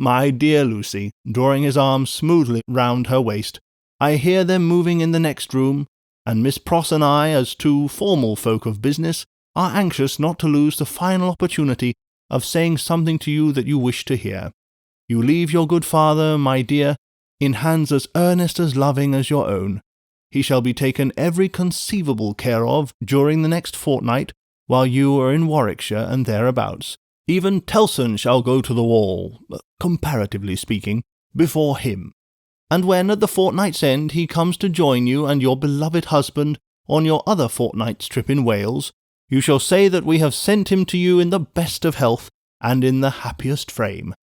My dear Lucy," drawing his arm smoothly round her waist, "I hear them moving in the next room, and Miss Pross and I, as two formal folk of business, are anxious not to lose the final opportunity of saying something to you that you wish to hear. You leave your good father, my dear, in hands as earnest as loving as your own. He shall be taken every conceivable care of during the next fortnight while you are in Warwickshire and thereabouts. Even Tellson shall go to the wall, comparatively speaking, before him. And when at the fortnight's end he comes to join you and your beloved husband on your other fortnight's trip in Wales, you shall say that we have sent him to you in the best of health and in the happiest frame.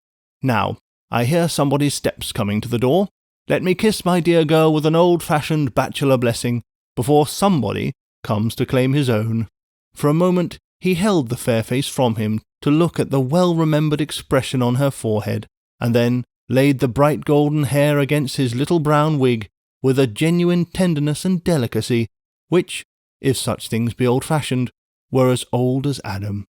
Now, I hear somebody's steps coming to the door. Let me kiss my dear girl with an old-fashioned bachelor blessing before somebody comes to claim his own." For a moment he held the fair face from him to look at the well-remembered expression on her forehead, and then laid the bright golden hair against his little brown wig with a genuine tenderness and delicacy, which, if such things be old-fashioned, were as old as Adam.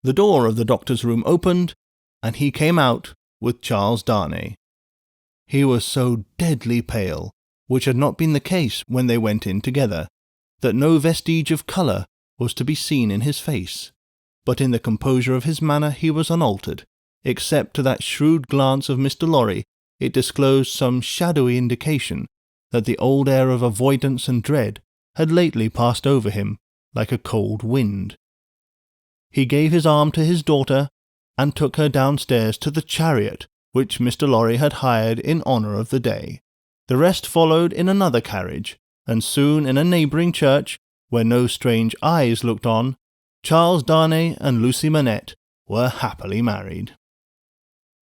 The door of the doctor's room opened, and he came out with Charles Darnay. He was so deadly pale, which had not been the case when they went in together, that no vestige of colour was to be seen in his face, but in the composure of his manner he was unaltered, except to that shrewd glance of Mr. Lorry it disclosed some shadowy indication that the old air of avoidance and dread had lately passed over him like a cold wind. He gave his arm to his daughter, and took her downstairs to the chariot which Mr. Lorry had hired in honour of the day. The rest followed in another carriage, and soon in a neighbouring church, where no strange eyes looked on, Charles Darnay and Lucy Manette were happily married.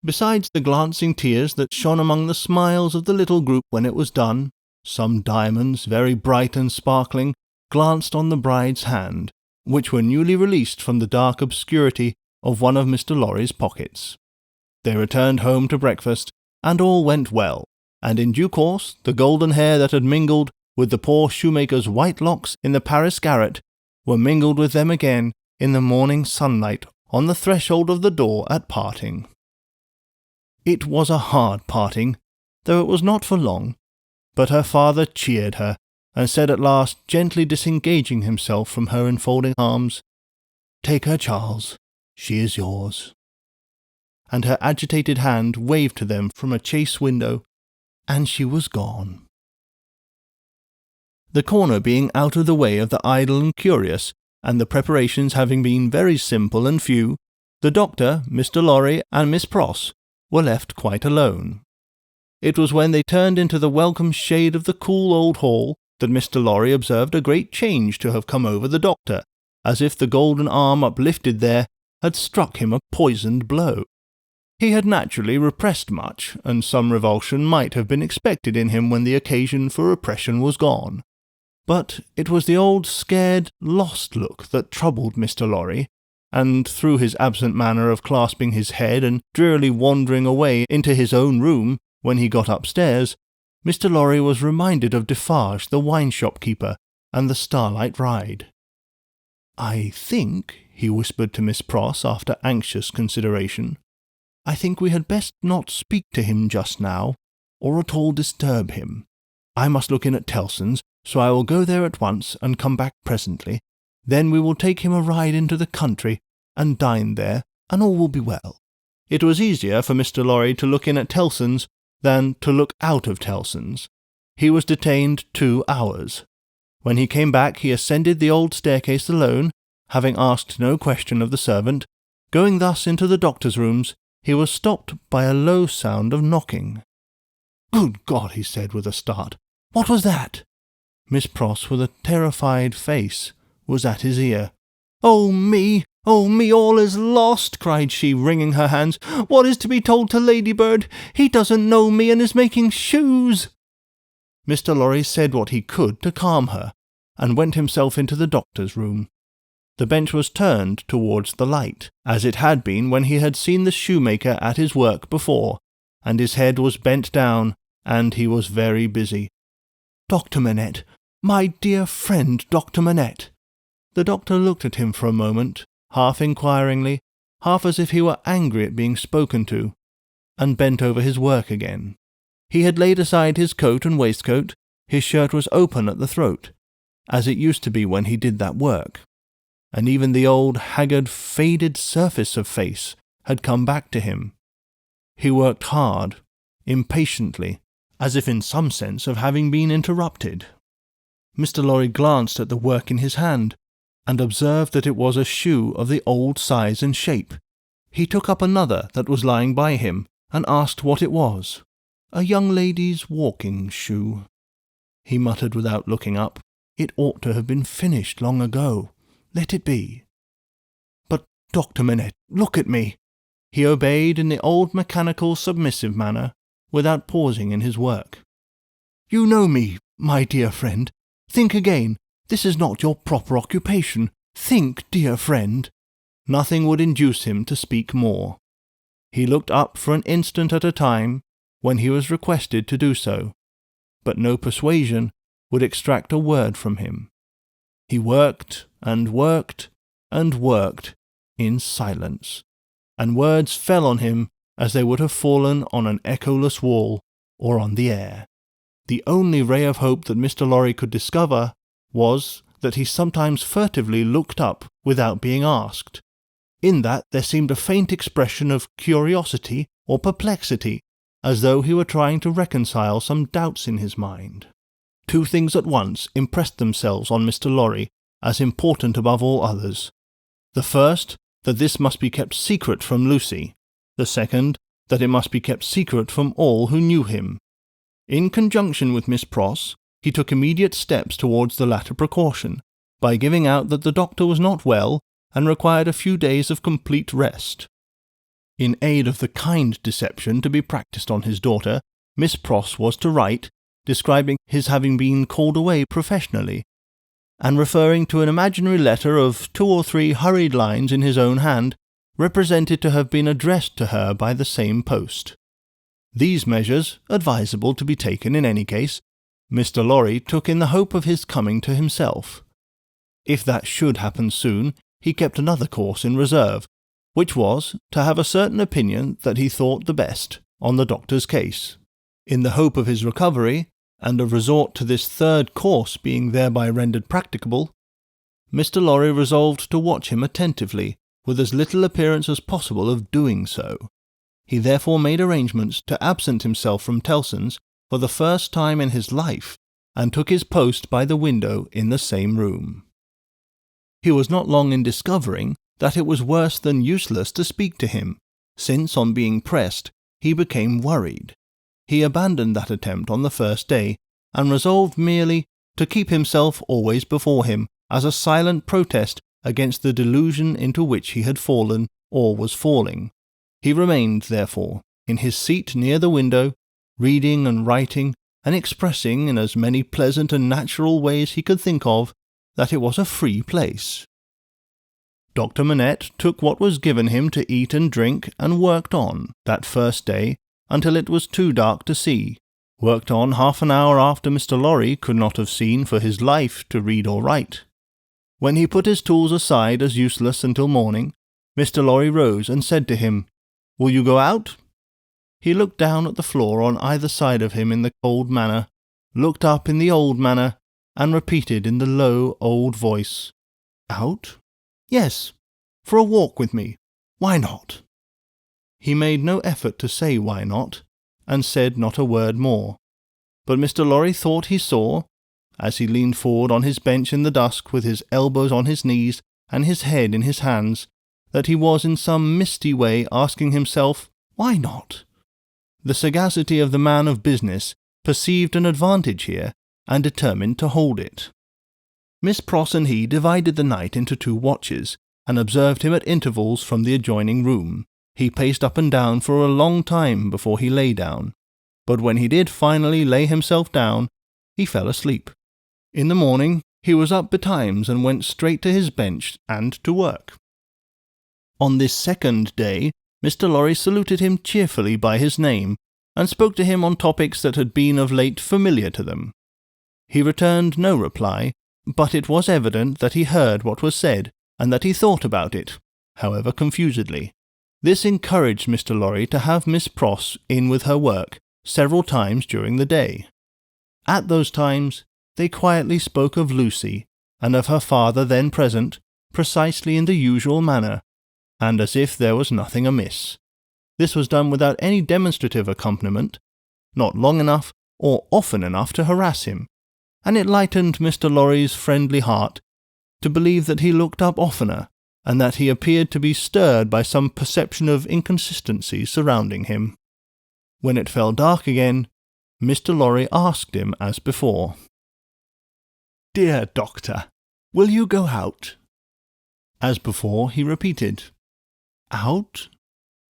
Besides the glancing tears that shone among the smiles of the little group when it was done, some diamonds, very bright and sparkling, glanced on the bride's hand, which were newly released from the dark obscurity of one of Mr. Lorry's pockets. They returned home to breakfast, and all went well, and in due course the golden hair that had mingled with the poor shoemaker's white locks in the Paris garret were mingled with them again in the morning sunlight on the threshold of the door at parting. It was a hard parting, though it was not for long, but her father cheered her, and said at last, gently disengaging himself from her enfolding arms, "Take her, Charles, she is yours." And her agitated hand waved to them from a chaise window, and she was gone. The corner being out of the way of the idle and curious, and the preparations having been very simple and few, the doctor, Mr. Lorry, and Miss Pross were left quite alone. It was when they turned into the welcome shade of the cool old hall that Mr. Lorry observed a great change to have come over the doctor, as if the golden arm uplifted there had struck him a poisoned blow. He had naturally repressed much, and some revulsion might have been expected in him when the occasion for repression was gone. But it was the old scared, lost look that troubled Mr. Lorry, and through his absent manner of clasping his head and drearily wandering away into his own room when he got upstairs, Mr. Lorry was reminded of Defarge the wine-shop keeper and the starlight ride. "I think," he whispered to Miss Pross after anxious consideration, "I think we had best not speak to him just now, or at all disturb him. I must look in at Tellson's, so I will go there at once and come back presently. Then we will take him a ride into the country and dine there, and all will be well." It was easier for Mr. Lorry to look in at Tellson's than to look out of Tellson's. He was detained 2 hours. When he came back he ascended the old staircase alone, having asked no question of the servant. Going thus into the doctor's rooms, he was stopped by a low sound of knocking. "Good God!" he said with a start. "What was that?" Miss Pross, with a terrified face, was at his ear. Oh, me, all is lost!" cried she, wringing her hands. "What is to be told to Ladybird? He doesn't know me and is making shoes." Mr. Lorry said what he could to calm her, and went himself into the doctor's room. The bench was turned towards the light, as it had been when he had seen the shoemaker at his work before, and his head was bent down, and he was very busy. "Dr. Manette, my dear friend Dr. Manette." The doctor looked at him for a moment, half inquiringly, half as if he were angry at being spoken to, and bent over his work again. He had laid aside his coat and waistcoat. His shirt was open at the throat, as it used to be when he did that work, and even the old, haggard, faded surface of face had come back to him. He worked hard, impatiently, as if in some sense of having been interrupted. Mr. Lorry glanced at the work in his hand, and observed that it was a shoe of the old size and shape. He took up another that was lying by him, and asked what it was. "A young lady's walking shoe," he muttered without looking up. "It ought to have been finished long ago. Let it be." "But, Dr. Manette, look at me." He obeyed in the old mechanical submissive manner, without pausing in his work. "You know me, my dear friend. Think again. This is not your proper occupation. Think, dear friend." Nothing would induce him to speak more. He looked up for an instant at a time when he was requested to do so, but no persuasion would extract a word from him. He worked and worked and worked in silence, and words fell on him as they would have fallen on an echoless wall or on the air. The only ray of hope that Mr. Lorry could discover was that he sometimes furtively looked up without being asked. In that there seemed a faint expression of curiosity or perplexity, as though he were trying to reconcile some doubts in his mind. Two things at once impressed themselves on Mr. Lorry as important above all others. The first, that this must be kept secret from Lucy. The second, that it must be kept secret from all who knew him. In conjunction with Miss Pross, he took immediate steps towards the latter precaution, by giving out that the doctor was not well and required a few days of complete rest. In aid of the kind deception to be practised on his daughter, Miss Pross was to write, describing his having been called away professionally, and referring to an imaginary letter of 2 or 3 hurried lines in his own hand, represented to have been addressed to her by the same post. These measures, advisable to be taken in any case, Mr. Lorry took in the hope of his coming to himself. If that should happen soon, he kept another course in reserve, which was to have a certain opinion that he thought the best on the doctor's case. In the hope of his recovery, and of resort to this third course being thereby rendered practicable, Mr. Lorry resolved to watch him attentively, with as little appearance as possible of doing so. He therefore made arrangements to absent himself from Tellson's for the first time in his life, and took his post by the window in the same room. He was not long in discovering that it was worse than useless to speak to him, since, on being pressed, he became worried. He abandoned that attempt on the first day, and resolved merely to keep himself always before him as a silent protest against the delusion into which he had fallen or was falling. He remained, therefore, in his seat near the window, reading and writing, and expressing in as many pleasant and natural ways he could think of that it was a free place. Dr. Manette took what was given him to eat and drink, and worked on, that first day, until it was too dark to see, worked on half an hour after Mr. Lorry could not have seen for his life to read or write. When he put his tools aside as useless until morning, Mr. Lorry rose and said to him, "Will you go out?" He looked down at the floor on either side of him in the cold manner, looked up in the old manner, and repeated in the low old voice, "Out? Yes, for a walk with me. Why not?" He made no effort to say why not, and said not a word more. But Mr. Lorry thought he saw, as he leaned forward on his bench in the dusk with his elbows on his knees and his head in his hands, that he was in some misty way asking himself, why not? The sagacity of the man of business perceived an advantage here, and determined to hold it. Miss Pross and he divided the night into 2 watches, and observed him at intervals from the adjoining room. He paced up and down for a long time before he lay down, but when he did finally lay himself down, he fell asleep. In the morning he was up betimes and went straight to his bench and to work. On this second day, Mr. Lorry saluted him cheerfully by his name, and spoke to him on topics that had been of late familiar to them. He returned no reply, but it was evident that he heard what was said, and that he thought about it, however confusedly. This encouraged Mr. Lorry to have Miss Pross in with her work several times during the day. At those times, they quietly spoke of Lucy and of her father then present, precisely in the usual manner, and as if there was nothing amiss. This was done without any demonstrative accompaniment, not long enough or often enough to harass him, and it lightened Mr. Lorry's friendly heart to believe that he looked up oftener, and that he appeared to be stirred by some perception of inconsistency surrounding him. When it fell dark again, Mr. Lorry asked him as before, "Dear Doctor, will you go out?" As before, he repeated, "Out?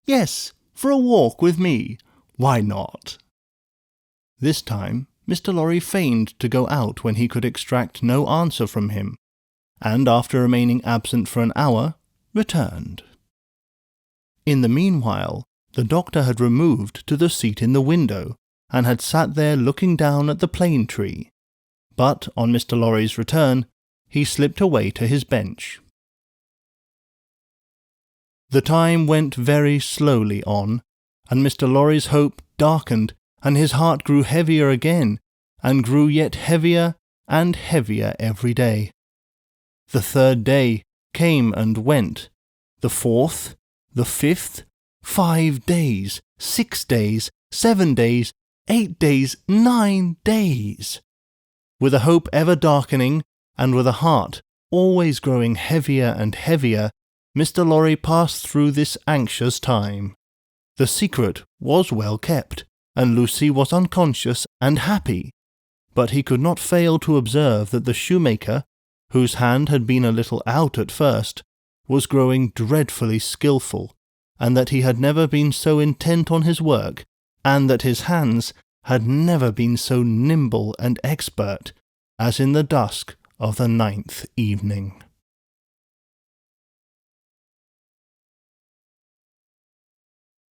Yes, for a walk with me. Why not?" This time, Mr. Lorry feigned to go out when he could extract no answer from him, and after remaining absent for an hour, returned. In the meanwhile, the doctor had removed to the seat in the window, and had sat there looking down at the plane tree. But on Mr. Lorry's return, he slipped away to his bench. The time went very slowly on, and Mr. Lorry's hope darkened, and his heart grew heavier again, and grew yet heavier and heavier every day. The 3rd day came and went, the 4th, the 5th, 5 days, 6 days, 7 days, 8 days, 9 days. With a hope ever darkening, and with a heart always growing heavier and heavier, Mr. Lorry passed through this anxious time. The secret was well kept, and Lucy was unconscious and happy, but he could not fail to observe that the shoemaker, whose hand had been a little out at first, was growing dreadfully skilful, and that he had never been so intent on his work, and that his hands had never been so nimble and expert as in the dusk of the 9th evening.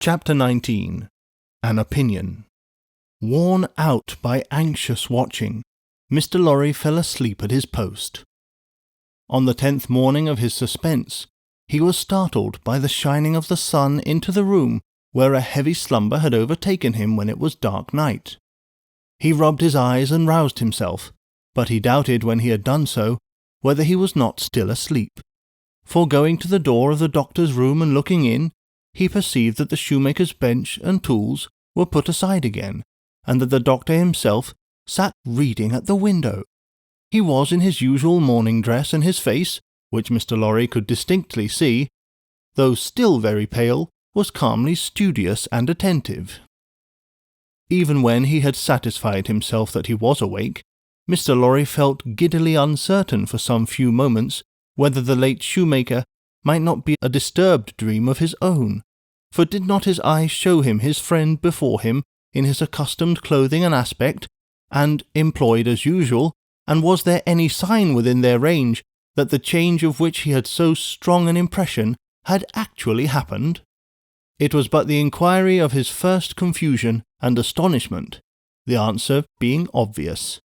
Chapter 19. An Opinion. Worn out by anxious watching, Mr. Lorry fell asleep at his post. On the 10th morning of his suspense, he was startled by the shining of the sun into the room where a heavy slumber had overtaken him when it was dark night. He rubbed his eyes and roused himself, but he doubted when he had done so whether he was not still asleep. For going to the door of the doctor's room and looking in, he perceived that the shoemaker's bench and tools were put aside again, and that the doctor himself sat reading at the window. He was in his usual morning dress, and his face, which Mr. Lorry could distinctly see, though still very pale, was calmly studious and attentive. Even when he had satisfied himself that he was awake, Mr. Lorry felt giddily uncertain for some few moments whether the late shoemaker might not be a disturbed dream of his own, for did not his eyes show him his friend before him in his accustomed clothing and aspect, and employed as usual, and was there any sign within their range that the change of which he had so strong an impression had actually happened? It was but the inquiry of his first confusion and astonishment, the answer being obvious.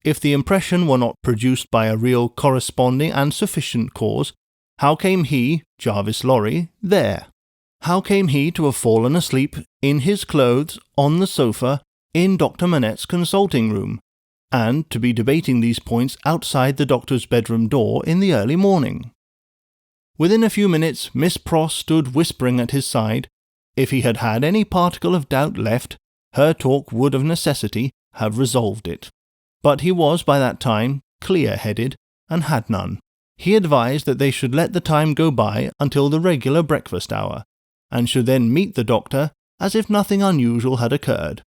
If the impression were not produced by a real corresponding and sufficient cause, how came he, Jarvis Lorry, there? How came he to have fallen asleep in his clothes on the sofa in Dr. Manette's consulting room, and to be debating these points outside the doctor's bedroom door in the early morning? Within a few minutes Miss Pross stood whispering at his side. If he had had any particle of doubt left, her talk would of necessity have resolved it. But he was by that time clear-headed, and had none. He advised that they should let the time go by until the regular breakfast hour, and should then meet the doctor as if nothing unusual had occurred.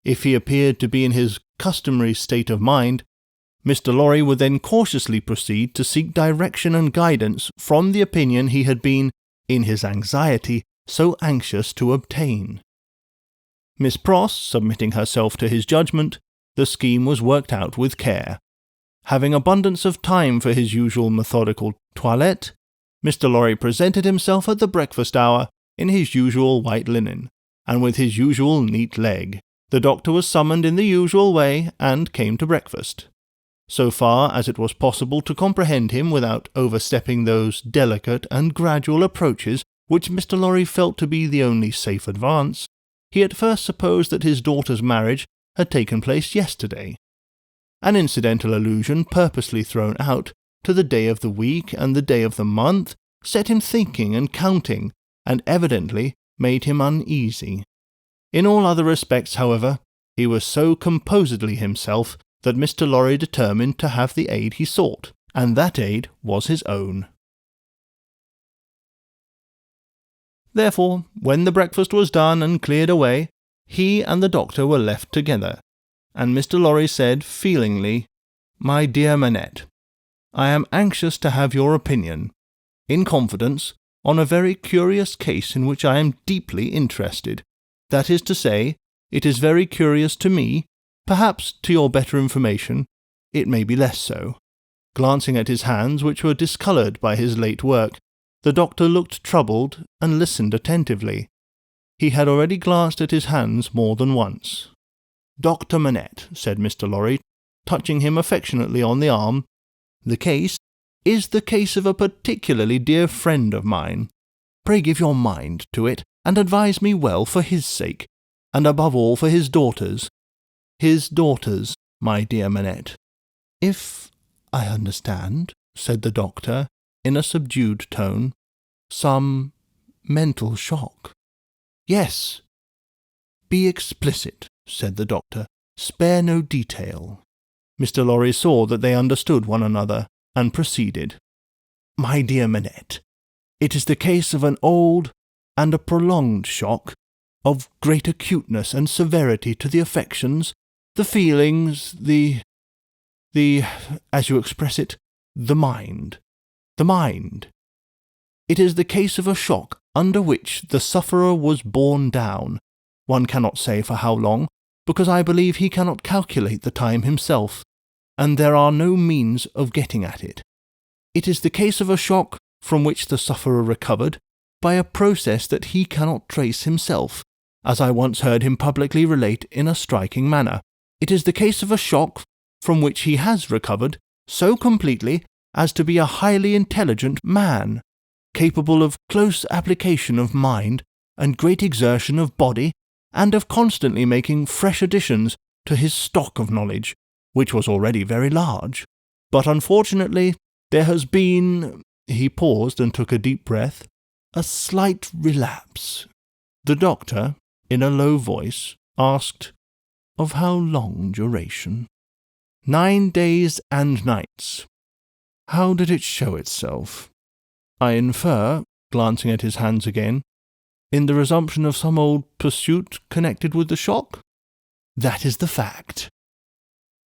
If he appeared to be in his customary state of mind, Mr. Lorry would then cautiously proceed to seek direction and guidance from the opinion he had been, in his anxiety, so anxious to obtain. Miss Pross submitting herself to his judgment, the scheme was worked out with care. Having abundance of time for his usual methodical toilette, Mr. Lorry presented himself at the breakfast hour in his usual white linen, and with his usual neat leg. The doctor was summoned in the usual way, and came to breakfast. So far as it was possible to comprehend him without overstepping those delicate and gradual approaches which Mr. Lorry felt to be the only safe advance, he at first supposed that his daughter's marriage had taken place yesterday. An incidental allusion purposely thrown out to the day of the week and the day of the month set him thinking and counting, and evidently made him uneasy. In all other respects, however, he was so composedly himself that Mr. Lorry determined to have the aid he sought, and that aid was his own. Therefore, when the breakfast was done and cleared away, he and the doctor were left together, and Mr. Lorry said feelingly, "My dear Manette, I am anxious to have your opinion, in confidence, on a very curious case in which I am deeply interested. That is to say, it is very curious to me, perhaps to your better information, it may be less so." Glancing at his hands, which were discoloured by his late work, the doctor looked troubled and listened attentively. He had already glanced at his hands more than once. "Dr. Manette," said Mr. Lorry, touching him affectionately on the arm, "the case is the case of a particularly dear friend of mine. Pray give your mind to it, and advise me well for his sake, and above all for his daughter's. His daughter's, my dear Manette." "If I understand," said the doctor, in a subdued tone, "some mental shock." "Yes." "Be explicit," said the doctor. "Spare no detail." Mr. Lorry saw that they understood one another, and proceeded. "My dear Manette, it is the case of an old and a prolonged shock, of great acuteness and severity to the affections, the feelings, as you express it, the mind. The mind. It is the case of a shock under which the sufferer was borne down, one cannot say for how long, because I believe he cannot calculate the time himself, and there are no means of getting at it. It is the case of a shock from which the sufferer recovered by a process that he cannot trace himself, as I once heard him publicly relate in a striking manner. It is the case of a shock from which he has recovered so completely as to be a highly intelligent man, capable of close application of mind and great exertion of body, and of constantly making fresh additions to his stock of knowledge, which was already very large. But unfortunately there has been—" he paused and took a deep breath, "a slight relapse." The doctor, in a low voice, asked, "Of how long duration?" 9 days and nights." "How did it show itself?" "I infer," glancing at his hands again, "in the resumption of some old pursuit connected with the shock?" "That is the fact."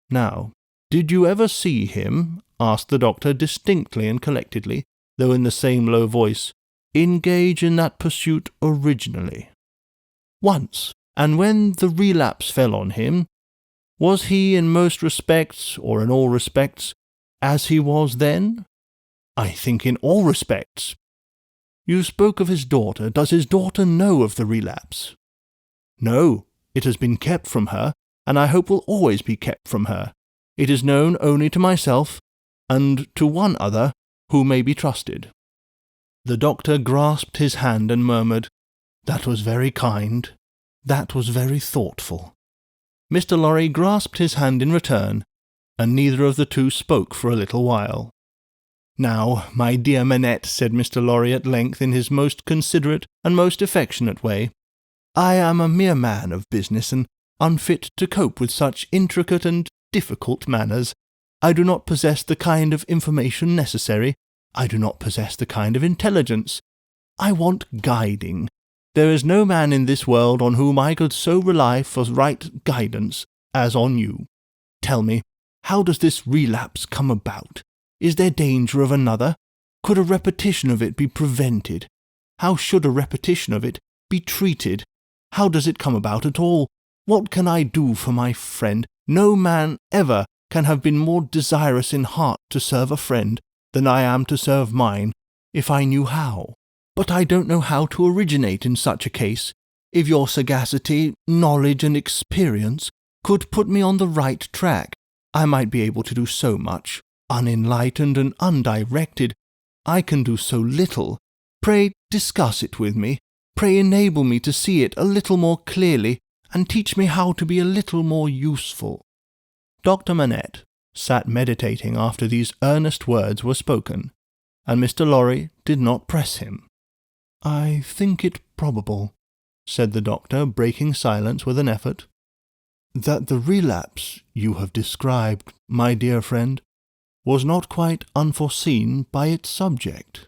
"Now, did you ever see him," asked the doctor distinctly and collectedly, though in the same low voice, "engage in that pursuit originally?" "Once, and when the relapse fell on him, was he in most respects, or in all respects, as he was then?" "I think in all respects." "You spoke of his daughter. Does his daughter know of the relapse?" "No, it has been kept from her, and I hope will always be kept from her. It is known only to myself, and to one other who may be trusted." The doctor grasped his hand and murmured, "That was very kind. That was very thoughtful." Mr. Lorry grasped his hand in return, and neither of the two spoke for a little while. "Now, my dear Manette," said Mr. Lorry at length in his most considerate and most affectionate way, "I am a mere man of business, and unfit to cope with such intricate and difficult matters. I do not possess the kind of information necessary. I do not possess the kind of intelligence. I want guiding. There is no man in this world on whom I could so rely for right guidance as on you. Tell me, how does this relapse come about? Is there danger of another? Could a repetition of it be prevented? How should a repetition of it be treated? How does it come about at all? What can I do for my friend? No man ever can have been more desirous in heart to serve a friend than I am to serve mine, if I knew how. But I don't know how to originate in such a case. If your sagacity, knowledge, and experience could put me on the right track, I might be able to do so much. Unenlightened and undirected, I can do so little. Pray discuss it with me. Pray enable me to see it a little more clearly, and teach me how to be a little more useful." Dr. Manette sat meditating after these earnest words were spoken, and Mr. Lorry did not press him. "I think it probable," said the doctor, breaking silence with an effort, "that the relapse you have described, my dear friend, was not quite unforeseen by its subject."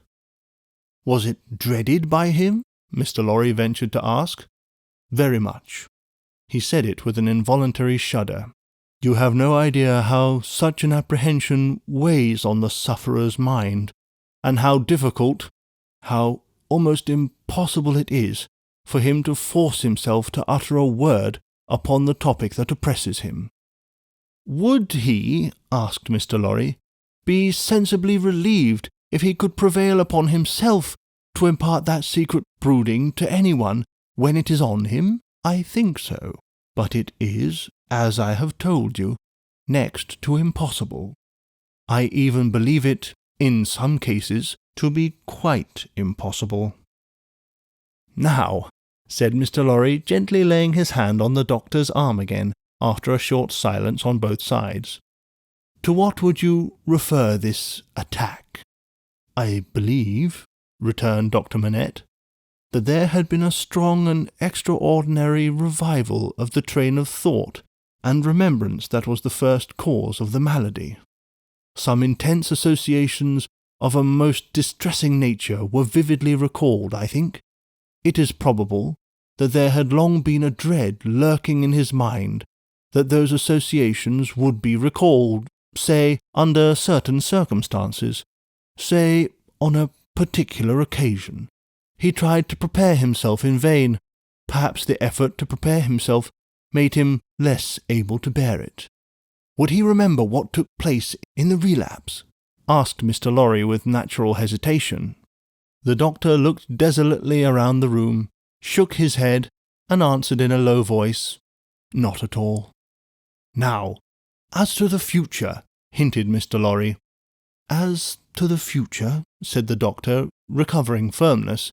"Was it dreaded by him?" Mr. Lorry ventured to ask. "Very much." He said it with an involuntary shudder. "You have no idea how such an apprehension weighs on the sufferer's mind, and how difficult, how almost impossible it is for him to force himself to utter a word upon the topic that oppresses him." "Would he," asked Mr. Lorry, "be sensibly relieved if he could prevail upon himself to impart that secret brooding to anyone when it is on him? I think so, but it is, as I have told you, next to impossible. I even believe it, in some cases, to be quite impossible." "Now," said Mr. Lorry, gently laying his hand on the doctor's arm again, after a short silence on both sides, "to what would you refer this attack?" "I believe," returned Dr. Manette, "that there had been a strong and extraordinary revival of the train of thought and remembrance that was the first cause of the malady. Some intense associations of a most distressing nature were vividly recalled, I think. It is probable that there had long been a dread lurking in his mind that those associations would be recalled, say, under certain circumstances, say, on a particular occasion. He tried to prepare himself in vain. Perhaps the effort to prepare himself made him less able to bear it." "Would he remember what took place in the relapse?" asked Mr. Lorry with natural hesitation. The doctor looked desolately around the room, shook his head, and answered in a low voice, "Not at all." "Now, as to the future," hinted Mr. Lorry. "As to the future," said the doctor, recovering firmness,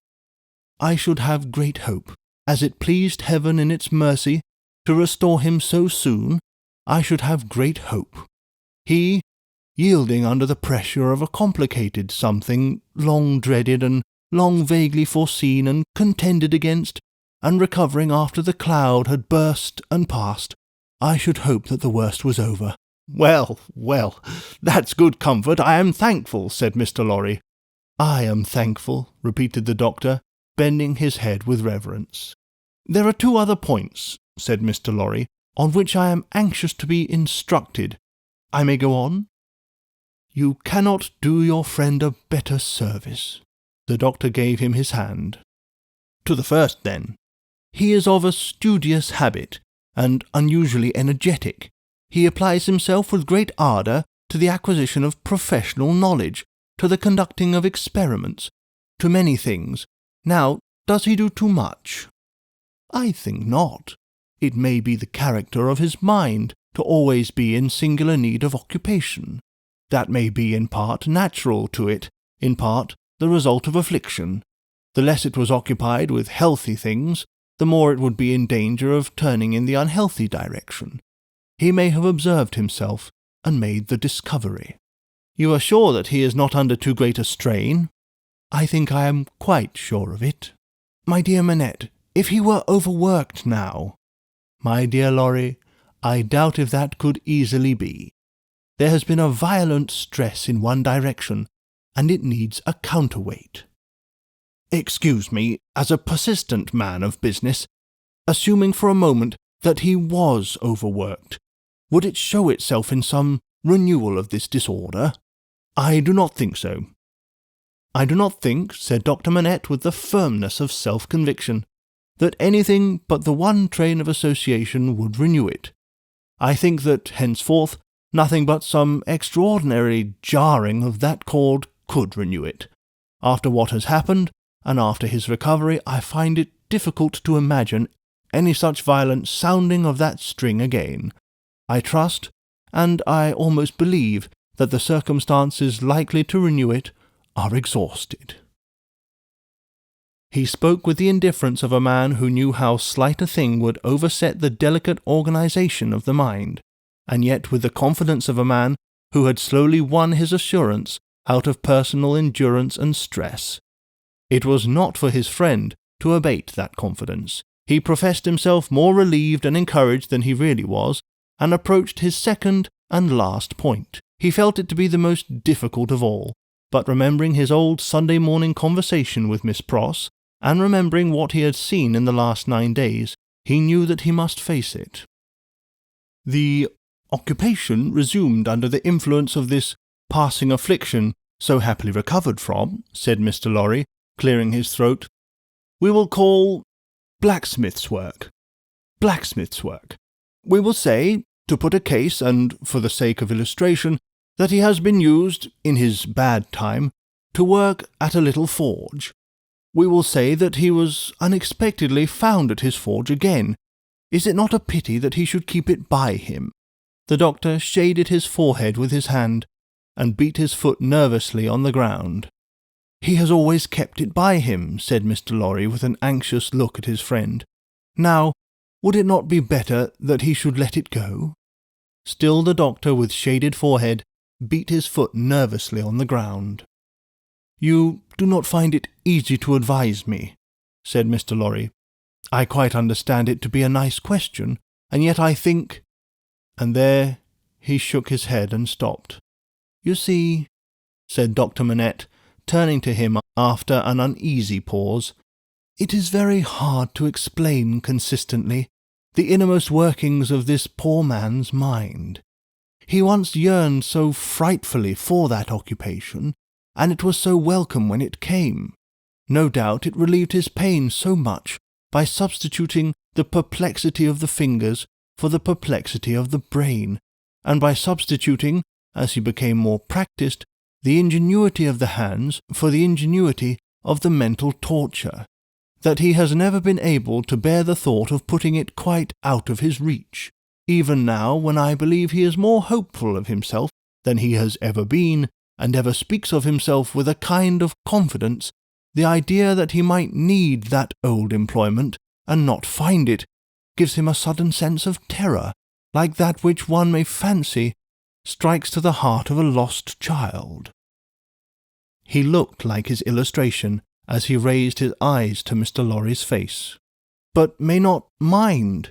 "I should have great hope. As it pleased Heaven in its mercy to restore him so soon, I should have great hope. He, yielding under the pressure of a complicated something, long dreaded and long vaguely foreseen and contended against, and recovering after the cloud had burst and passed, I should hope that the worst was over." "Well, well, that's good comfort. I am thankful," said Mr. Lorry. "I am thankful," repeated the doctor, bending his head with reverence. "There are two other points," said Mr. Lorry, "on which I am anxious to be instructed. I may go on?" "You cannot do your friend a better service." The doctor gave him his hand. "To the first, then. He is of a studious habit, and unusually energetic. He applies himself with great ardour to the acquisition of professional knowledge, to the conducting of experiments, to many things. Now, does he do too much? I think not. It may be the character of his mind to always be in singular need of occupation. That may be in part natural to it, in part the result of affliction. The less it was occupied with healthy things, the more it would be in danger of turning in the unhealthy direction. He may have observed himself and made the discovery." "You are sure that he is not under too great a strain?" "I think I am quite sure of it." "My dear Manette, if he were overworked now—" "My dear Lorry, I doubt if that could easily be. There has been a violent stress in one direction, and it needs a counterweight." "Excuse me, as a persistent man of business, assuming for a moment that he was overworked, would it show itself in some renewal of this disorder?" "I do not think so." "I do not think," said Dr. Manette with the firmness of self-conviction, "that anything but the one train of association would renew it. I think that, henceforth, nothing but some extraordinary jarring of that chord could renew it. After what has happened, and after his recovery, I find it difficult to imagine any such violent sounding of that string again. I trust, and I almost believe, that the circumstances likely to renew it are exhausted." He spoke with the indifference of a man who knew how slight a thing would overset the delicate organization of the mind, and yet with the confidence of a man who had slowly won his assurance out of personal endurance and stress. It was not for his friend to abate that confidence. He professed himself more relieved and encouraged than he really was, and approached his second and last point. He felt it to be the most difficult of all, but remembering his old Sunday morning conversation with Miss Pross, and remembering what he had seen in the last 9 days, he knew that he must face it. The occupation resumed under the influence of this passing affliction, so happily recovered from, said Mr. Lorry, clearing his throat, we will call blacksmith's work. Blacksmith's work. We will say, to put a case and for the sake of illustration, that he has been used, in his bad time, to work at a little forge. We will say that he was unexpectedly found at his forge again. Is it not a pity that he should keep it by him? The doctor shaded his forehead with his hand, and beat his foot nervously on the ground. He has always kept it by him, said Mr. Lorry, with an anxious look at his friend. Now, would it not be better that he should let it go? Still the doctor, with shaded forehead, beat his foot nervously on the ground. You do not find it easy to advise me, said Mr. Lorry. I quite understand it to be a nice question, and yet I think— And there he shook his head and stopped. You see, said Dr. Manette, turning to him after an uneasy pause, it is very hard to explain consistently the innermost workings of this poor man's mind. He once yearned so frightfully for that occupation, and it was so welcome when it came. No doubt it relieved his pain so much by substituting the perplexity of the fingers for the perplexity of the brain, and by substituting, as he became more practised, the ingenuity of the hands for the ingenuity of the mental torture, that he has never been able to bear the thought of putting it quite out of his reach. Even now, when I believe he is more hopeful of himself than he has ever been, and ever speaks of himself with a kind of confidence, the idea that he might need that old employment and not find it gives him a sudden sense of terror, like that which one may fancy strikes to the heart of a lost child. He looked like his illustration as he raised his eyes to Mr. Lorry's face. But may not mind.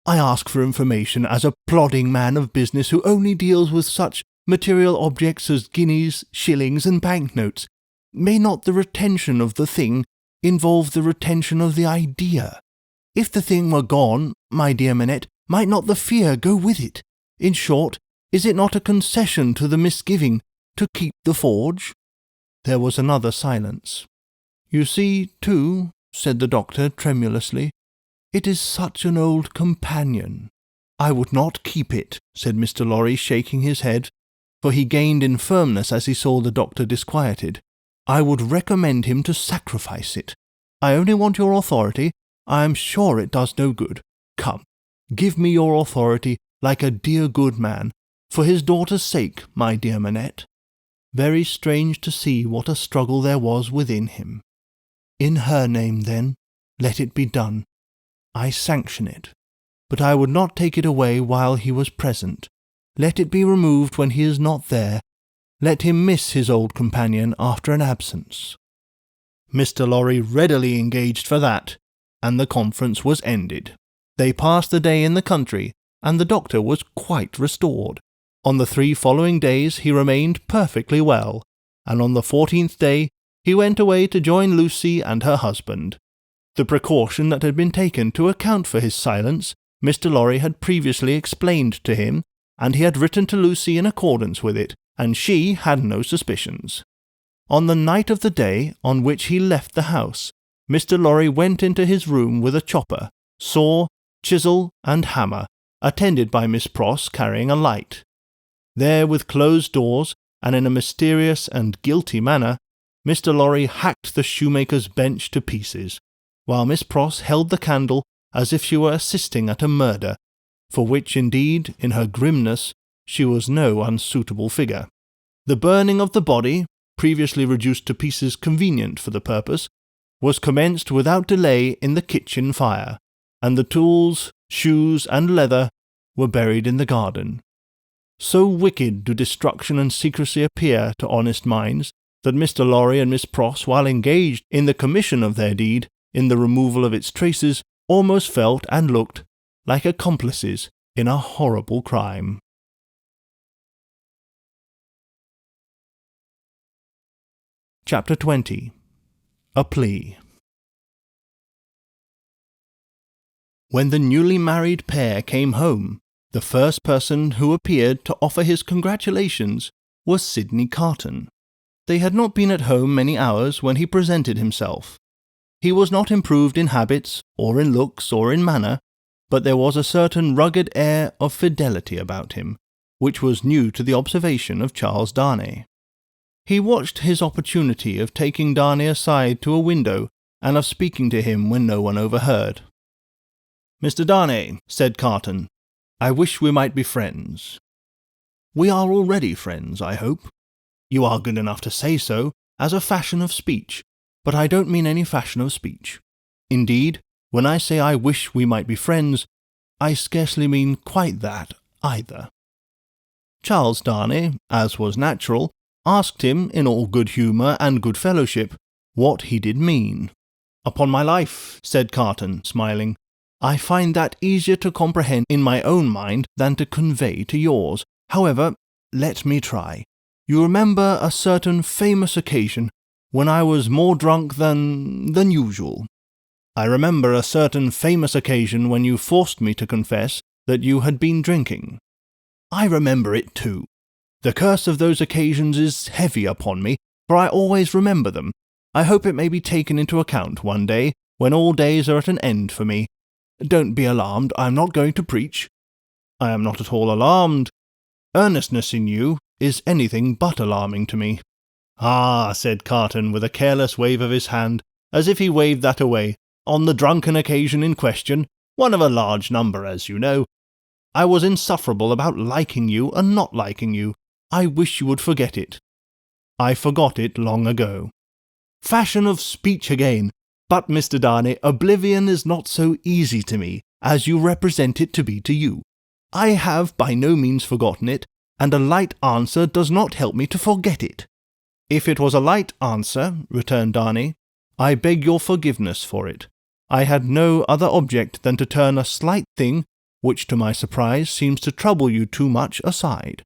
I ask for information as a plodding man of business who only deals with such material objects as guineas, shillings, and banknotes. May not the retention of the thing involve the retention of the idea? If the thing were gone, my dear Manette, might not the fear go with it? In short, is it not a concession to the misgiving to keep the forge? There was another silence. You see, too, said the doctor tremulously, it is such an old companion. I would not keep it, said Mr. Lorry, shaking his head, for he gained in firmness as he saw the doctor disquieted. I would recommend him to sacrifice it. I only want your authority. I am sure it does no good. Come, give me your authority like a dear good man, for his daughter's sake, my dear Manette. Very strange to see what a struggle there was within him. In her name, then, let it be done. I sanction it. But I would not take it away while he was present. Let it be removed when he is not there. Let him miss his old companion after an absence. Mr. Lorry readily engaged for that, and the conference was ended. They passed the day in the country, and the doctor was quite restored. On the 3 following days he remained perfectly well, and on the 14th day he went away to join Lucy and her husband. The precaution that had been taken to account for his silence Mr. Lorry had previously explained to him, and he had written to Lucy in accordance with it, and she had no suspicions. On the night of the day on which he left the house, Mr. Lorry went into his room with a chopper, saw, chisel, and hammer, attended by Miss Pross carrying a light. There, with closed doors, and in a mysterious and guilty manner, Mr. Lorry hacked the shoemaker's bench to pieces, while Miss Pross held the candle as if she were assisting at a murder, for which indeed, in her grimness, she was no unsuitable figure. The burning of the body, previously reduced to pieces convenient for the purpose, was commenced without delay in the kitchen fire, and the tools, shoes, and leather were buried in the garden. So wicked do destruction and secrecy appear to honest minds, that Mr. Lorry and Miss Pross, while engaged in the commission of their deed, in the removal of its traces, almost felt and looked like accomplices in a horrible crime. Chapter 20. A Plea. When the newly married pair came home, the first person who appeared to offer his congratulations was Sidney Carton. They had not been at home many hours when he presented himself. He was not improved in habits, or in looks, or in manner, but there was a certain rugged air of fidelity about him, which was new to the observation of Charles Darnay. He watched his opportunity of taking Darnay aside to a window, and of speaking to him when no one overheard. "Mr. Darnay," said Carton, "I wish we might be friends." "We are already friends, I hope." "You are good enough to say so, as a fashion of speech, but I don't mean any fashion of speech. Indeed, when I say I wish we might be friends, I scarcely mean quite that, either." Charles Darnay, as was natural, asked him, in all good humour and good fellowship, what he did mean. "Upon my life," said Carton, smiling, "I find that easier to comprehend in my own mind than to convey to yours. However, let me try. You remember a certain famous occasion when I was more drunk than usual." "I remember a certain famous occasion when you forced me to confess that you had been drinking." "I remember it too. The curse of those occasions is heavy upon me, for I always remember them. I hope it may be taken into account one day, when all days are at an end for me. Don't be alarmed, I am not going to preach." "I am not at all alarmed. Earnestness in you is anything but alarming to me." "Ah," said Carton, with a careless wave of his hand, as if he waved that away, "on the drunken occasion in question, one of a large number, as you know, I was insufferable about liking you and not liking you. I wish you would forget it." "I forgot it long ago." "Fashion of speech again! But, Mr. Darnay, oblivion is not so easy to me as you represent it to be to you. I have by no means forgotten it, and a light answer does not help me to forget it." "If it was a light answer," returned Darnay, "I beg your forgiveness for it. I had no other object than to turn a slight thing, which to my surprise seems to trouble you too much, aside.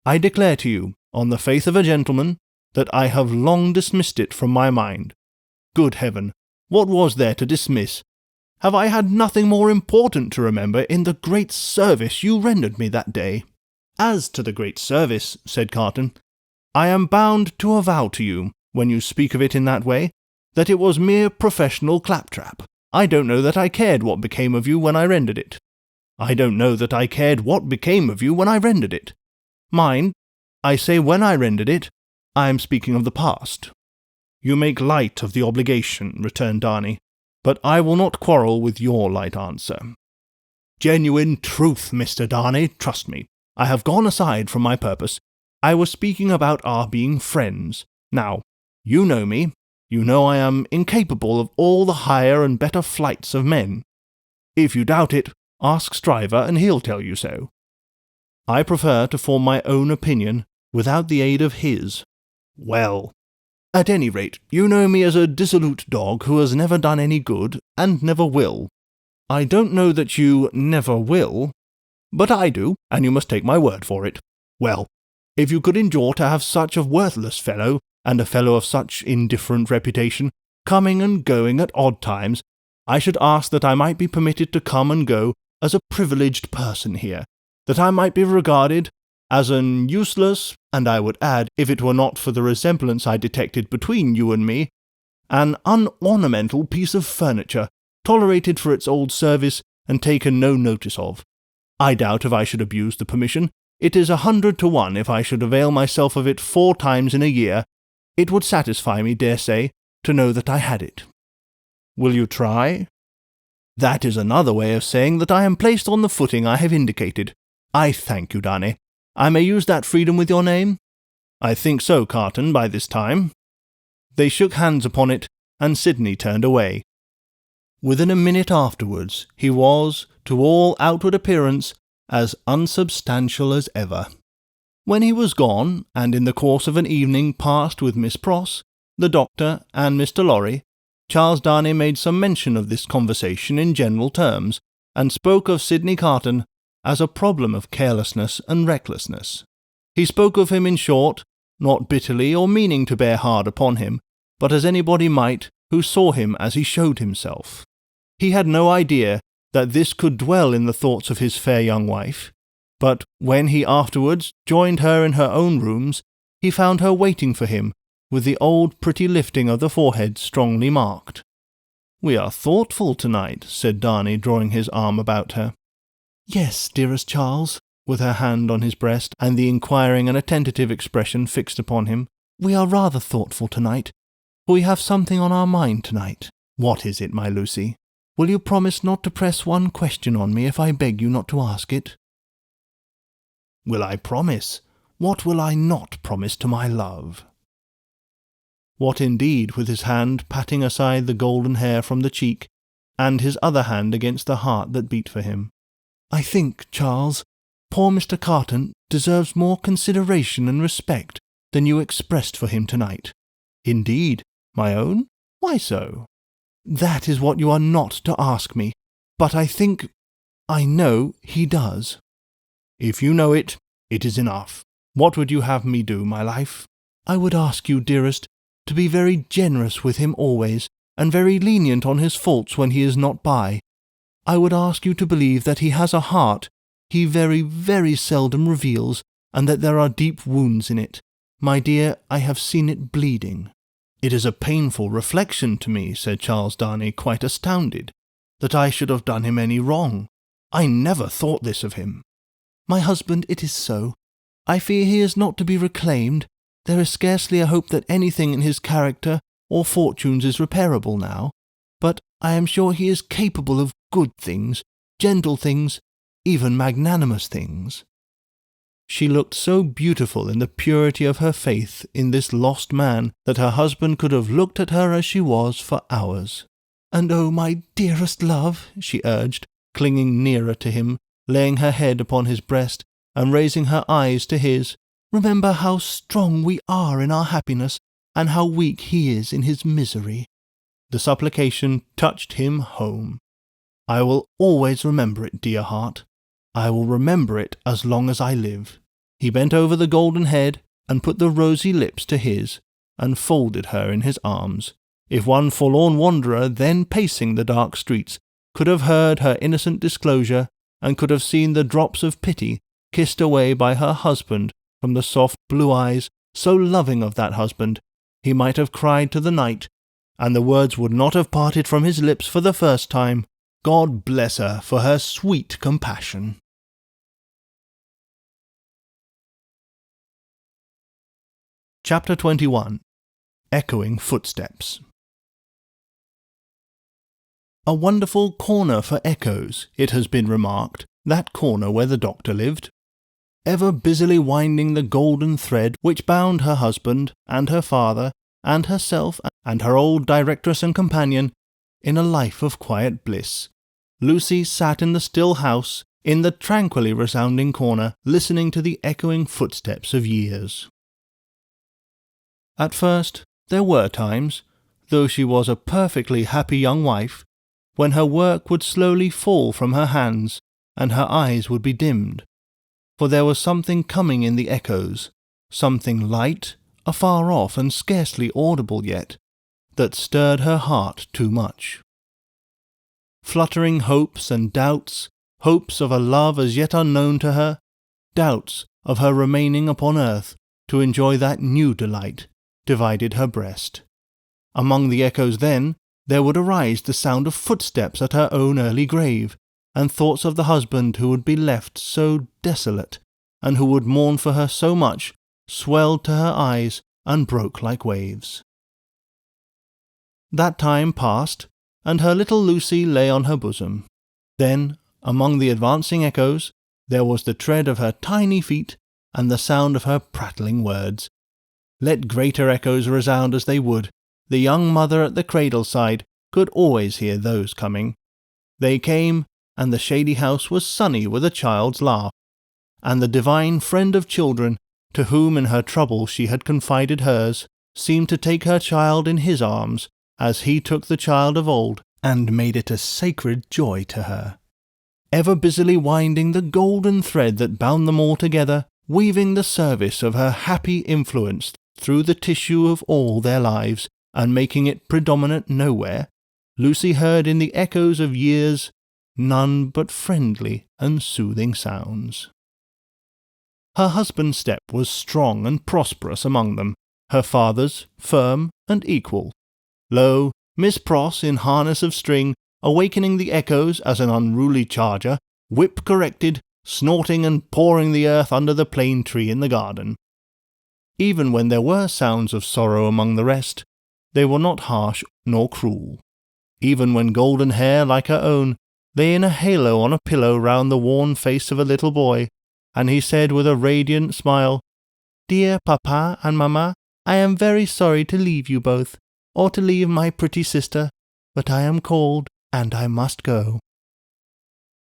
I declare to you, on the faith of a gentleman, that I have long dismissed it from my mind. Good heaven, what was there to dismiss? Have I had nothing more important to remember in the great service you rendered me that day?" "As to the great service," said Carton, "I am bound to avow to you, when you speak of it in that way, that it was mere professional claptrap. I don't know that I cared what became of you when I rendered it. I don't know that I cared what became of you when I rendered it. Mind, I say when I rendered it, I am speaking of the past." "You make light of the obligation," returned Darnay, "but I will not quarrel with your light answer." "Genuine truth, Mr. Darnay, trust me. I have gone aside from my purpose. I was speaking about our being friends. Now, you know me. You know I am incapable of all the higher and better flights of men. If you doubt it, ask Stryver, and he'll tell you so. I prefer to form my own opinion without the aid of his. Well, at any rate, you know me as a dissolute dog who has never done any good, and never will. I don't know that you never will, but I do, and you must take my word for it. Well, if you could endure to have such a worthless fellow, and a fellow of such indifferent reputation, coming and going at odd times, I should ask that I might be permitted to come and go as a privileged person here, that I might be regarded as an useless, and I would add, if it were not for the resemblance I detected between you and me, an unornamental piece of furniture, tolerated for its old service, and taken no notice of. I doubt if I should abuse the permission. It is 100 to 1 if I should avail myself of it 4 times in a year. It would satisfy me, dare say, to know that I had it. Will you try? That is another way of saying that I am placed on the footing I have indicated. I thank you, Darnay. I may use that freedom with your name? I think so, Carton, by this time. They shook hands upon it, and Sidney turned away. Within a minute afterwards, he was, to all outward appearance, as unsubstantial as ever. When he was gone, and in the course of an evening passed with Miss Pross, the doctor, and Mr. Lorry, Charles Darnay made some mention of this conversation in general terms, and spoke of Sidney Carton as a problem of carelessness and recklessness. He spoke of him, in short, not bitterly or meaning to bear hard upon him, but as anybody might who saw him as he showed himself. He had no idea that this could dwell in the thoughts of his fair young wife, but when he afterwards joined her in her own rooms, he found her waiting for him, with the old pretty lifting of the forehead strongly marked. "We are thoughtful tonight," said Darnay, drawing his arm about her. "Yes, dearest Charles," with her hand on his breast, and the inquiring and attentive expression fixed upon him, "we are rather thoughtful tonight, for we have something on our mind tonight." "What is it, my Lucy?" "Will you promise not to press one question on me if I beg you not to ask it?" "Will I promise? What will I not promise to my love?" What indeed, with his hand patting aside the golden hair from the cheek, and his other hand against the heart that beat for him. "I think, Charles, poor Mr. Carton deserves more consideration and respect than you expressed for him tonight." "Indeed, my own? Why so?" "That is what you are not to ask me, but I know he does." "If you know it, it is enough. What would you have me do, my life?" "I would ask you, dearest, to be very generous with him always, and very lenient on his faults when he is not by. I would ask you to believe that he has a heart he very, very seldom reveals, and that there are deep wounds in it. My dear, I have seen it bleeding." "It is a painful reflection to me," said Charles Darnay, quite astounded, "that I should have done him any wrong. I never thought this of him." "My husband, it is so. I fear he is not to be reclaimed. There is scarcely a hope that anything in his character or fortunes is repairable now, but I am sure he is capable of good things, gentle things, even magnanimous things." She looked so beautiful in the purity of her faith in this lost man that her husband could have looked at her as she was for hours. "And oh, my dearest love," she urged, clinging nearer to him, laying her head upon his breast, and raising her eyes to his, "remember how strong we are in our happiness, and how weak he is in his misery." The supplication touched him home. "I will always remember it, dear heart. I will remember it as long as I live." He bent over the golden head, and put the rosy lips to his, and folded her in his arms. If one forlorn wanderer then pacing the dark streets could have heard her innocent disclosure, and could have seen the drops of pity kissed away by her husband from the soft blue eyes so loving of that husband, he might have cried to the night, and the words would not have parted from his lips for the first time, "God bless her for her sweet compassion." Chapter 21. Echoing Footsteps. A wonderful corner for echoes, it has been remarked, that corner where the doctor lived. Ever busily winding the golden thread which bound her husband, and her father, and herself, and her old directress and companion, in a life of quiet bliss, Lucy sat in the still house, in the tranquilly resounding corner, listening to the echoing footsteps of years. At first, there were times, though she was a perfectly happy young wife, when her work would slowly fall from her hands, and her eyes would be dimmed, for there was something coming in the echoes, something light, afar off and scarcely audible yet, that stirred her heart too much. Fluttering hopes and doubts, hopes of a love as yet unknown to her, doubts of her remaining upon earth to enjoy that new delight, divided her breast. Among the echoes then, there would arise the sound of footsteps at her own early grave, and thoughts of the husband who would be left so desolate, and who would mourn for her so much, swelled to her eyes and broke like waves. That time passed, and her little Lucy lay on her bosom. Then, among the advancing echoes, there was the tread of her tiny feet, and the sound of her prattling words. Let greater echoes resound as they would, The young mother at the cradle side could always hear those coming. They came, and the shady house was sunny with a child's laugh, and the divine friend of children, to whom in her trouble she had confided hers, seemed to take her child in his arms, as he took the child of old, and made it a sacred joy to her, ever busily winding the golden thread that bound them all together, weaving the service of her happy influence through the tissue of all their lives, and making it predominant nowhere. Lucy heard in the echoes of years none but friendly and soothing sounds. Her husband's step was strong and prosperous among them, her father's firm and equal. Lo, Miss Pross in harness of string, awakening the echoes as an unruly charger, whip-corrected, snorting and pawing the earth under the plane tree in the garden. Even when there were sounds of sorrow among the rest, they were not harsh nor cruel. Even when golden hair like her own lay in a halo on a pillow round the worn face of a little boy, and he said with a radiant smile, "Dear Papa and Mamma, I am very sorry to leave you both, or to leave my pretty sister, but I am called, and I must go."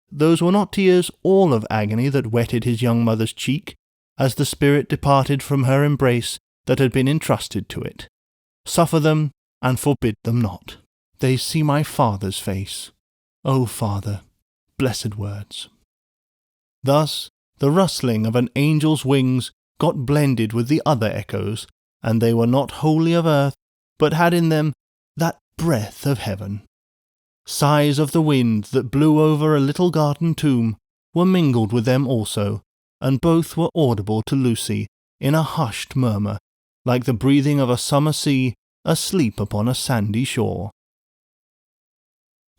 Those were not tears all of agony that wetted his young mother's cheek, as the spirit departed from her embrace that had been entrusted to it. Suffer them, and forbid them not. They see my Father's face. O Father, blessed words. Thus the rustling of an angel's wings got blended with the other echoes, and they were not wholly of earth, but had in them that breath of heaven. Sighs of the wind that blew over a little garden tomb were mingled with them also, and both were audible to Lucy in a hushed murmur, like the breathing of a summer sea asleep upon a sandy shore.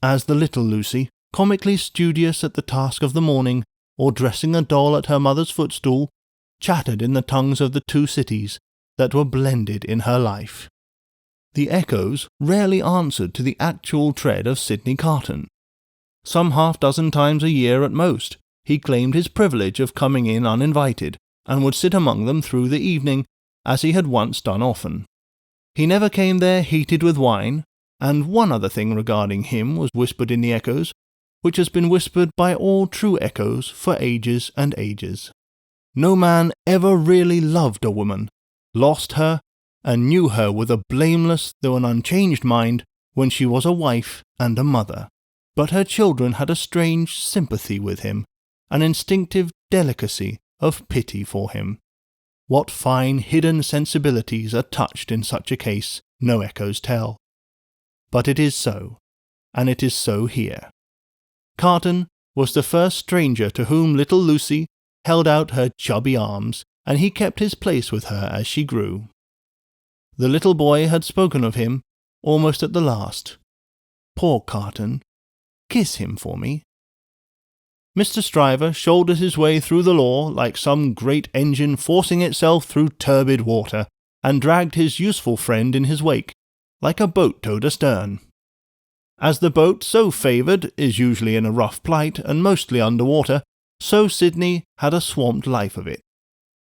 As the little Lucy, comically studious at the task of the morning, or dressing a doll at her mother's footstool, chattered in the tongues of the two cities that were blended in her life, the echoes rarely answered to the actual tread of Sydney Carton. Some half-dozen times a year at most, he claimed his privilege of coming in uninvited, and would sit among them through the evening, as he had once done often. He never came there heated with wine, and one other thing regarding him was whispered in the echoes, which has been whispered by all true echoes for ages and ages. No man ever really loved a woman, lost her, and knew her with a blameless though an unchanged mind when she was a wife and a mother. But her children had a strange sympathy with him, an instinctive delicacy of pity for him. What fine hidden sensibilities are touched in such a case, no echoes tell. But it is so, and it is so here. Carton was the first stranger to whom little Lucy held out her chubby arms, and he kept his place with her as she grew. The little boy had spoken of him, almost at the last. "Poor Carton, kiss him for me." Mr. Stryver shouldered his way through the law like some great engine forcing itself through turbid water, and dragged his useful friend in his wake, like a boat towed astern. As the boat, so favoured, is usually in a rough plight and mostly under water, so Sydney had a swamped life of it.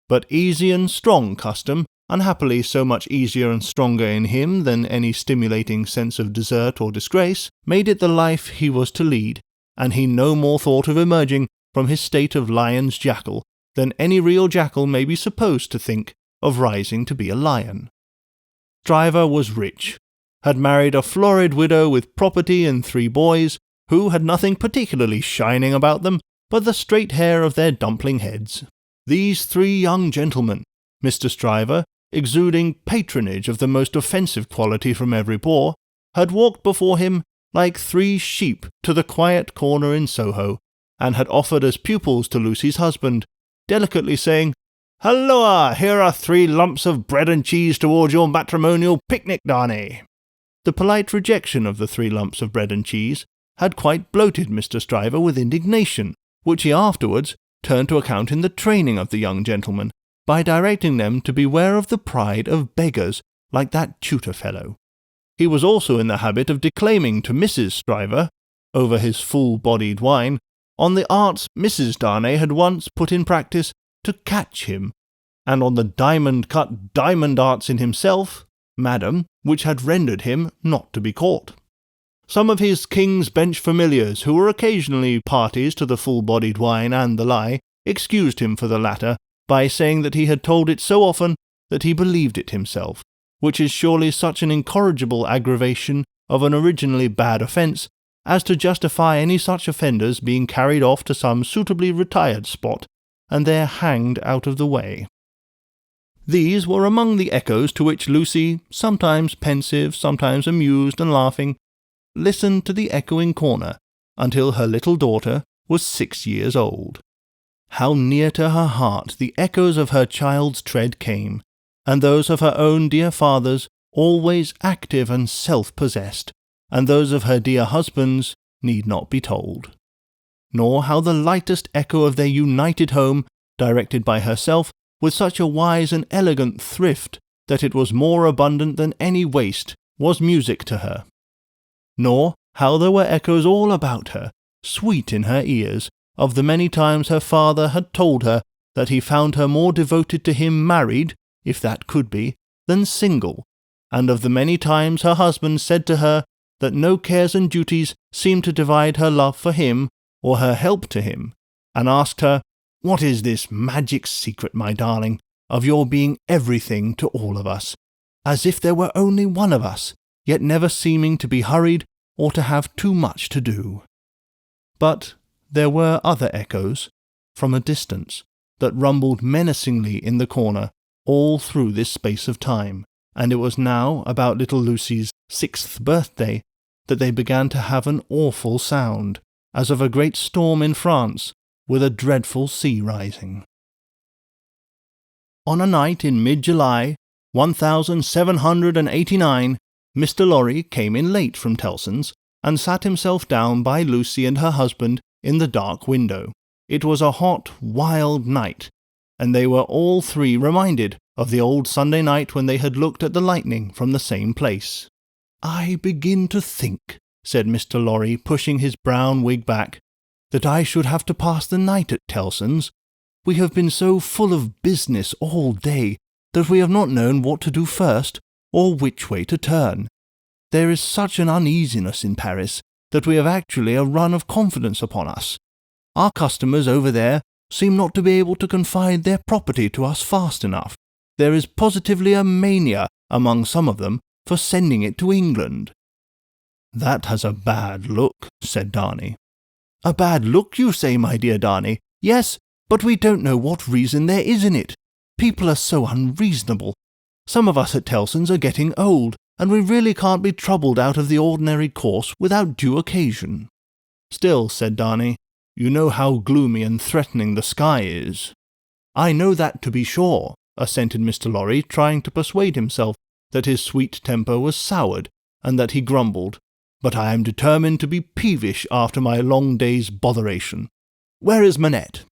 But easy and strong custom, unhappily so much easier and stronger in him than any stimulating sense of desert or disgrace, made it the life he was to lead, and he no more thought of emerging from his state of lion's jackal than any real jackal may be supposed to think of rising to be a lion. Stryver was rich, had married a florid widow with property and 3 boys, who had nothing particularly shining about them but the straight hair of their dumpling heads. These 3 young gentlemen, Mr. Stryver, exuding patronage of the most offensive quality from every pore, had walked before him like 3 sheep to the quiet corner in Soho, and had offered as pupils to Lucy's husband, delicately saying, "Halloa, here are 3 lumps of bread and cheese towards your matrimonial picnic, Darnay." The polite rejection of the 3 lumps of bread and cheese had quite bloated Mr. Stryver with indignation, which he afterwards turned to account in the training of the young gentlemen, by directing them to beware of the pride of beggars like that tutor fellow. He was also in the habit of declaiming to Mrs. Stryver, over his full-bodied wine, on the arts Mrs. Darnay had once put in practice to catch him, and on the diamond-cut diamond arts in himself, madam, which had rendered him not to be caught. Some of his King's Bench familiars, who were occasionally parties to the full-bodied wine and the lie, excused him for the latter by saying that he had told it so often that he believed it himself, which is surely such an incorrigible aggravation of an originally bad offence as to justify any such offenders being carried off to some suitably retired spot, and there hanged out of the way. These were among the echoes to which Lucy, sometimes pensive, sometimes amused and laughing, listened to the echoing corner until her little daughter was 6 years old. How near to her heart the echoes of her child's tread came, and those of her own dear father's, always active and self-possessed, and those of her dear husband's need not be told. Nor how the lightest echo of their united home, directed by herself, with such a wise and elegant thrift that it was more abundant than any waste, was music to her. Nor how there were echoes all about her, sweet in her ears, of the many times her father had told her that he found her more devoted to him married, if that could be, than single, and of the many times her husband said to her that no cares and duties seemed to divide her love for him or her help to him, and asked her, "What is this magic secret, my darling, of your being everything to all of us, as if there were only one of us, yet never seeming to be hurried or to have too much to do?" But there were other echoes, from a distance, that rumbled menacingly in the corner all through this space of time, and it was now about little Lucy's 6th birthday that they began to have an awful sound, as of a great storm in France, with a dreadful sea rising. On a night in mid-July, 1789, Mr. Lorry came in late from Tellson's, and sat himself down by Lucy and her husband in the dark window. It was a hot, wild night, and they were all three reminded of the old Sunday night when they had looked at the lightning from the same place. "I begin to think," said Mr. Lorry, pushing his brown wig back, "that I should have to pass the night at Tellson's. We have been so full of business all day that we have not known what to do first or which way to turn. There is such an uneasiness in Paris that we have actually a run of confidence upon us. Our customers over there seem not to be able to confide their property to us fast enough. There is positively a mania among some of them for sending it to England." "That has a bad look," said Darnay. "A bad look, you say, my dear Darnay? Yes, but we don't know what reason there is in it. People are so unreasonable. Some of us at Tellson's are getting old, and we really can't be troubled out of the ordinary course without due occasion." "Still," said Darnay, "you know how gloomy and threatening the sky is." "I know that, to be sure," assented Mr. Lorry, trying to persuade himself that his sweet temper was soured, and that he grumbled, "but I am determined to be peevish after my long day's botheration. Where is Manette?"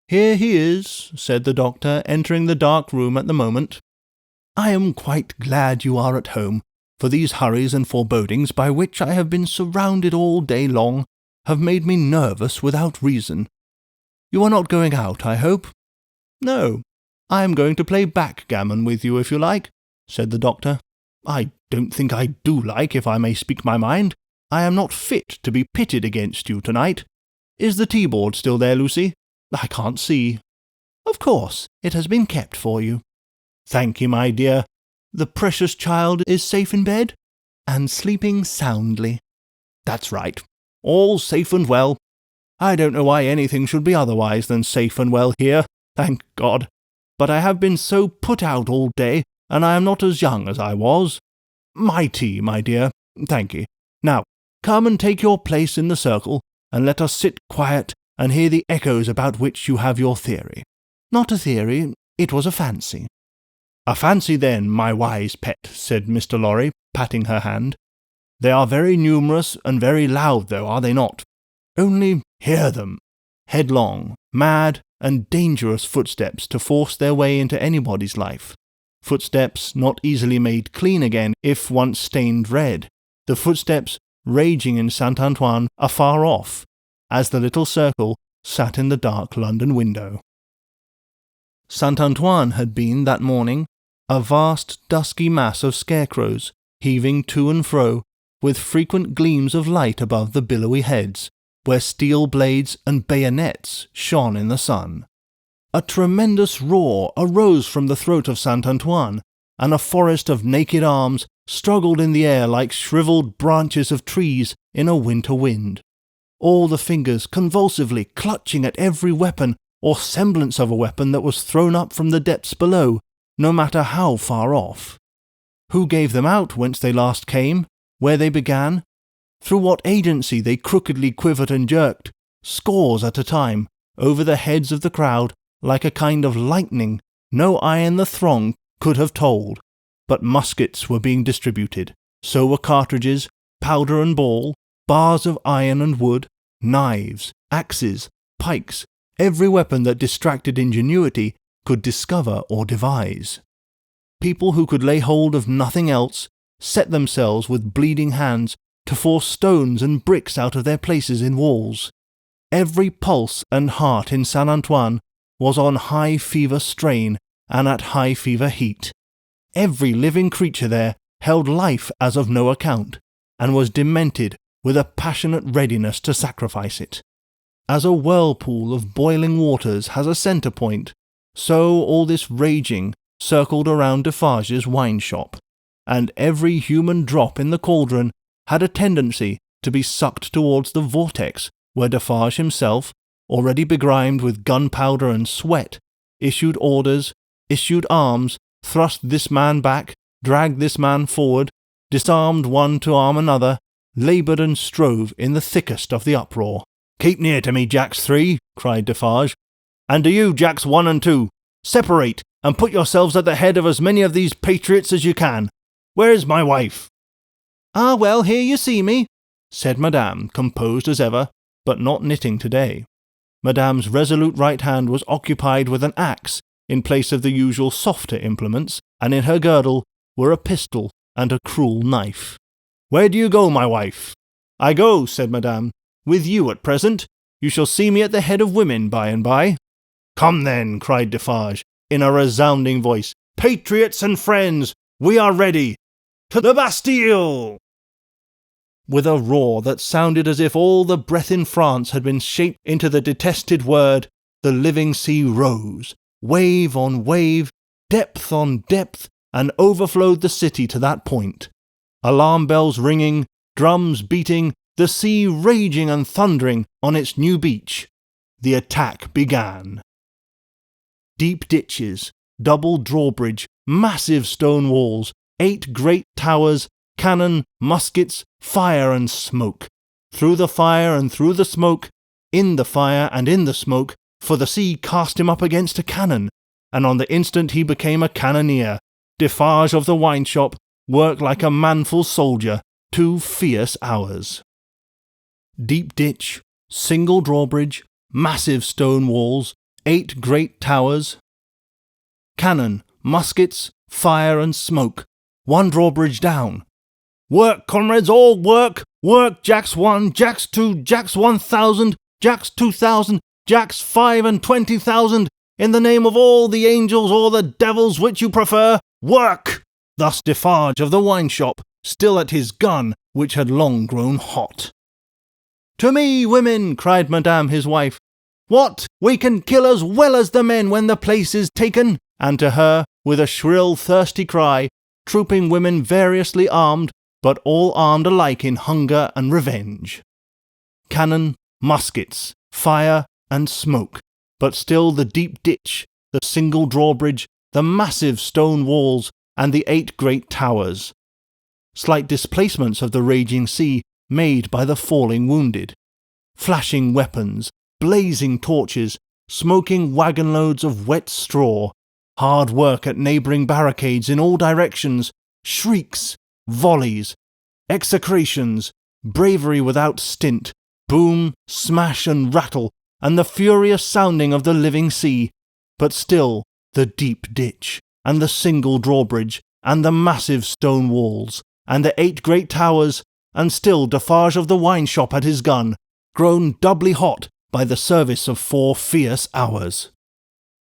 "Here he is," said the doctor, entering the dark room at the moment. "I am quite glad you are at home, for these hurries and forebodings by which I have been surrounded all day long have made me nervous without reason. You are not going out, I hope?" "No, I am going to play backgammon with you if you like," said the doctor. "I don't think I do like, if I may speak my mind. I am not fit to be pitted against you tonight. Is the tea-board still there, Lucy? I can't see." "Of course, it has been kept for you." "Thank you, my dear. The precious child is safe in bed?" "And sleeping soundly." "That's right. All safe and well. I don't know why anything should be otherwise than safe and well here, thank God. But I have been so put out all day, and I am not as young as I was. My tea, my dear. Thank ye. Now, come and take your place in the circle, and let us sit quiet and hear the echoes about which you have your theory." "Not a theory, it was a fancy." "A fancy, then, my wise pet," said Mr. Lorry, patting her hand. "They are very numerous and very loud, though, are they not? Only hear them. Headlong, mad, and dangerous footsteps to force their way into anybody's life. Footsteps not easily made clean again if once stained red. The footsteps raging in Saint-Antoine afar off, as the little circle sat in the dark London window." Saint-Antoine had been, that morning, a vast dusky mass of scarecrows, heaving to and fro, with frequent gleams of light above the billowy heads, where steel blades and bayonets shone in the sun. A tremendous roar arose from the throat of Saint Antoine, and a forest of naked arms struggled in the air like shriveled branches of trees in a winter wind, all the fingers convulsively clutching at every weapon or semblance of a weapon that was thrown up from the depths below, no matter how far off. Who gave them out whence they last came, where they began, through what agency they crookedly quivered and jerked, scores at a time, over the heads of the crowd, like a kind of lightning, no eye in the throng could have told. But muskets were being distributed, so were cartridges, powder and ball, bars of iron and wood, knives, axes, pikes, every weapon that distracted ingenuity could discover or devise. People who could lay hold of nothing else set themselves with bleeding hands to force stones and bricks out of their places in walls. Every pulse and heart in Saint Antoine was on high fever strain and at high fever heat. Every living creature there held life as of no account, and was demented with a passionate readiness to sacrifice it. As a whirlpool of boiling waters has a centre point, so all this raging circled around Defarge's wine shop, and every human drop in the cauldron had a tendency to be sucked towards the vortex where Defarge himself, already begrimed with gunpowder and sweat, issued orders, issued arms, thrust this man back, dragged this man forward, disarmed one to arm another, laboured and strove in the thickest of the uproar. "Keep near to me, Jacks 3, cried Defarge, "and do you, Jacks 1 and 2, separate and put yourselves at the head of as many of these patriots as you can. Where is my wife?" "Ah, well, here you see me," said Madame, composed as ever, but not knitting today. Madame's resolute right hand was occupied with an axe in place of the usual softer implements, and in her girdle were a pistol and a cruel knife. "Where do you go, my wife?" "I go," said Madame, "with you at present. You shall see me at the head of women by and by." "Come then," cried Defarge, in a resounding voice. "Patriots and friends, we are ready. To the Bastille!" With a roar that sounded as if all the breath in France had been shaped into the detested word, the living sea rose, wave on wave, depth on depth, and overflowed the city to that point. Alarm bells ringing, drums beating, the sea raging and thundering on its new beach. The attack began. Deep ditches, double drawbridge, massive stone walls, 8 great towers, cannon, muskets, fire and smoke. Through the fire and through the smoke, in the fire and in the smoke, for the sea cast him up against a cannon, and on the instant he became a cannoneer. Defarge of the wine shop worked like a manful soldier 2 fierce hours. Deep ditch, single drawbridge, massive stone walls, 8 great towers, cannon, muskets, fire and smoke, 1 drawbridge down. "Work, comrades, all work! Work, Jacks 1, Jacks 2, Jacks 1,000, Jacks 2,000, Jacks 25,000, in the name of all the angels or the devils which you prefer, work!" Thus Defarge of the wine shop, still at his gun, which had long grown hot. "To me, women!" cried Madame his wife. "What? We can kill as well as the men when the place is taken!" And to her, with a shrill, thirsty cry, trooping women variously armed, but all armed alike in hunger and revenge. Cannon, muskets, fire and smoke, but still the deep ditch, the single drawbridge, the massive stone walls, and the 8 great towers. Slight displacements of the raging sea made by the falling wounded. Flashing weapons, blazing torches, smoking wagon-loads of wet straw, hard work at neighbouring barricades in all directions, shrieks, volleys, execrations, bravery without stint, boom, smash and rattle, and the furious sounding of the living sea, but still the deep ditch, and the single drawbridge, and the massive stone walls, and the 8 great towers, and still Defarge of the wine shop at his gun, grown doubly hot by the service of 4 fierce hours.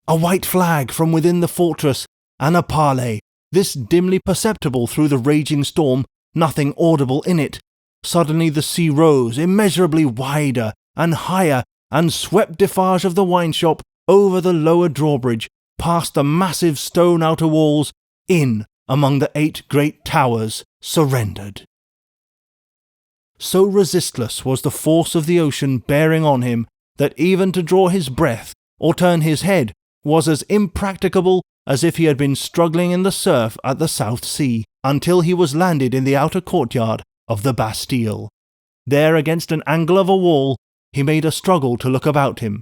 A white flag from within the fortress, and a parley, this dimly perceptible through the raging storm, nothing audible in it. Suddenly the sea rose immeasurably wider and higher, and swept Defarge of the wine shop over the lower drawbridge, past the massive stone outer walls, in among the 8 great towers, surrendered. So resistless was the force of the ocean bearing on him, that even to draw his breath or turn his head was as impracticable as if he had been struggling in the surf at the South Sea, until he was landed in the outer courtyard of the Bastille. There, against an angle of a wall, he made a struggle to look about him.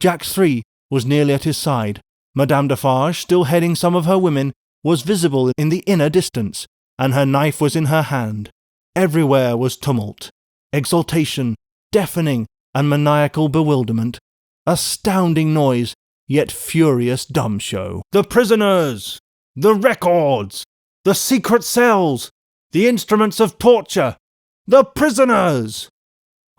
Jacques 3 was nearly at his side. Madame Defarge, still heading some of her women, was visible in the inner distance, and her knife was in her hand. Everywhere was tumult, exultation, deafening and maniacal bewilderment, astounding noise, yet furious dumb show. The prisoners! The records! The secret cells! The instruments of torture! The prisoners!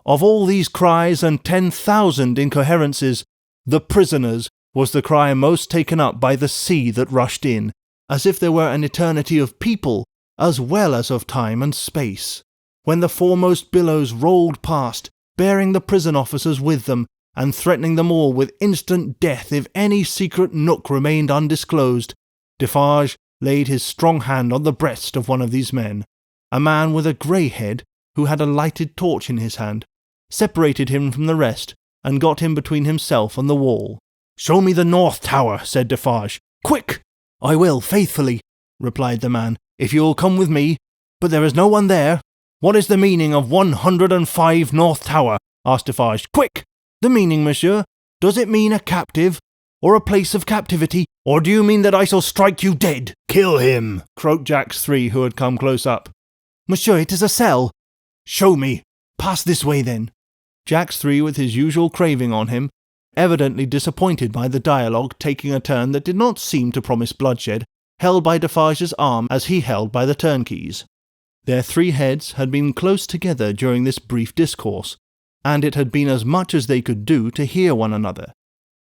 Of all these cries and 10,000 incoherences, the prisoners was the cry most taken up by the sea that rushed in, as if there were an eternity of people as well as of time and space. When the foremost billows rolled past, bearing the prison officers with them, and threatening them all with instant death if any secret nook remained undisclosed, Defarge laid his strong hand on the breast of one of these men, a man with a grey head who had a lighted torch in his hand, separated him from the rest, and got him between himself and the wall. "Show me the North Tower," said Defarge. "Quick!" "I will, faithfully," replied the man, "if you will come with me. But there is no one there." "What is the meaning of 105 North Tower?" asked Defarge. "Quick!" "The meaning, monsieur? Does it mean a captive, or a place of captivity, or do you mean that I shall strike you dead?" "Kill him!" croaked Jacques 3, who had come close up. "Monsieur, it is a cell." "Show me." "Pass this way, then." Jacques 3, with his usual craving on him, evidently disappointed by the dialogue taking a turn that did not seem to promise bloodshed, held by Defarge's arm as he held by the turnkey's. Their 3 heads had been close together during this brief discourse, and it had been as much as they could do to hear one another.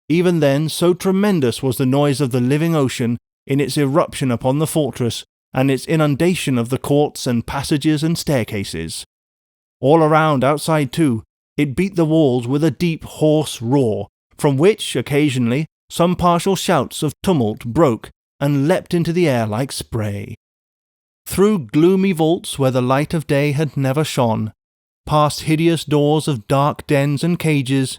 Even then, so tremendous was the noise of the living ocean in its eruption upon the fortress, and its inundation of the courts and passages and staircases. All around, outside too, it beat the walls with a deep, hoarse roar, from which, occasionally, some partial shouts of tumult broke and leapt into the air like spray. Through gloomy vaults where the light of day had never shone, past hideous doors of dark dens and cages,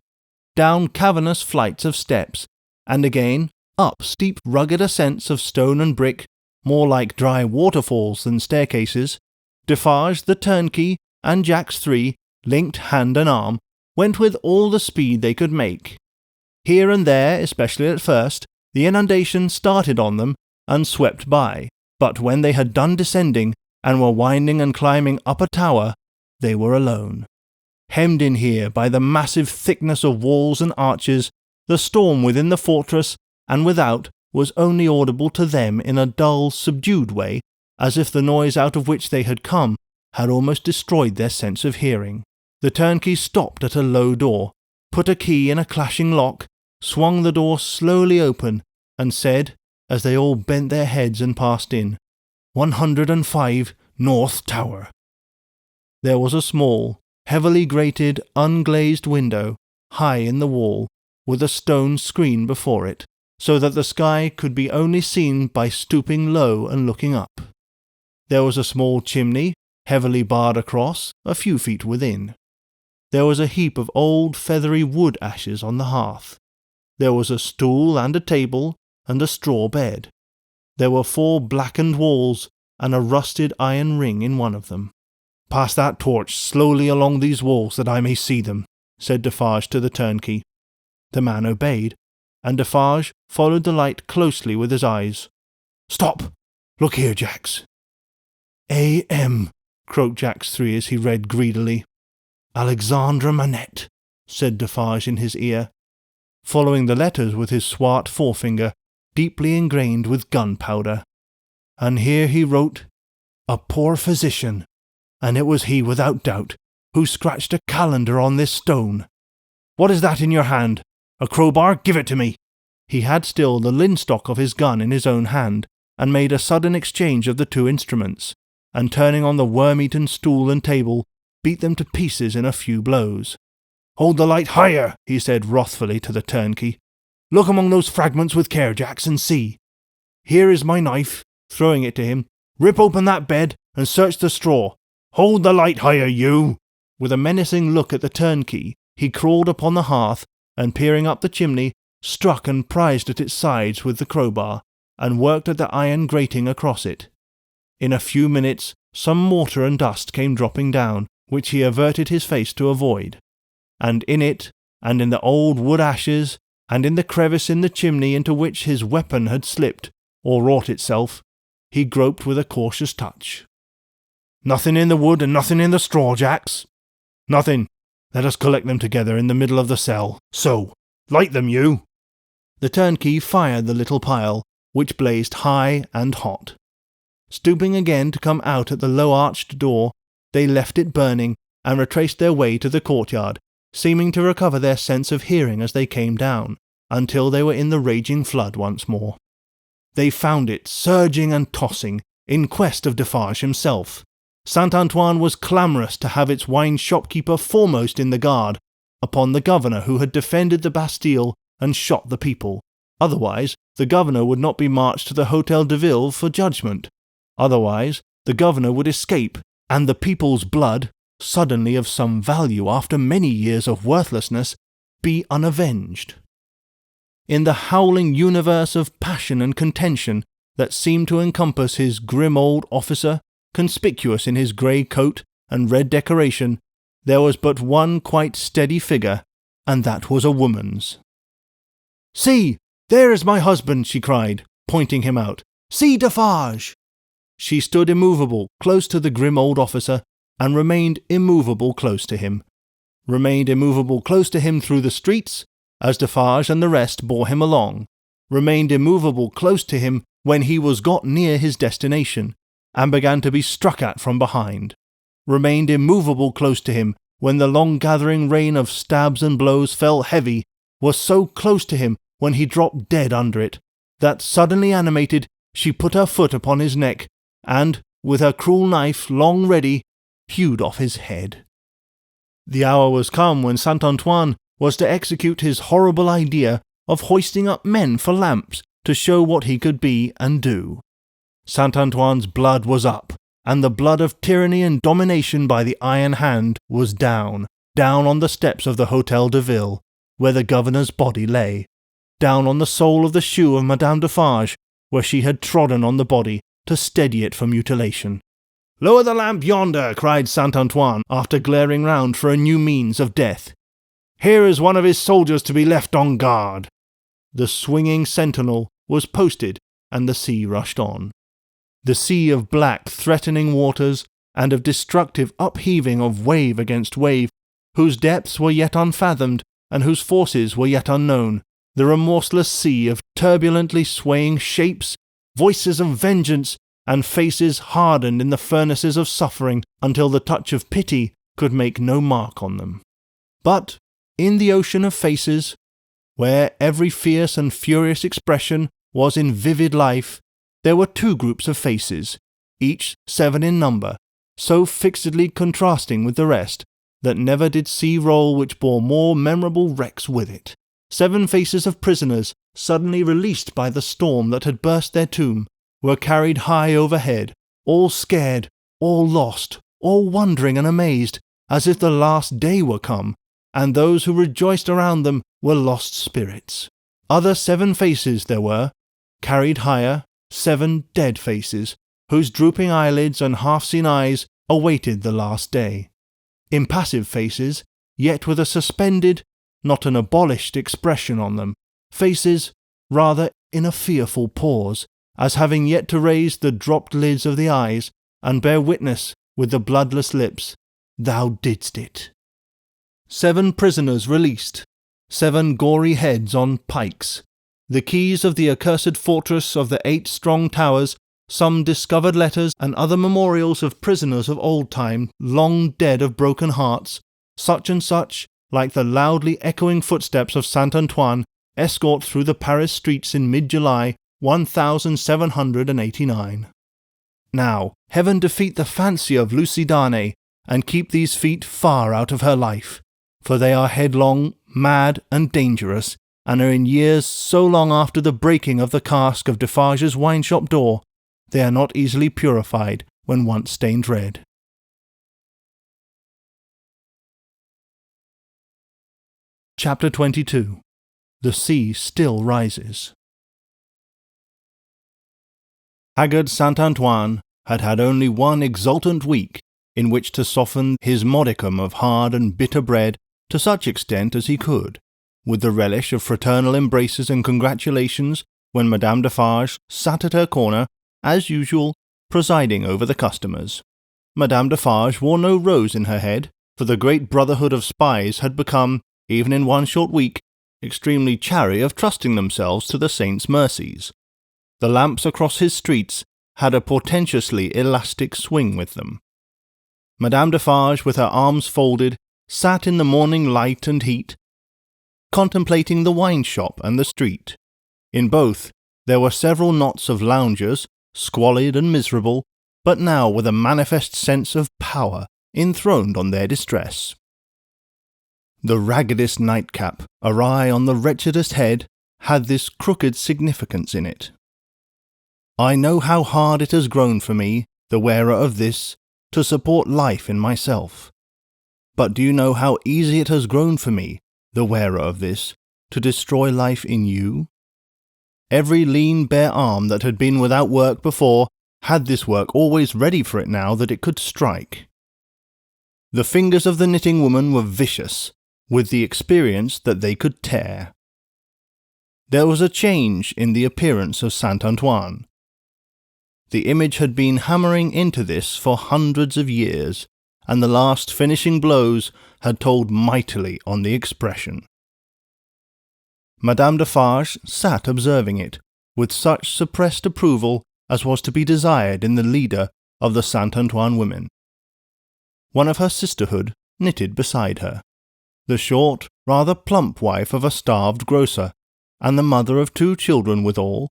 down cavernous flights of steps, and again up steep rugged ascents of stone and brick, more like dry waterfalls than staircases, Defarge the turnkey and Jacques 3, linked hand and arm, went with all the speed they could make. Here and there, especially at first, the inundation started on them and swept by, but when they had done descending and were winding and climbing up a tower, they were alone. Hemmed in here by the massive thickness of walls and arches, the storm within the fortress and without was only audible to them in a dull, subdued way, as if the noise out of which they had come had almost destroyed their sense of hearing. The turnkey stopped at a low door, put a key in a clashing lock, swung the door slowly open, and said, as they all bent their heads and passed in, 105 North Tower. There was a small, heavily grated, unglazed window, high in the wall, with a stone screen before it, so that the sky could be only seen by stooping low and looking up. There was a small chimney, heavily barred across, a few feet within. There was a heap of old feathery wood ashes on the hearth. There was a stool and a table, and a straw bed. There were 4 blackened walls, and a rusted iron ring in one of them. "Pass that torch slowly along these walls that I may see them," said Defarge to the turnkey. The man obeyed, and Defarge followed the light closely with his eyes. "Stop! Look here, Jacques." "A.M., croaked Jacques 3 as he read greedily. "Alexandre Manette," said Defarge in his ear, following the letters with his swart forefinger, deeply ingrained with gunpowder. And here he wrote, "A poor physician," and it was he, without doubt, who scratched a calendar on this stone. "What is that in your hand? A crowbar? Give it to me." He had still the linstock of his gun in his own hand, and made a sudden exchange of the two instruments, and turning on the worm-eaten stool and table, beat them to pieces in a few blows. "Hold the light higher," he said wrathfully to the turnkey. "Look among those fragments with care, Jacks, and see. Here is my knife," throwing it to him. "Rip open that bed and search the straw. Hold the light higher, you!" With a menacing look at the turnkey, he crawled upon the hearth, and peering up the chimney, struck and prized at its sides with the crowbar, and worked at the iron grating across it. In a few minutes some mortar and dust came dropping down, which he averted his face to avoid. And in it, and in the old wood ashes, and in the crevice in the chimney into which his weapon had slipped, or wrought itself, he groped with a cautious touch. "Nothing in the wood and nothing in the straw, Jacks?" "Nothing. Let us collect them together in the middle of the cell. So, light them, you!" The turnkey fired the little pile, which blazed high and hot. Stooping again to come out at the low-arched door, they left it burning and retraced their way to the courtyard, seeming to recover their sense of hearing as they came down, until they were in the raging flood once more. They found it surging and tossing, in quest of Defarge himself. Saint-Antoine was clamorous to have its wine shopkeeper foremost in the guard upon the governor who had defended the Bastille and shot the people. Otherwise, the governor would not be marched to the Hôtel de Ville for judgment. Otherwise, the governor would escape, and the people's blood, suddenly of some value after many years of worthlessness, be unavenged. In the howling universe of passion and contention that seemed to encompass his grim old officer, conspicuous in his grey coat and red decoration, there was but one quite steady figure, and that was a woman's. "See, there is my husband," she cried, pointing him out. "See, Defarge!" She stood immovable, close to the grim old officer, and remained immovable close to him. Remained immovable close to him through the streets, as Defarge and the rest bore him along. Remained immovable close to him when he was got near his destination, and began to be struck at from behind. Remained immovable close to him when the long-gathering rain of stabs and blows fell heavy, was so close to him when he dropped dead under it, that suddenly animated, she put her foot upon his neck, and, with her cruel knife long ready, hewed off his head. The hour was come when Saint-Antoine was to execute his horrible idea of hoisting up men for lamps to show what he could be and do. Saint-Antoine's blood was up, and the blood of tyranny and domination by the iron hand was down on the steps of the Hôtel de Ville, where the governor's body lay, down on the sole of the shoe of Madame Defarge, where she had trodden on the body to steady it for mutilation. "Lower the lamp yonder," cried Saint-Antoine, after glaring round for a new means of death. "Here is one of his soldiers to be left on guard." The swinging sentinel was posted, and the sea rushed on. The sea of black, threatening waters, and of destructive upheaving of wave against wave, whose depths were yet unfathomed, and whose forces were yet unknown. The remorseless sea of turbulently swaying shapes, voices of vengeance, and faces hardened in the furnaces of suffering until the touch of pity could make no mark on them. But, in the ocean of faces, where every fierce and furious expression was in vivid life, there were two groups of faces, each 7 in number, so fixedly contrasting with the rest, that never did sea roll which bore more memorable wrecks with it. 7 faces of prisoners, suddenly released by the storm that had burst their tomb, were carried high overhead, all scared, all lost, all wondering and amazed, as if the last day were come, and those who rejoiced around them were lost spirits. Other 7 faces there were, carried higher, 7 dead faces, whose drooping eyelids and half-seen eyes awaited the last day. Impassive faces, yet with a suspended, not an abolished expression on them, faces, rather in a fearful pause, as having yet to raise the dropped lids of the eyes, and bear witness with the bloodless lips, "Thou didst it." 7 prisoners released, 7 gory heads on pikes, the keys of the accursed fortress of the 8 strong towers, some discovered letters and other memorials of prisoners of old time, long dead of broken hearts, such and such, like the loudly echoing footsteps of Saint-Antoine, escort through the Paris streets in mid-July 1789. Now, heaven defeat the fancy of Lucidane, and keep these feet far out of her life, for they are headlong, mad, and dangerous, and are in years so long after the breaking of the cask of Defarge's wine-shop door, they are not easily purified when once stained red. Chapter 22. The Sea Still Rises. Haggard Saint-Antoine had had only one exultant week in which to soften his modicum of hard and bitter bread to such extent as he could, with the relish of fraternal embraces and congratulations when Madame Defarge sat at her corner, as usual, presiding over the customers. Madame Defarge wore no rose in her head, for the great brotherhood of spies had become, even in one short week, extremely chary of trusting themselves to the saint's mercies. The lamps across his streets had a portentously elastic swing with them. Madame Defarge, with her arms folded, sat in the morning light and heat, contemplating the wine-shop and the street. In both there were several knots of loungers, squalid and miserable, but now with a manifest sense of power enthroned on their distress. The raggedest nightcap, awry on the wretchedest head, had this crooked significance in it. I know how hard it has grown for me, the wearer of this, to support life in myself. But do you know how easy it has grown for me, the wearer of this, to destroy life in you? Every lean bare arm that had been without work before had this work always ready for it now that it could strike. The fingers of the knitting woman were vicious, with the experience that they could tear. There was a change in the appearance of Saint-Antoine. The image had been hammering into this for hundreds of years, and the last finishing blows had told mightily on the expression. Madame Defarge sat observing it, with such suppressed approval as was to be desired in the leader of the Saint-Antoine women. One of her sisterhood knitted beside her, the short, rather plump wife of a starved grocer, and the mother of 2 children withal.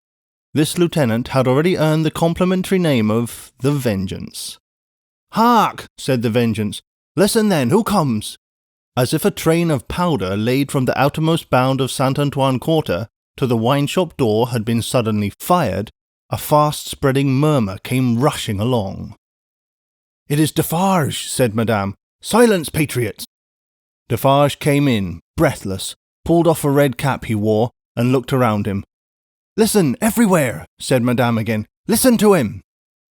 This lieutenant had already earned the complimentary name of the Vengeance. "Hark!" said the Vengeance. "Listen then, who comes?" As if a train of powder laid from the outermost bound of Saint-Antoine Quarter to the wine-shop door had been suddenly fired, a fast-spreading murmur came rushing along. "It is Defarge," said Madame. "Silence, patriots!" Defarge came in, breathless, pulled off a red cap he wore, and looked around him. "Listen, everywhere," said Madame again. "Listen to him."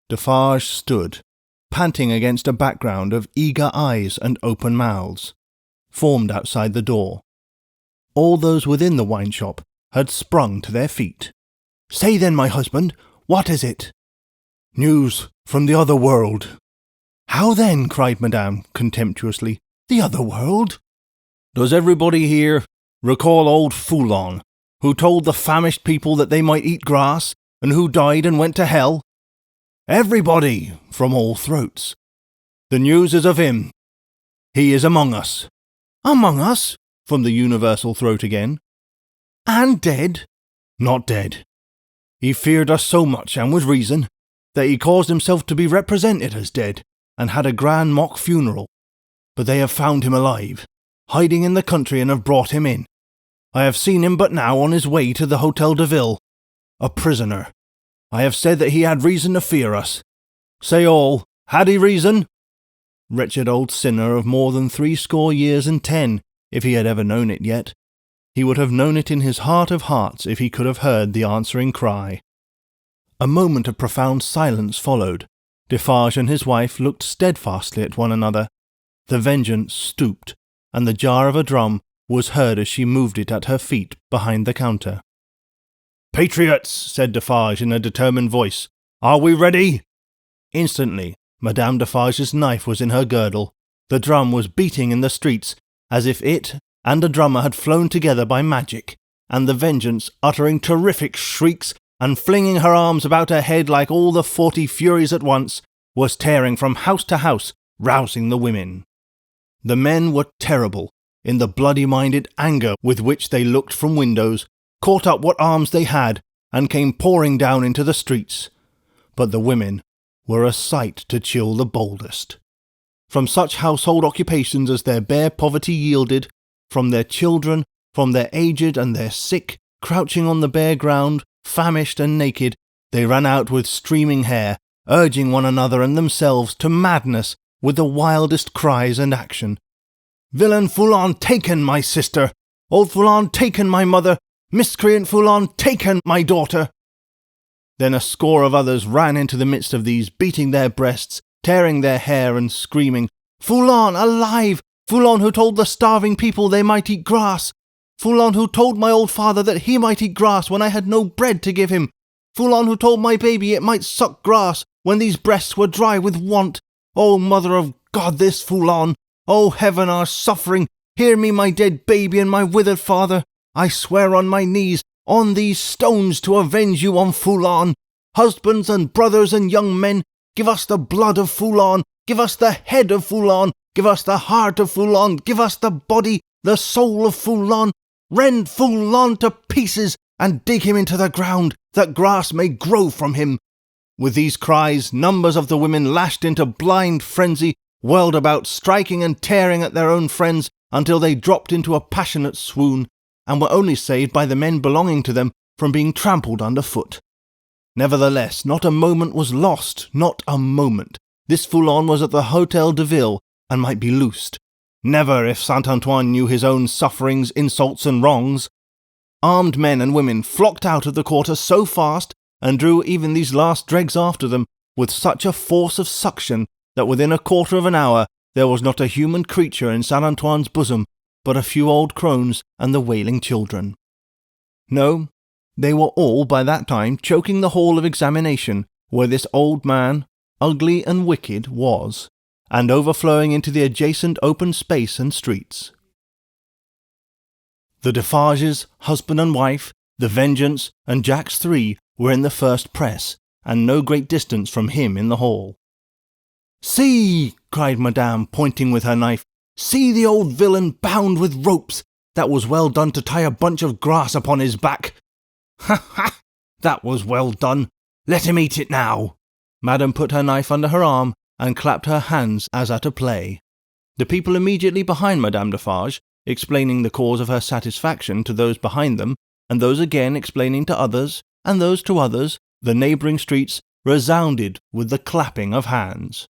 Defarge stood, panting against a background of eager eyes and open mouths, formed outside the door. All those within the wine-shop had sprung to their feet. "Say then, my husband, what is it?" "News from the other world." "How then?" cried Madame contemptuously. "The other world?" "Does everybody here recall old Foulon, who told the famished people that they might eat grass, and who died and went to hell?" "Everybody!" from all throats. "The news is of him. He is among us." "Among us?" from the universal throat again. "And dead?" "Not dead. He feared us so much, and with reason, that he caused himself to be represented as dead, and had a grand mock funeral. But they have found him alive, hiding in the country, and have brought him in. I have seen him but now on his way to the Hôtel de Ville, a prisoner. I have said that he had reason to fear us. Say all, had he reason?" Wretched old sinner of more than 60 years and 10, if he had ever known it yet. He would have known it in his heart of hearts if he could have heard the answering cry. A moment of profound silence followed. Defarge and his wife looked steadfastly at one another. The Vengeance stooped, and the jar of a drum was heard as she moved it at her feet behind the counter. "Patriots," said Defarge in a determined voice, "are we ready?" Instantly, Madame Defarge's knife was in her girdle. The drum was beating in the streets, as if it and the drummer had flown together by magic, and the Vengeance, uttering terrific shrieks and flinging her arms about her head like all the 40 Furies at once, was tearing from house to house, rousing the women. The men were terrible in the bloody-minded anger with which they looked from windows, caught up what arms they had, and came pouring down into the streets. But the women were a sight to chill the boldest. From such household occupations as their bare poverty yielded, from their children, from their aged and their sick, crouching on the bare ground, famished and naked, they ran out with streaming hair, urging one another and themselves to madness with the wildest cries and action. "Villain Foulon taken, my sister! Old Foulon taken, my mother! Miscreant Foulon taken, my daughter!" Then a score of others ran into the midst of these, beating their breasts, tearing their hair and screaming, "Foulon alive! Foulon who told the starving people they might eat grass! Foulon who told my old father that he might eat grass when I had no bread to give him! Foulon who told my baby it might suck grass when these breasts were dry with want! O Mother of God, this Foulon! O Heaven, our suffering! Hear me, my dead baby and my withered father! I swear on my knees, on these stones, to avenge you on Foulon! Husbands and brothers and young men, give us the blood of Foulon! Give us the head of Foulon! Give us the heart of Foulon! Give us the body, the soul of Foulon! Rend Foulon to pieces and dig him into the ground, that grass may grow from him!" With these cries, numbers of the women, lashed into blind frenzy, whirled about, striking and tearing at their own friends until they dropped into a passionate swoon, and were only saved by the men belonging to them from being trampled underfoot. Nevertheless, not a moment was lost, not a moment. This Foulon was at the Hôtel de Ville, and might be loosed. Never, if Saint-Antoine knew his own sufferings, insults, and wrongs. Armed men and women flocked out of the quarter so fast, and drew even these last dregs after them, with such a force of suction, that within a quarter of an hour there was not a human creature in Saint-Antoine's bosom, but a few old crones and the wailing children. No, they were all by that time choking the hall of examination, where this old man, ugly and wicked, was, and overflowing into the adjacent open space and streets. The Defarges, husband and wife, the Vengeance, and Jacques 3 were in the first press, and no great distance from him in the hall. "See!" cried Madame, pointing with her knife. "See the old villain bound with ropes! That was well done to tie a bunch of grass upon his back! Ha ha! That was well done! Let him eat it now!" Madame put her knife under her arm and clapped her hands as at a play. The people immediately behind Madame Defarge, explaining the cause of her satisfaction to those behind them, and those again explaining to others, and those to others, the neighbouring streets resounded with the clapping of hands.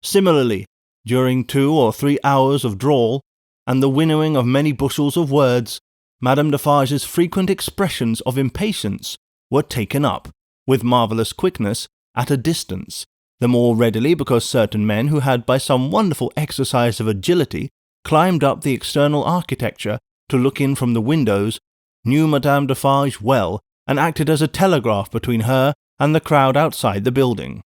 Similarly, during 2 or 3 hours of drawl, and the winnowing of many bushels of words, Madame Defarge's frequent expressions of impatience were taken up, with marvellous quickness, at a distance, the more readily because certain men who had by some wonderful exercise of agility climbed up the external architecture to look in from the windows, knew Madame Defarge well, and acted as a telegraph between her and the crowd outside the building.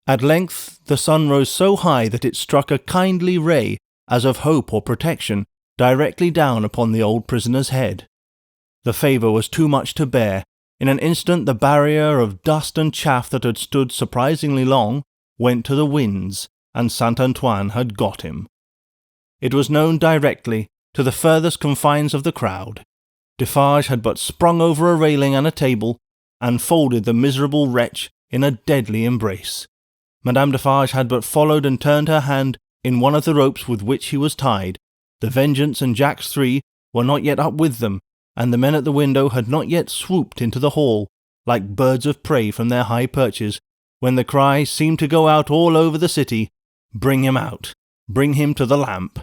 At length the sun rose so high that it struck a kindly ray, as of hope or protection, directly down upon the old prisoner's head. The favour was too much to bear. In an instant the barrier of dust and chaff that had stood surprisingly long went to the winds, and Saint-Antoine had got him. It was known directly, to the furthest confines of the crowd. Defarge had but sprung over a railing and a table, and folded the miserable wretch in a deadly embrace. Madame Defarge had but followed and turned her hand in one of the ropes with which he was tied. The Vengeance and Jacques 3 were not yet up with them, and the men at the window had not yet swooped into the hall, like birds of prey from their high perches, when the cry seemed to go out all over the city, "Bring him out! Bring him to the lamp!"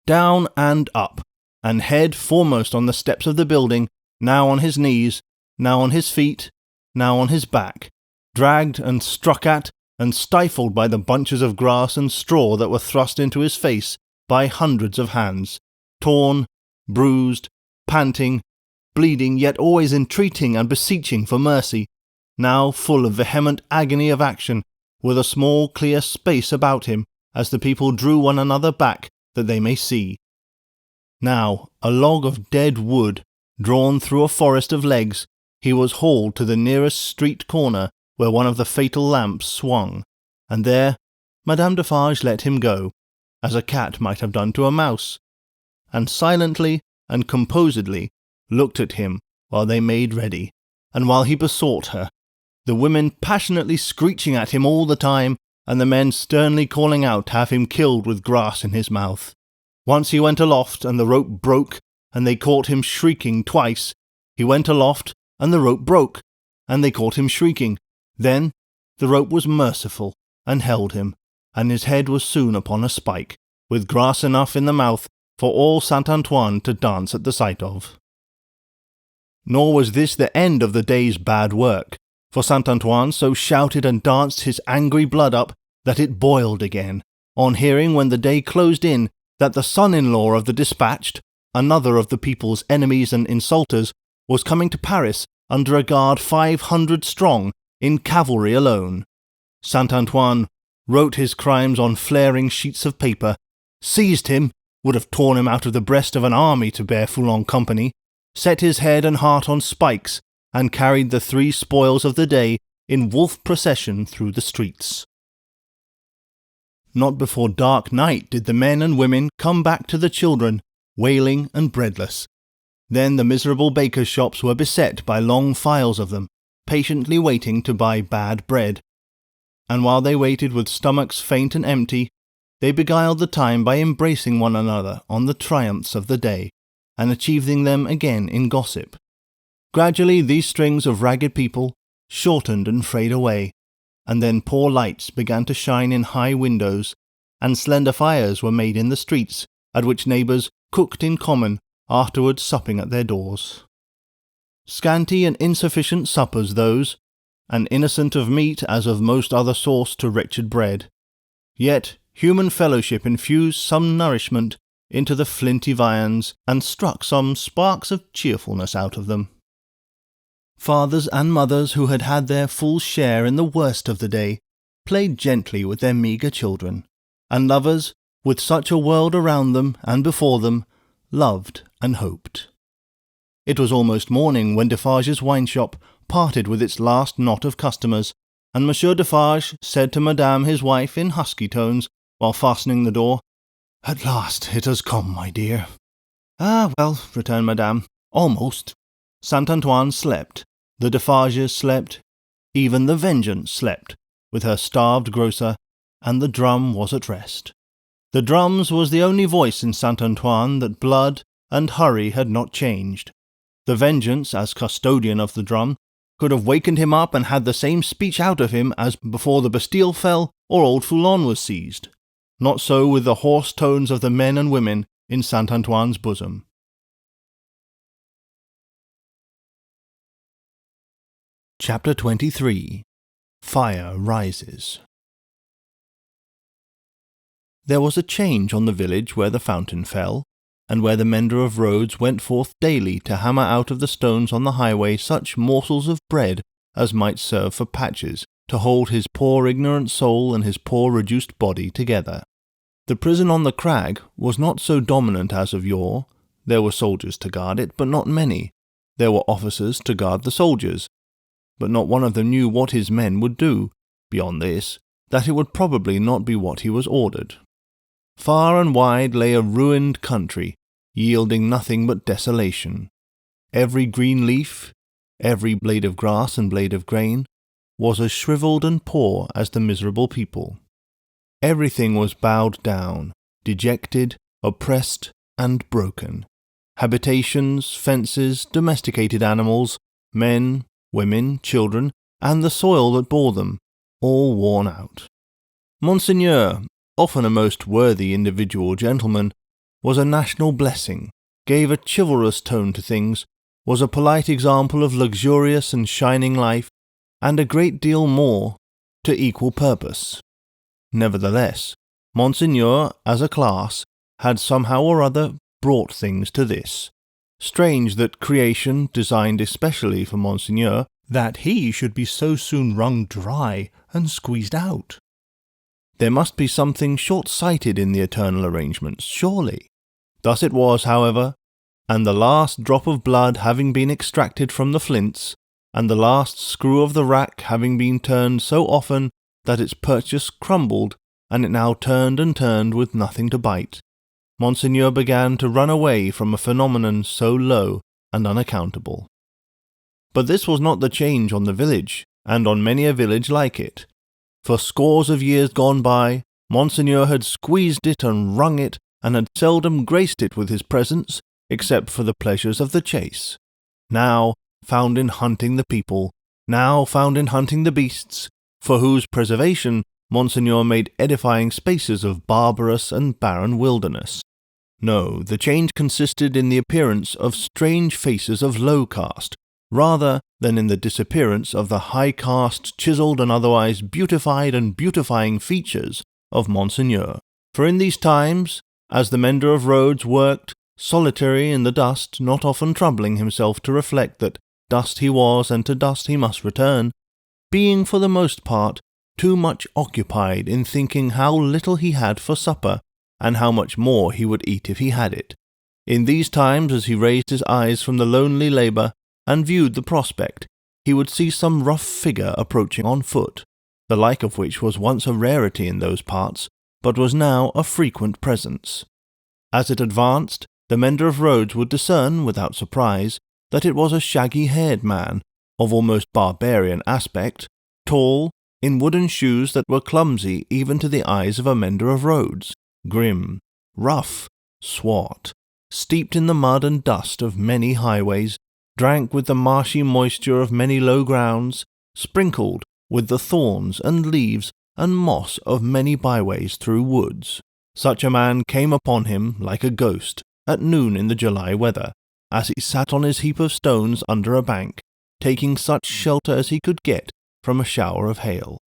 Down and up, and head foremost on the steps of the building, now on his knees, now on his feet, now on his back, dragged and struck at and stifled by the bunches of grass and straw that were thrust into his face by hundreds of hands, torn, bruised, panting, bleeding, yet always entreating and beseeching for mercy, now full of vehement agony of action, with a small clear space about him, as the people drew one another back that they may see. Now, a log of dead wood, drawn through a forest of legs, he was hauled to the nearest street corner where one of the fatal lamps swung, and there Madame Defarge let him go, as a cat might have done to a mouse, and silently and composedly looked at him while they made ready, and while he besought her, the women passionately screeching at him all the time, and the men sternly calling out to have him killed with grass in his mouth. Once he went aloft, and the rope broke, and they caught him shrieking twice. He went aloft, and the rope broke, and they caught him shrieking. Then the rope was merciful, and held him, and his head was soon upon a spike, with grass enough in the mouth for all Saint-Antoine to dance at the sight of. Nor was this the end of the day's bad work, for Saint-Antoine so shouted and danced his angry blood up that it boiled again, on hearing when the day closed in that the son-in-law of the dispatched, another of the people's enemies and insulters, was coming to Paris under a guard 500 strong, in cavalry alone. Saint-Antoine wrote his crimes on flaring sheets of paper, seized him, would have torn him out of the breast of an army to bear Foulon company, set his head and heart on spikes, and carried the 3 spoils of the day in wolf procession through the streets. Not before dark night did the men and women come back to the children, wailing and breadless. Then the miserable bakers' shops were beset by long files of them, patiently waiting to buy bad bread. And while they waited with stomachs faint and empty, they beguiled the time by embracing one another on the triumphs of the day, and achieving them again in gossip. Gradually these strings of ragged people shortened and frayed away, and then poor lights began to shine in high windows, and slender fires were made in the streets, at which neighbours cooked in common, afterwards supping at their doors. Scanty and insufficient suppers those, and innocent of meat as of most other sauce to wretched bread. Yet human fellowship infused some nourishment into the flinty viands, and struck some sparks of cheerfulness out of them. Fathers and mothers who had had their full share in the worst of the day played gently with their meagre children, and lovers, with such a world around them and before them, loved and hoped. It was almost morning when Defarge's wine shop parted with its last knot of customers, and Monsieur Defarge said to Madame his wife in husky tones, while fastening the door, "At last it has come, my dear." "Ah, well," returned Madame, "almost." Saint-Antoine slept, the Defarges slept, even the Vengeance slept, with her starved grocer, and the drum was at rest. The drum's was the only voice in Saint-Antoine that blood and hurry had not changed. The Vengeance, as custodian of the drum, could have wakened him up and had the same speech out of him as before the Bastille fell or old Foulon was seized. Not so with the hoarse tones of the men and women in Saint-Antoine's bosom. Chapter 23. Fire Rises. There was a change on the village where the fountain fell, and where the mender of roads went forth daily to hammer out of the stones on the highway such morsels of bread as might serve for patches, to hold his poor ignorant soul and his poor reduced body together. The prison on the crag was not so dominant as of yore. There were soldiers to guard it, but not many. There were officers to guard the soldiers, but not one of them knew what his men would do, beyond this, that it would probably not be what he was ordered. Far and wide lay a ruined country, yielding nothing but desolation. Every green leaf, every blade of grass and blade of grain, was as shriveled and poor as the miserable people. Everything was bowed down, dejected, oppressed, and broken. Habitations, fences, domesticated animals, men, women, children, and the soil that bore them, all worn out. Monseigneur, often a most worthy individual gentleman, was a national blessing, gave a chivalrous tone to things, was a polite example of luxurious and shining life, and a great deal more to equal purpose. Nevertheless, Monseigneur, as a class, had somehow or other brought things to this. Strange that creation, designed especially for Monseigneur, that he should be so soon wrung dry and squeezed out. There must be something short-sighted in the eternal arrangements, surely. Thus it was, however, and the last drop of blood having been extracted from the flints, and the last screw of the rack having been turned so often that its purchase crumbled, and it now turned and turned with nothing to bite, Monseigneur began to run away from a phenomenon so low and unaccountable. But this was not the change on the village, and on many a village like it. For scores of years gone by, Monseigneur had squeezed it and wrung it, and had seldom graced it with his presence, except for the pleasures of the chase. Now found in hunting the people, now found in hunting the beasts, for whose preservation Monseigneur made edifying spaces of barbarous and barren wilderness. No, the change consisted in the appearance of strange faces of low caste, rather than in the disappearance of the high caste, chiselled and otherwise beautified and beautifying features of Monseigneur. For in these times, as the mender of roads worked, solitary in the dust, not often troubling himself to reflect that dust he was and to dust he must return, being for the most part too much occupied in thinking how little he had for supper, and how much more he would eat if he had it. In these times, as he raised his eyes from the lonely labour, and viewed the prospect, he would see some rough figure approaching on foot, the like of which was once a rarity in those parts, but was now a frequent presence. As it advanced, the mender of roads would discern, without surprise, that it was a shaggy-haired man, of almost barbarian aspect, tall, in wooden shoes that were clumsy even to the eyes of a mender of roads, grim, rough, swart, steeped in the mud and dust of many highways, drank with the marshy moisture of many low grounds, sprinkled with the thorns and leaves and moss of many byways through woods. Such a man came upon him like a ghost at noon in the July weather, as he sat on his heap of stones under a bank, taking such shelter as he could get from a shower of hail.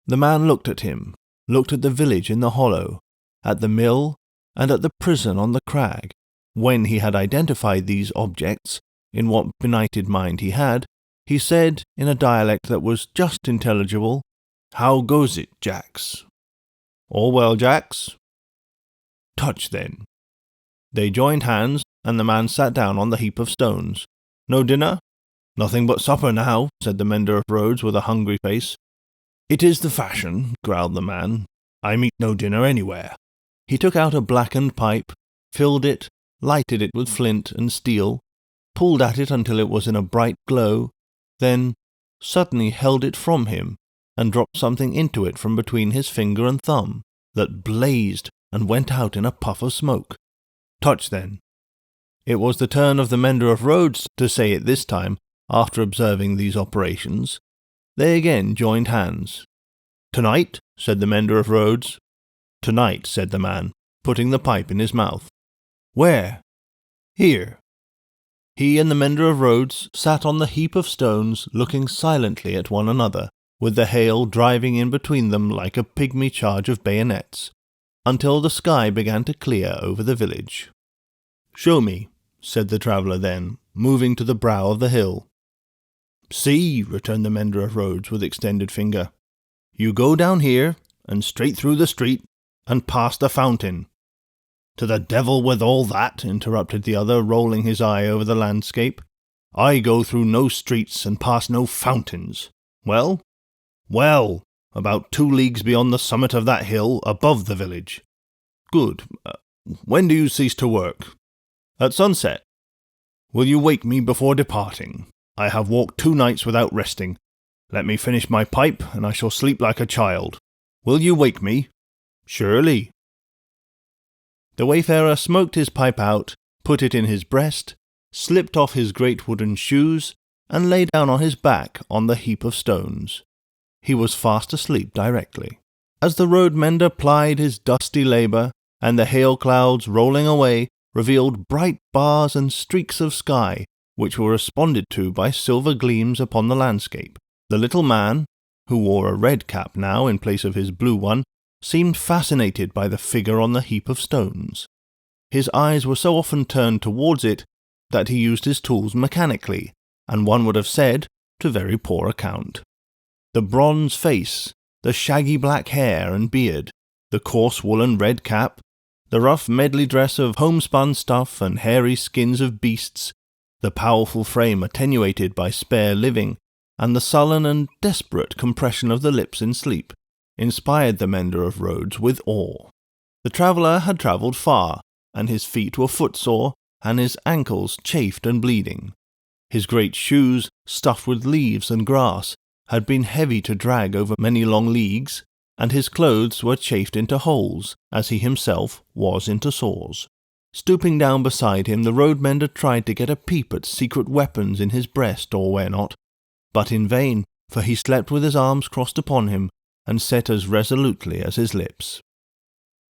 The man looked at him, looked at the village in the hollow, at the mill, and at the prison on the crag. When he had identified these objects, in what benighted mind he had, he said, in a dialect that was just intelligible, "How goes it, Jacks?" "All well, Jacks." "Touch, then." They joined hands, and the man sat down on the heap of stones. "No dinner?" "Nothing but supper now," said the mender of roads with a hungry face. "It is the fashion," growled the man. "I meet no dinner anywhere." He took out a blackened pipe, filled it, lighted it with flint and steel, pulled at it until it was in a bright glow, then suddenly held it from him, and dropped something into it from between his finger and thumb, that blazed and went out in a puff of smoke. "Touch, then." It was the turn of the mender of roads to say it this time, after observing these operations. They again joined hands. "Tonight?" said the mender of roads. "Tonight," said the man, putting the pipe in his mouth. "Where?" "Here." He and the mender of roads sat on the heap of stones, looking silently at one another, with the hail driving in between them like a pygmy charge of bayonets, until the sky began to clear over the village. "Show me," said the traveller then, moving to the brow of the hill. "See," returned the mender of roads with extended finger. "You go down here, and straight through the street, and past the fountain." "To the devil with all that," interrupted the other, rolling his eye over the landscape. "I go through no streets and past no fountains. Well?" "Well, about 2 leagues beyond the summit of that hill, above the village." "Good. When do you cease to work?" "At sunset." "Will you wake me before departing? I have walked 2 nights without resting. Let me finish my pipe, and I shall sleep like a child. Will you wake me?" "Surely." The wayfarer smoked his pipe out, put it in his breast, slipped off his great wooden shoes, and lay down on his back on the heap of stones. He was fast asleep directly. As the road mender plied his dusty labour, and the hail clouds rolling away revealed bright bars and streaks of sky, which were responded to by silver gleams upon the landscape, the little man, who wore a red cap now in place of his blue one, seemed fascinated by the figure on the heap of stones. His eyes were so often turned towards it that he used his tools mechanically, and one would have said, to very poor account. The bronze face, the shaggy black hair and beard, the coarse woolen red cap, the rough medley dress of homespun stuff and hairy skins of beasts, the powerful frame attenuated by spare living, and the sullen and desperate compression of the lips in sleep, inspired the mender of roads with awe. The traveller had travelled far, and his feet were footsore, and his ankles chafed and bleeding. His great shoes, stuffed with leaves and grass, had been heavy to drag over many long leagues, and his clothes were chafed into holes, as he himself was into sores. Stooping down beside him, the road-mender tried to get a peep at secret weapons in his breast or where not, but in vain, for he slept with his arms crossed upon him, and set as resolutely as his lips.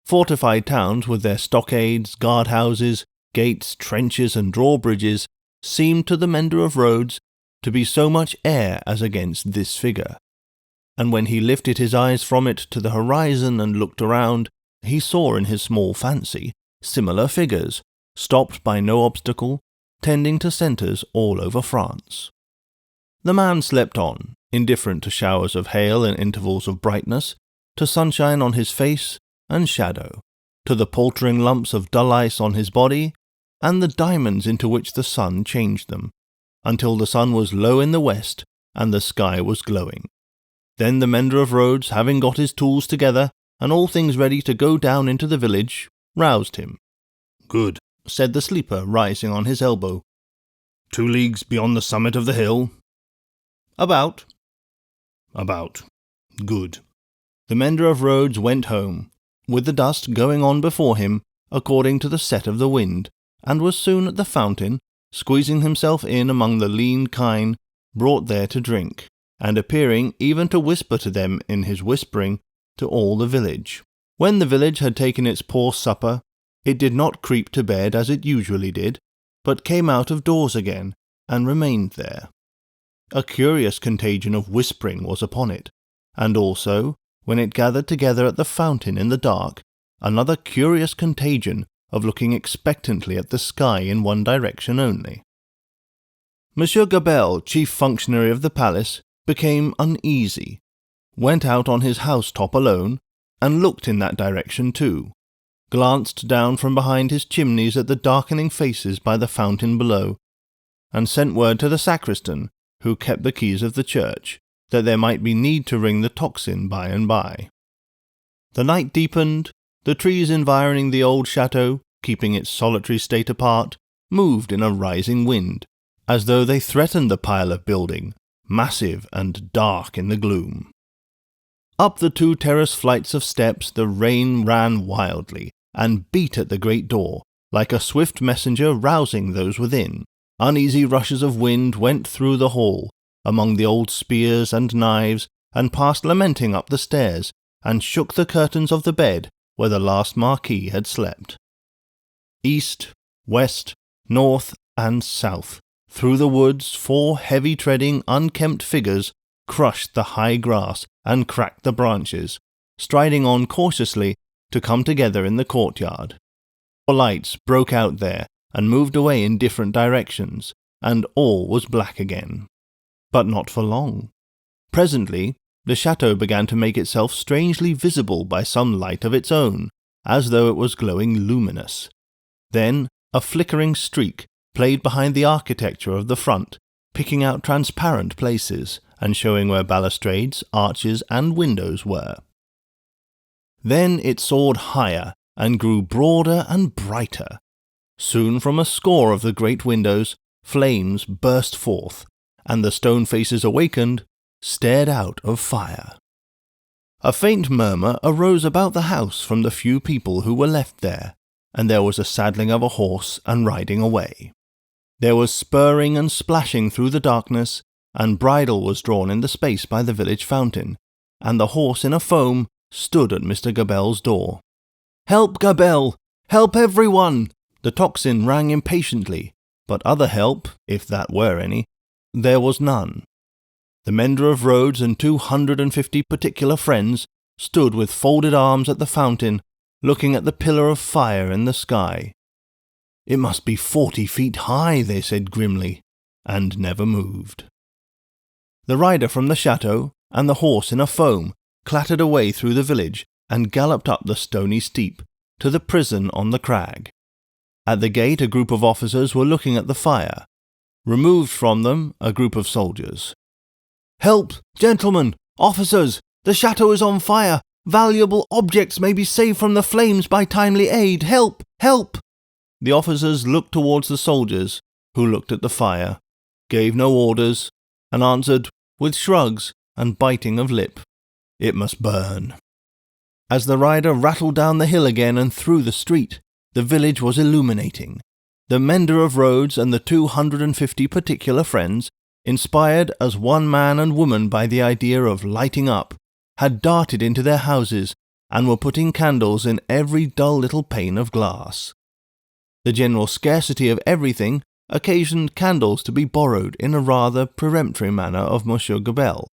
Fortified towns with their stockades, guard-houses, gates, trenches, and drawbridges seemed to the mender of roads to be so much air as against this figure, and when he lifted his eyes from it to the horizon and looked around, he saw in his small fancy similar figures, stopped by no obstacle, tending to centres all over France. The man slept on, indifferent to showers of hail and intervals of brightness, to sunshine on his face and shadow, to the paltering lumps of dull ice on his body, and the diamonds into which the sun changed them, until the sun was low in the west and the sky was glowing. Then the mender of roads, having got his tools together and all things ready to go down into the village, roused him. "Good," said the sleeper, rising on his elbow. 2 leagues beyond the summit of the hill?" "About." "About. Good." The mender of roads went home, with the dust going on before him according to the set of the wind, and was soon at the fountain, squeezing himself in among the lean kine brought there to drink, and appearing even to whisper to them in his whispering to all the village. When the village had taken its poor supper, it did not creep to bed as it usually did, but came out of doors again, and remained there. A curious contagion of whispering was upon it, and also, when it gathered together at the fountain in the dark, another curious contagion of looking expectantly at the sky in one direction only. Monsieur Gabelle, chief functionary of the palace, became uneasy, went out on his house-top alone, and looked in that direction too, glanced down from behind his chimneys at the darkening faces by the fountain below, and sent word to the sacristan, who kept the keys of the church, that there might be need to ring the tocsin by and by. The night deepened, the trees environing the old chateau, keeping its solitary state apart, moved in a rising wind, as though they threatened the pile of building, massive and dark in the gloom. Up the 2 terrace flights of steps the rain ran wildly, and beat at the great door, like a swift messenger rousing those within. Uneasy rushes of wind went through the hall, among the old spears and knives, and passed lamenting up the stairs, and shook the curtains of the bed where the last marquis had slept. East, west, north, and south, through the woods 4 heavy-treading, unkempt figures crushed the high grass and cracked the branches, striding on cautiously to come together in the courtyard. 4 lights broke out there and moved away in different directions, and all was black again. But not for long. Presently, the chateau began to make itself strangely visible by some light of its own, as though it was glowing luminous. Then a flickering streak played behind the architecture of the front, picking out transparent places, and showing where balustrades, arches, and windows were. Then it soared higher, and grew broader and brighter. Soon from a score of the great windows, flames burst forth, and the stone faces awakened, stared out of fire. A faint murmur arose about the house from the few people who were left there, and there was a saddling of a horse and riding away. There was spurring and splashing through the darkness, and bridle was drawn in the space by the village fountain, and the horse in a foam stood at Mr. Gabelle's door. "Help, Gabelle! Help everyone!" The tocsin rang impatiently, but other help, if that were any, there was none. The mender of roads and 250 particular friends stood with folded arms at the fountain, looking at the pillar of fire in the sky. It must be 40 feet high, they said grimly, and never moved. The rider from the chateau and the horse in a foam clattered away through the village and galloped up the stony steep to the prison on the crag. At the gate a group of officers were looking at the fire. Removed from them a group of soldiers. "Help, gentlemen, officers! The chateau is on fire! Valuable objects may be saved from the flames by timely aid! Help! Help!" The officers looked towards the soldiers, who looked at the fire, gave no orders, and answered, with shrugs and biting of lip, "It must burn." As the rider rattled down the hill again and through the street, the village was illuminating. The mender of roads and the 250 particular friends, inspired as one man and woman by the idea of lighting up, had darted into their houses and were putting candles in every dull little pane of glass. The general scarcity of everything occasioned candles to be borrowed in a rather peremptory manner of Monsieur Gabelle,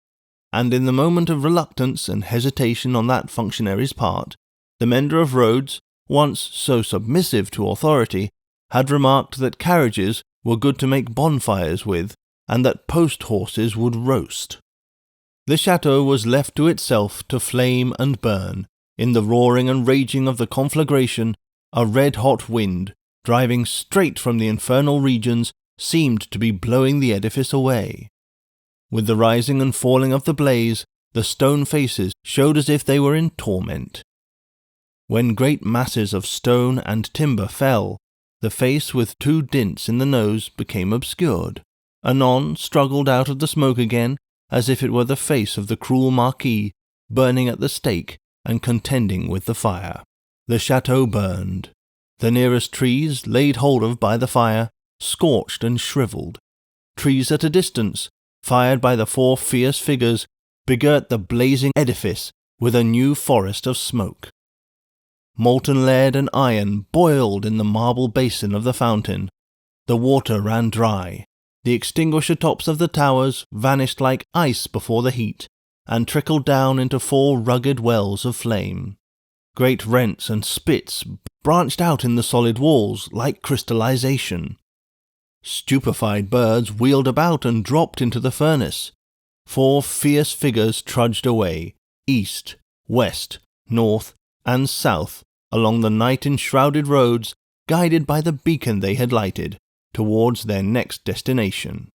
and in the moment of reluctance and hesitation on that functionary's part, the mender of roads, once so submissive to authority, had remarked that carriages were good to make bonfires with, and that post-horses would roast. The chateau was left to itself to flame and burn. In the roaring and raging of the conflagration, a red-hot wind, driving straight from the infernal regions, seemed to be blowing the edifice away. With the rising and falling of the blaze, the stone faces showed as if they were in torment. When great masses of stone and timber fell, the face with 2 dints in the nose became obscured, anon struggled out of the smoke again, as if it were the face of the cruel Marquis, burning at the stake and contending with the fire. The chateau burned. The nearest trees, laid hold of by the fire, scorched and shriveled. Trees at a distance, fired by the 4 fierce figures, begirt the blazing edifice with a new forest of smoke. Molten lead and iron boiled in the marble basin of the fountain. The water ran dry. The extinguisher tops of the towers vanished like ice before the heat, and trickled down into 4 rugged wells of flame. Great rents and spits branched out in the solid walls like crystallization. Stupefied birds wheeled about and dropped into the furnace. 4 fierce figures trudged away, east, west, north, and south, along the night-enshrouded roads, guided by the beacon they had lighted, towards their next destination.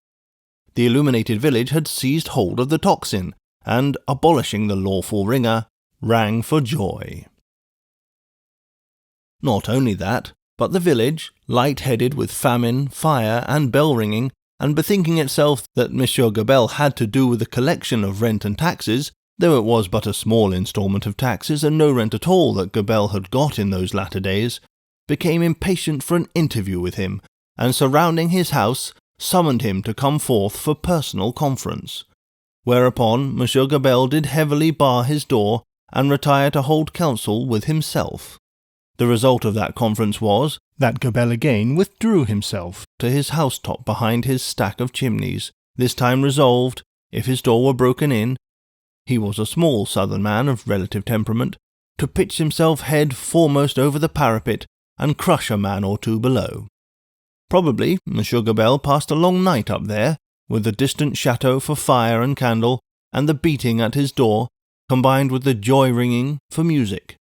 The illuminated village had seized hold of the tocsin, and, abolishing the lawful ringer, rang for joy. Not only that, but the village, light-headed with famine, fire, and bell-ringing, and bethinking itself that Monsieur Gabelle had to do with the collection of rent and taxes, though it was but a small instalment of taxes and no rent at all that Gabelle had got in those latter days, became impatient for an interview with him, and surrounding his house, summoned him to come forth for personal conference. Whereupon Monsieur Gabelle did heavily bar his door and retire to hold counsel with himself. The result of that conference was that Gabelle again withdrew himself to his housetop behind his stack of chimneys, this time resolved, if his door were broken in, he was a small southern man of relative temperament, to pitch himself head foremost over the parapet and crush a man or 2 below. Probably Monsieur Gabelle passed a long night up there, with the distant chateau for fire and candle, and the beating at his door, combined with the joy-ringing for music,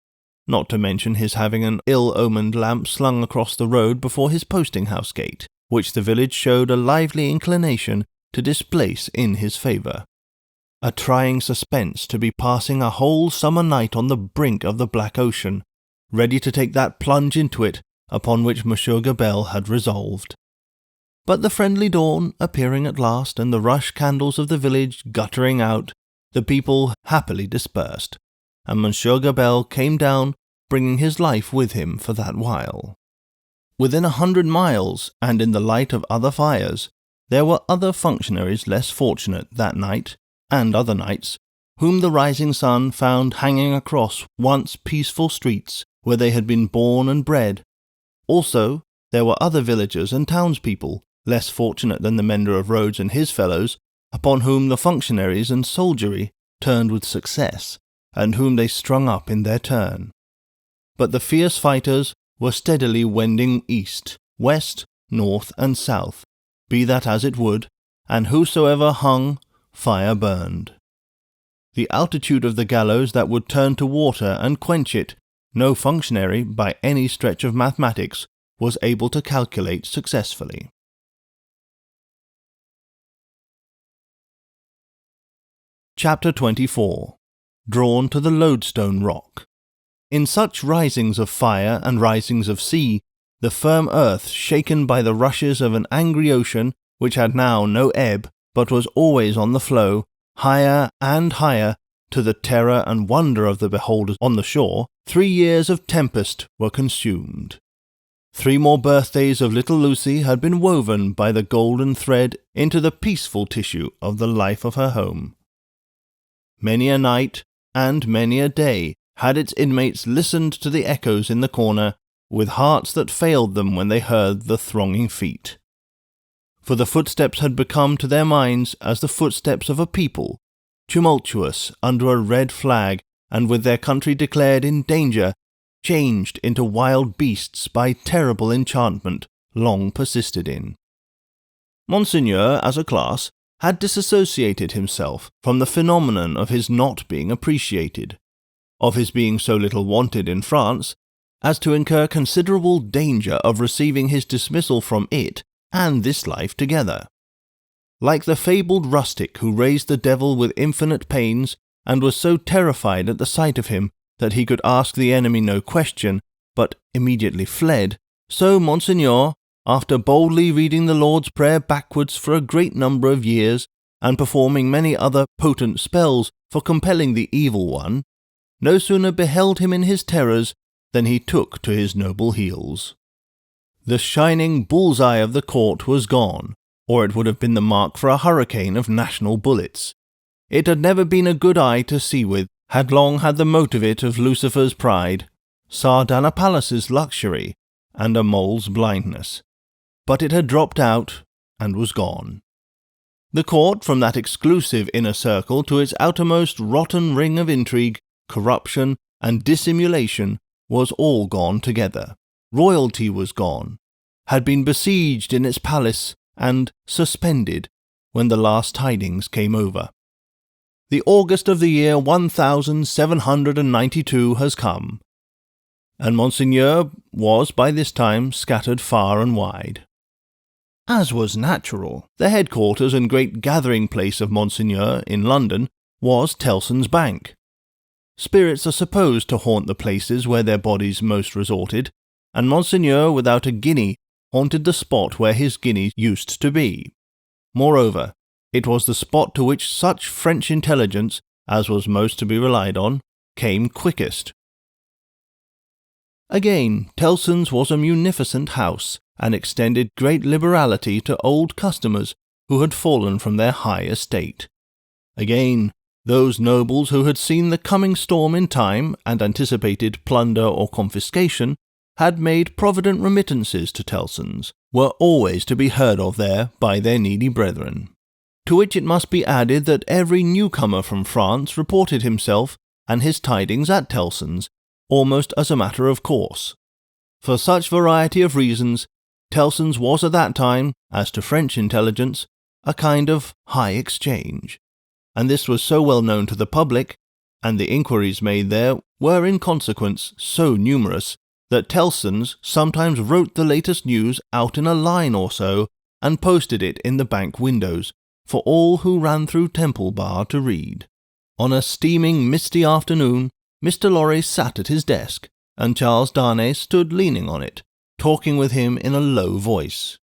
not to mention his having an ill-omened lamp slung across the road before his posting-house gate, which the village showed a lively inclination to displace in his favour. A trying suspense to be passing a whole summer night on the brink of the black ocean, ready to take that plunge into it upon which Monsieur Gabelle had resolved. But the friendly dawn appearing at last, and the rush candles of the village guttering out, the people happily dispersed, and Monsieur Gabelle came down, bringing his life with him for that while. Within 100 miles, and in the light of other fires, there were other functionaries less fortunate that night, and other nights, whom the rising sun found hanging across once peaceful streets where they had been born and bred. Also, there were other villagers and townspeople, less fortunate than the mender of roads and his fellows, upon whom the functionaries and soldiery turned with success, and whom they strung up in their turn. But the fierce fighters were steadily wending east, west, north, and south, be that as it would, and whosoever hung, fire burned. The altitude of the gallows that would turn to water and quench it, no functionary, by any stretch of mathematics, was able to calculate successfully. Chapter 24. Drawn to the Lodestone Rock. In such risings of fire and risings of sea, the firm earth, shaken by the rushes of an angry ocean, which had now no ebb, but was always on the flow, higher and higher, to the terror and wonder of the beholders on the shore, 3 years of tempest were consumed. 3 more birthdays of little Lucy had been woven by the golden thread into the peaceful tissue of the life of her home. Many a night and many a day had its inmates listened to the echoes in the corner, with hearts that failed them when they heard the thronging feet. For the footsteps had become to their minds as the footsteps of a people, tumultuous under a red flag, and with their country declared in danger, changed into wild beasts by terrible enchantment long persisted in. Monseigneur, as a class, had disassociated himself from the phenomenon of his not being appreciated, of his being so little wanted in France, as to incur considerable danger of receiving his dismissal from it and this life together. Like the fabled rustic who raised the devil with infinite pains, and was so terrified at the sight of him that he could ask the enemy no question, but immediately fled, so Monseigneur, after boldly reading the Lord's Prayer backwards for a great number of years, and performing many other potent spells for compelling the evil one, no sooner beheld him in his terrors than he took to his noble heels. The shining bull's-eye of the court was gone, or it would have been the mark for a hurricane of national bullets. It had never been a good eye to see with, had long had the motivate of Lucifer's pride, Sardanapalus' luxury, and a mole's blindness. But it had dropped out, and was gone. The court, from that exclusive inner circle to its outermost rotten ring of intrigue, corruption, and dissimulation, was all gone together. Royalty was gone, had been besieged in its palace, and suspended when the last tidings came over. The August of the year 1792 has come, and Monseigneur was by this time scattered far and wide. As was natural, the headquarters and great gathering place of Monseigneur in London was Tellson's Bank. Spirits are supposed to haunt the places where their bodies most resorted, and Monseigneur without a guinea haunted the spot where his guineas used to be. Moreover, it was the spot to which such French intelligence, as was most to be relied on, came quickest. Again, Tellson's was a munificent house, and extended great liberality to old customers who had fallen from their high estate. Again, those nobles who had seen the coming storm in time and anticipated plunder or confiscation had made provident remittances to Tellson's, were always to be heard of there by their needy brethren. To which it must be added that every newcomer from France reported himself and his tidings at Tellson's, almost as a matter of course. For such variety of reasons, Tellson's was at that time, as to French intelligence, a kind of high exchange, and this was so well known to the public, and the inquiries made there were in consequence so numerous, that Tellson's sometimes wrote the latest news out in a line or so, and posted it in the bank windows, for all who ran through Temple Bar to read. On a steaming, misty afternoon, Mr. Lorry sat at his desk, and Charles Darnay stood leaning on it, talking with him in a low voice.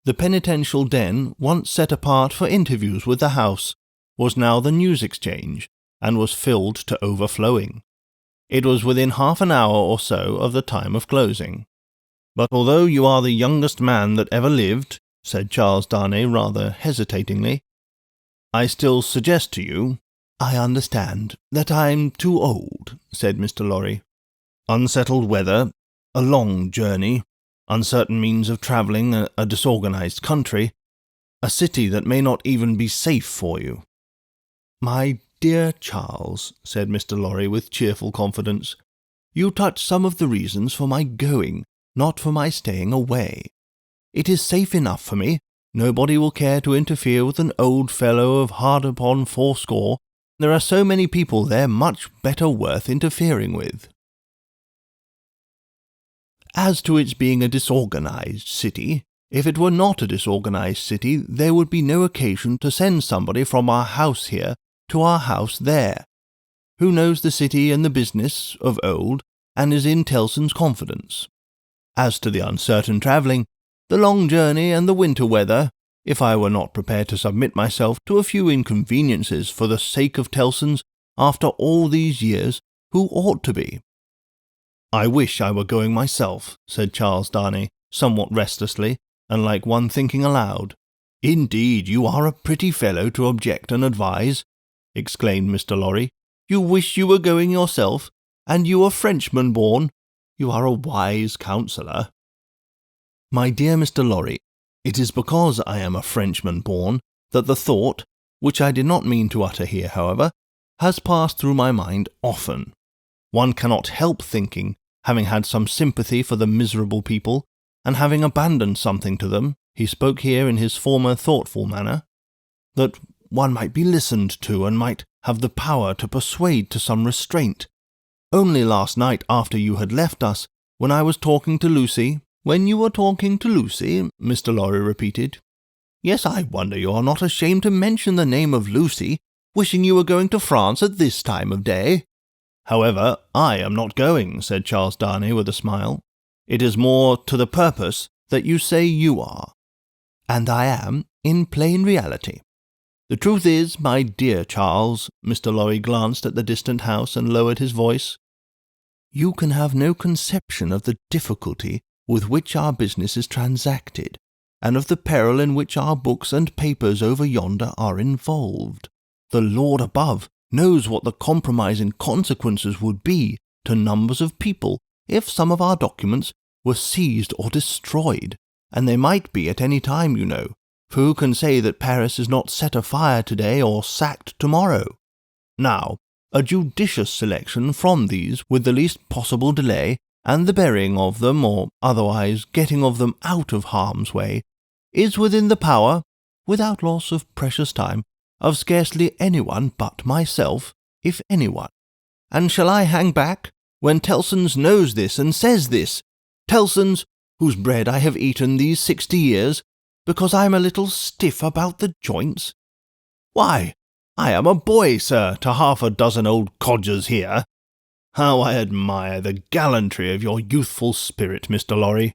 The penitential den, once set apart for interviews with the House, was now the news exchange, and was filled to overflowing. It was within half an hour or so of the time of closing. But although you are the youngest man that ever lived, said Charles Darnay rather hesitatingly, I still suggest to you— I understand that I'm too old, said Mr. Lorry. Unsettled weather, a long journey, uncertain means of travelling, a disorganized country, a city that may not even be safe for you. My dear Charles, said Mr. Lorry with cheerful confidence, you touch some of the reasons for my going, not for my staying away. It is safe enough for me. Nobody will care to interfere with an old fellow of hard upon 80. There are so many people there much better worth interfering with. As to its being a disorganized city, if it were not a disorganized city, there would be no occasion to send somebody from our house here to our house there, who knows the city and the business of old, and is in Tellson's confidence. As to the uncertain travelling, the long journey and the winter weather, if I were not prepared to submit myself to a few inconveniences for the sake of Tellson's after all these years, who ought to be." "I wish I were going myself," said Charles Darnay, somewhat restlessly, and like one thinking aloud. "Indeed, you are a pretty fellow to object and advise," exclaimed Mr. Lorry. "You wish you were going yourself, and you a Frenchman born. You are a wise counsellor." "My dear Mr. Lorry, it is because I am a Frenchman born that the thought, which I did not mean to utter here, however, has passed through my mind often. One cannot help thinking, having had some sympathy for the miserable people, and having abandoned something to them," he spoke here in his former thoughtful manner, "that one might be listened to and might have the power to persuade to some restraint. Only last night after you had left us, when I was talking to Lucy—" "When you were talking to Lucy," Mr. Lorry repeated. "Yes, I wonder you are not ashamed to mention the name of Lucy, wishing you were going to France at this time of day." "However, I am not going," said Charles Darnay with a smile. "It is more to the purpose that you say you are." "And I am, in plain reality. The truth is, my dear Charles," Mr. Lorry glanced at the distant house and lowered his voice, "you can have no conception of the difficulty with which our business is transacted, and of the peril in which our books and papers over yonder are involved. The Lord above knows what the compromising consequences would be to numbers of people if some of our documents were seized or destroyed, and they might be at any time, you know, for who can say that Paris is not set afire today or sacked tomorrow? Now, a judicious selection from these with the least possible delay, and the burying of them, or otherwise getting of them out of harm's way, is within the power, without loss of precious time, of scarcely anyone but myself, if anyone. And shall I hang back, when Tellson's knows this and says this, Tellson's, whose bread I have eaten these 60 years, because I am a little stiff about the joints? Why, I am a boy, sir, to half a dozen old codgers here. How I admire the gallantry of your youthful spirit, Mr. Lorry."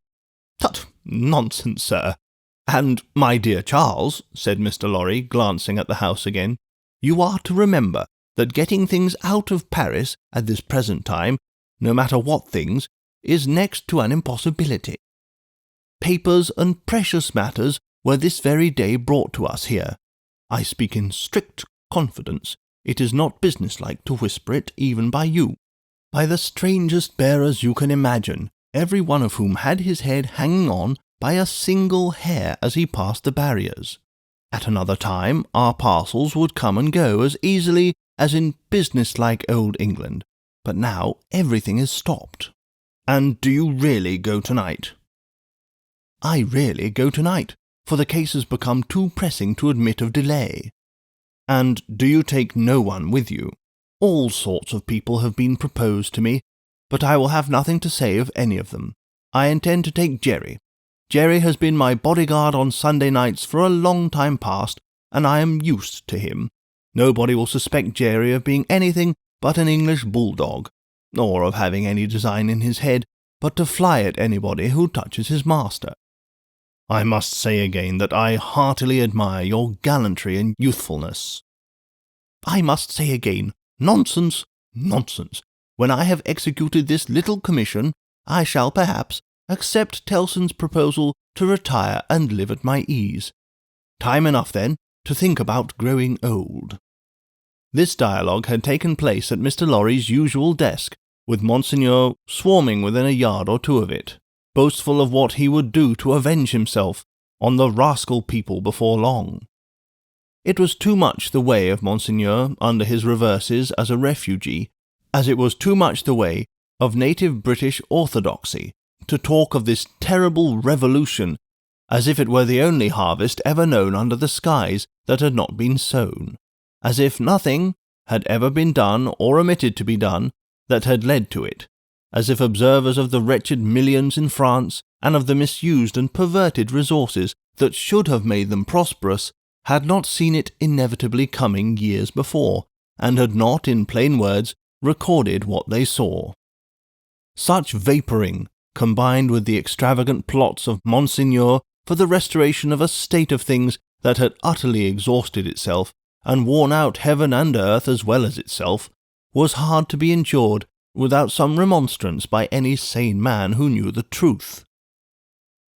"Tut, nonsense, sir. And, my dear Charles," said Mr. Lorry, glancing at the house again, "you are to remember that getting things out of Paris at this present time, no matter what things, is next to an impossibility. Papers and precious matters were this very day brought to us here. I speak in strict confidence. It is not businesslike to whisper it even by you. By the strangest bearers you can imagine, every one of whom had his head hanging on by a single hair as he passed the barriers. At another time our parcels would come and go as easily as in business-like old England, but now everything is stopped." "And do you really go tonight?" "I really go tonight, for the case has become too pressing to admit of delay." "And do you take no one with you?" "All sorts of people have been proposed to me, but I will have nothing to say of any of them. I intend to take Jerry. Jerry has been my bodyguard on Sunday nights for a long time past, and I am used to him. Nobody will suspect Jerry of being anything but an English bulldog, or of having any design in his head but to fly at anybody who touches his master. I must say again that I heartily admire your gallantry and youthfulness." "I must say again, nonsense, nonsense. When I have executed this little commission, I shall perhaps accept Tellson's proposal to retire and live at my ease. Time enough, then, to think about growing old." This dialogue had taken place at Mr. Lorry's usual desk, with Monseigneur swarming within a yard or two of it, boastful of what he would do to avenge himself on the rascal people before long. It was too much the way of Monseigneur under his reverses as a refugee, as it was too much the way of native British orthodoxy, to talk of this terrible revolution as if it were the only harvest ever known under the skies that had not been sown, as if nothing had ever been done or omitted to be done that had led to it, as if observers of the wretched millions in France and of the misused and perverted resources that should have made them prosperous had not seen it inevitably coming years before, and had not, in plain words, recorded what they saw. Such vapouring, combined with the extravagant plots of Monseigneur for the restoration of a state of things that had utterly exhausted itself and worn out heaven and earth as well as itself, was hard to be endured without some remonstrance by any sane man who knew the truth.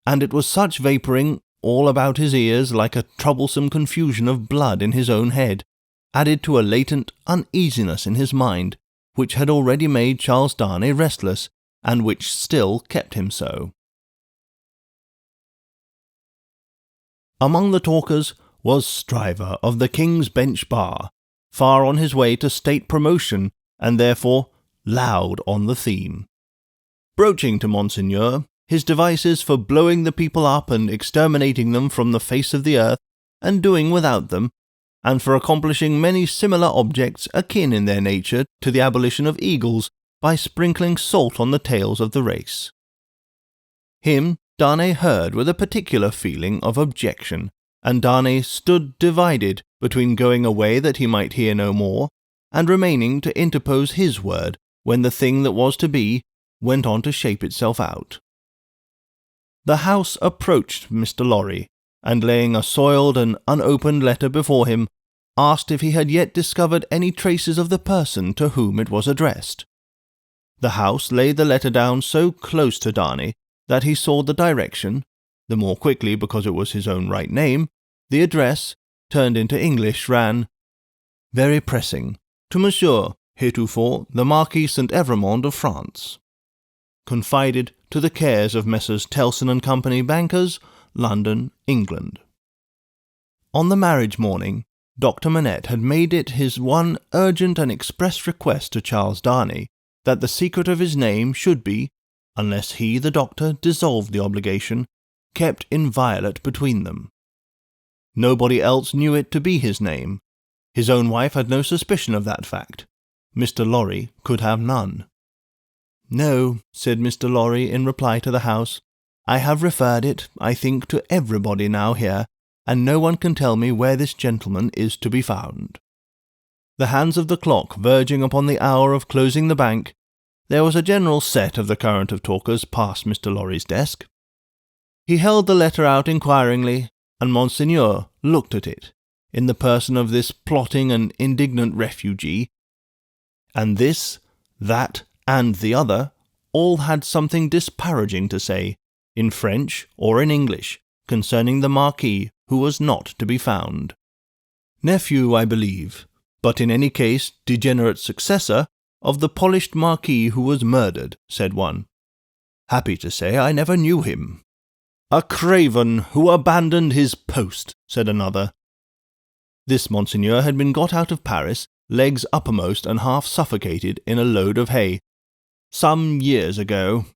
And it was such vapouring all about his ears like a troublesome confusion of blood in his own head, added to a latent uneasiness in his mind, which had already made Charles Darnay restless, and which still kept him so. Among the talkers was Stryver of the King's Bench Bar, far on his way to state promotion, and therefore loud on the theme. Broaching to Monseigneur his devices for blowing the people up and exterminating them from the face of the earth, and doing without them, and for accomplishing many similar objects akin in their nature to the abolition of eagles by sprinkling salt on the tails of the race. Him Darnay heard with a particular feeling of objection, and Darnay stood divided between going away that he might hear no more, and remaining to interpose his word when the thing that was to be went on to shape itself out. The House approached Mr. Lorry, and laying a soiled and unopened letter before him, asked if he had yet discovered any traces of the person to whom it was addressed. The House laid the letter down so close to Darnay that he saw the direction, the more quickly because it was his own right name. The address, turned into English, ran, "Very pressing, to Monsieur, heretofore the Marquis St. Evremond of France. Confided to the cares of Messrs. Tellson and Company, bankers, London, England." On the marriage morning, Dr. Manette had made it his one urgent and express request to Charles Darnay that the secret of his name should be, unless he, the doctor, dissolved the obligation, kept inviolate between them. Nobody else knew it to be his name. His own wife had no suspicion of that fact. Mr. Lorry could have none. "No," said Mr. Lorry in reply to the House, "I have referred it, I think, to everybody now here, and no one can tell me where this gentleman is to be found." The hands of the clock verging upon the hour of closing the bank, there was a general set of the current of talkers past Mr. Lorry's desk. He held the letter out inquiringly, and Monseigneur looked at it, in the person of this plotting and indignant refugee, and this, that, and the other, all had something disparaging to say, in French or in English, concerning the Marquis who was not to be found. Nephew, I believe, but in any case degenerate successor, of the polished Marquis who was murdered, said one. Happy to say I never knew him. A craven who abandoned his post, said another. This Monseigneur had been got out of Paris, legs uppermost and half suffocated in a load of hay, some years ago.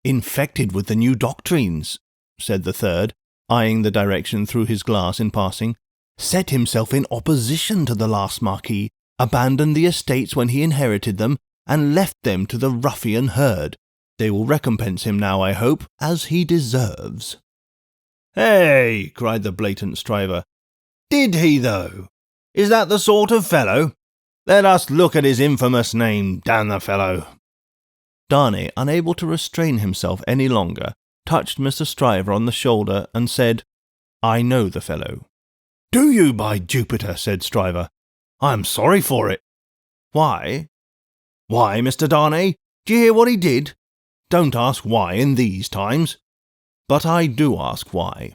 Infected with the new doctrines, said the third, eyeing the direction through his glass in passing, set himself in opposition to the last Marquis, abandoned the estates when he inherited them, and left them to the ruffian herd. They will recompense him now, I hope, as he deserves. Hey, cried the blatant Stryver. Did he, though? Is that the sort of fellow? Let us look at his infamous name, damn the fellow. Darnay, unable to restrain himself any longer, touched Mr. Stryver on the shoulder and said, I know the fellow. Do you, by Jupiter, said Stryver. I am sorry for it. Why? Why, Mr. Darnay? Do you hear what he did? Don't ask why in these times. But I do ask why.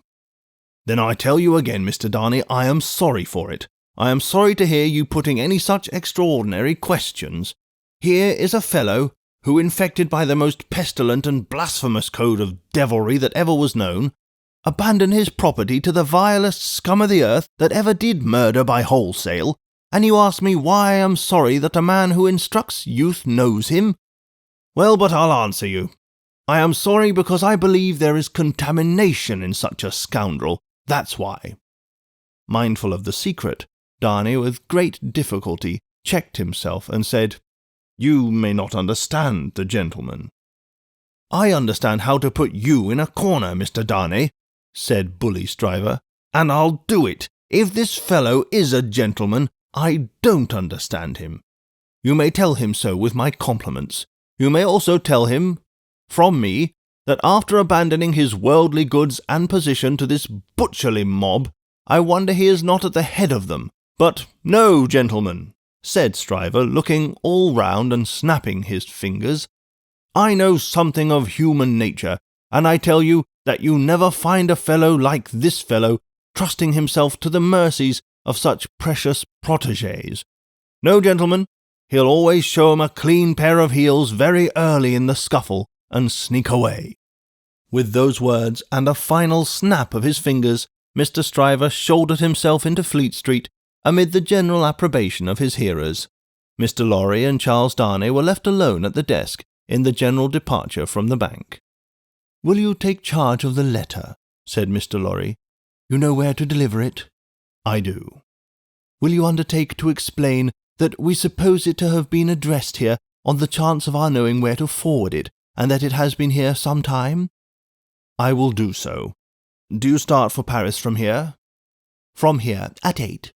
Then I tell you again, Mr. Darnay, I am sorry for it. I am sorry to hear you putting any such extraordinary questions. Here is a fellow who, infected by the most pestilent and blasphemous code of devilry that ever was known, abandoned his property to the vilest scum of the earth that ever did murder by wholesale, and you ask me why I am sorry that a man who instructs youth knows him? Well, but I'll answer you. I am sorry because I believe there is contamination in such a scoundrel. That's why. Mindful of the secret, Darnay with great difficulty checked himself and said, You may not understand the gentleman. I understand how to put you in a corner, Mr. Darnay, said bully Stryver, and I'll do it. If this fellow is a gentleman, I don't understand him. You may tell him so with my compliments. You may also tell him, from me, that after abandoning his worldly goods and position to this butcherly mob, I wonder he is not at the head of them. But no, gentlemen, said Stryver, looking all round and snapping his fingers, I know something of human nature, and I tell you that you never find a fellow like this fellow, trusting himself to the mercies of such precious protégés. No, gentlemen, he'll always show 'em a clean pair of heels very early in the scuffle, and sneak away. With those words and a final snap of his fingers, Mr. Stryver shouldered himself into Fleet Street, amid the general approbation of his hearers. Mr. Lorry and Charles Darnay were left alone at the desk in the general departure from the bank. "Will you take charge of the letter?" said Mr. Lorry. "You know where to deliver it?" "I do." "Will you undertake to explain that we suppose it to have been addressed here on the chance of our knowing where to forward it, and that it has been here some time?" "I will do so. Do you start for Paris from here?" "From here, at 8.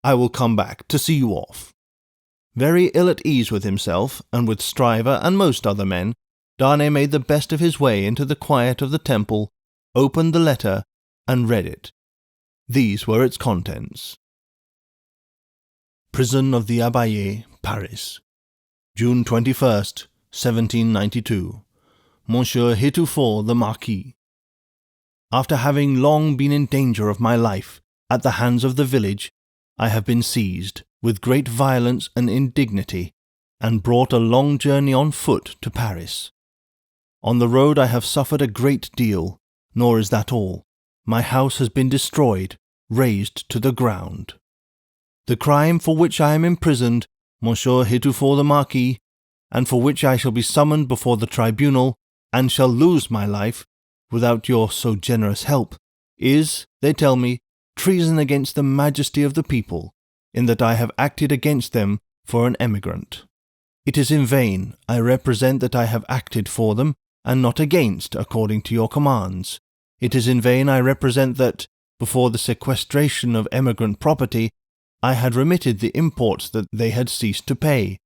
"I will come back to see you off." Very ill at ease with himself, and with Stryver and most other men, Darnay made the best of his way into the quiet of the Temple, opened the letter, and read it. These were its contents. Prison of the Abbaye, Paris, June 21st, 1792. Monsieur Heretofort the Marquis. After having long been in danger of my life at the hands of the village, I have been seized with great violence and indignity, and brought a long journey on foot to Paris. On the road I have suffered a great deal, nor is that all. My house has been destroyed, razed to the ground. The crime for which I am imprisoned, Monsieur Heretofort the Marquis, and for which I shall be summoned before the tribunal, and shall lose my life, without your so generous help, is, they tell me, treason against the majesty of the people, in that I have acted against them for an emigrant. It is in vain I represent that I have acted for them, and not against, according to your commands. It is in vain I represent that, before the sequestration of emigrant property, I had remitted the imports that they had ceased to pay,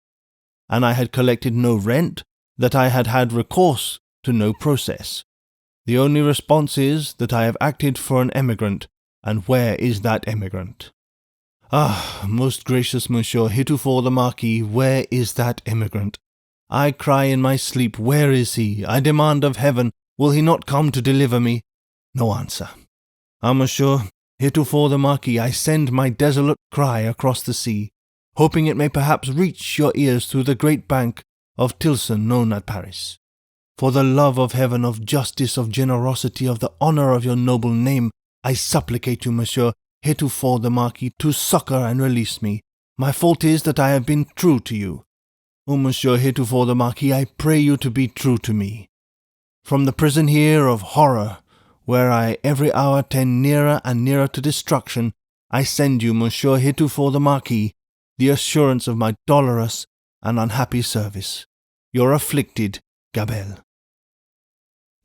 and I had collected no rent, that I had had recourse to no process. The only response is that I have acted for an emigrant, and where is that emigrant? Ah, most gracious Monsieur Heretofort the Marquis, where is that emigrant? I cry in my sleep, where is he? I demand of heaven, will he not come to deliver me? No answer. Ah, Monsieur Heretofort the Marquis, I send my desolate cry across the sea, hoping it may perhaps reach your ears through the great bank of Tilson known at Paris. For the love of heaven, of justice, of generosity, of the honour of your noble name, I supplicate you, Monsieur Heretofort the Marquis, to succour and release me. My fault is that I have been true to you. O Monsieur Heretofort the Marquis, I pray you to be true to me. From the prison here of horror, where I every hour tend nearer and nearer to destruction, I send you, Monsieur Heretofort the Marquis, the assurance of my dolorous and unhappy service. Your afflicted Gabelle.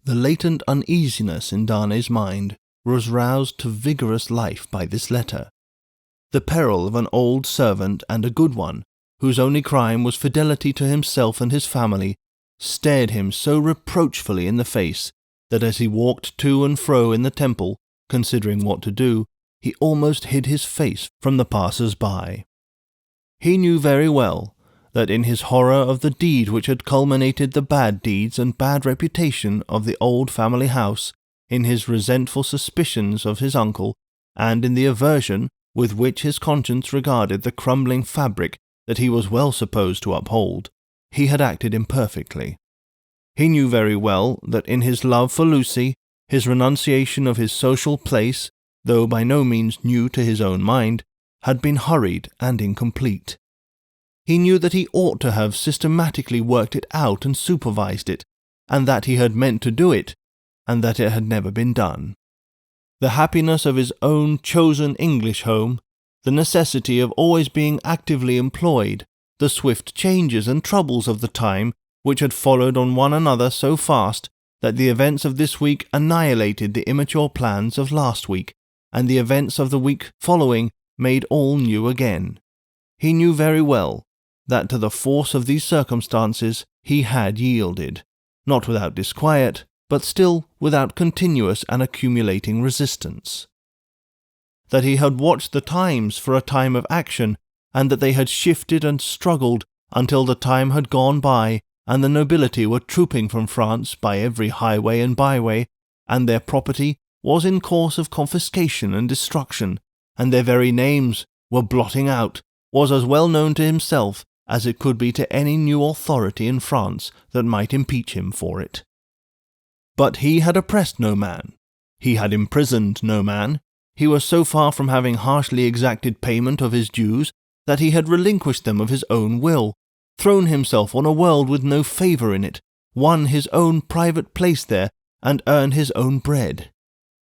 The latent uneasiness in Darnay's mind was roused to vigorous life by this letter. The peril of an old servant and a good one, whose only crime was fidelity to himself and his family, stared him so reproachfully in the face that as he walked to and fro in the Temple, considering what to do, he almost hid his face from the passers-by. He knew very well that in his horror of the deed which had culminated the bad deeds and bad reputation of the old family house, in his resentful suspicions of his uncle, and in the aversion with which his conscience regarded the crumbling fabric that he was well supposed to uphold, he had acted imperfectly. He knew very well that in his love for Lucy, his renunciation of his social place, though by no means new to his own mind, had been hurried and incomplete. He knew that he ought to have systematically worked it out and supervised it, and that he had meant to do it, and that it had never been done. The happiness of his own chosen English home, the necessity of always being actively employed, the swift changes and troubles of the time which had followed on one another so fast that the events of this week annihilated the immature plans of last week, and the events of the week following made all new again. He knew very well that to the force of these circumstances he had yielded, not without disquiet, but still without continuous and accumulating resistance. That he had watched the times for a time of action, and that they had shifted and struggled until the time had gone by, and the nobility were trooping from France by every highway and byway, and their property was in course of confiscation and destruction, and their very names were blotting out, was as well known to himself as it could be to any new authority in France that might impeach him for it. But he had oppressed no man. He had imprisoned no man. He was so far from having harshly exacted payment of his dues that he had relinquished them of his own will, thrown himself on a world with no favour in it, won his own private place there, and earned his own bread.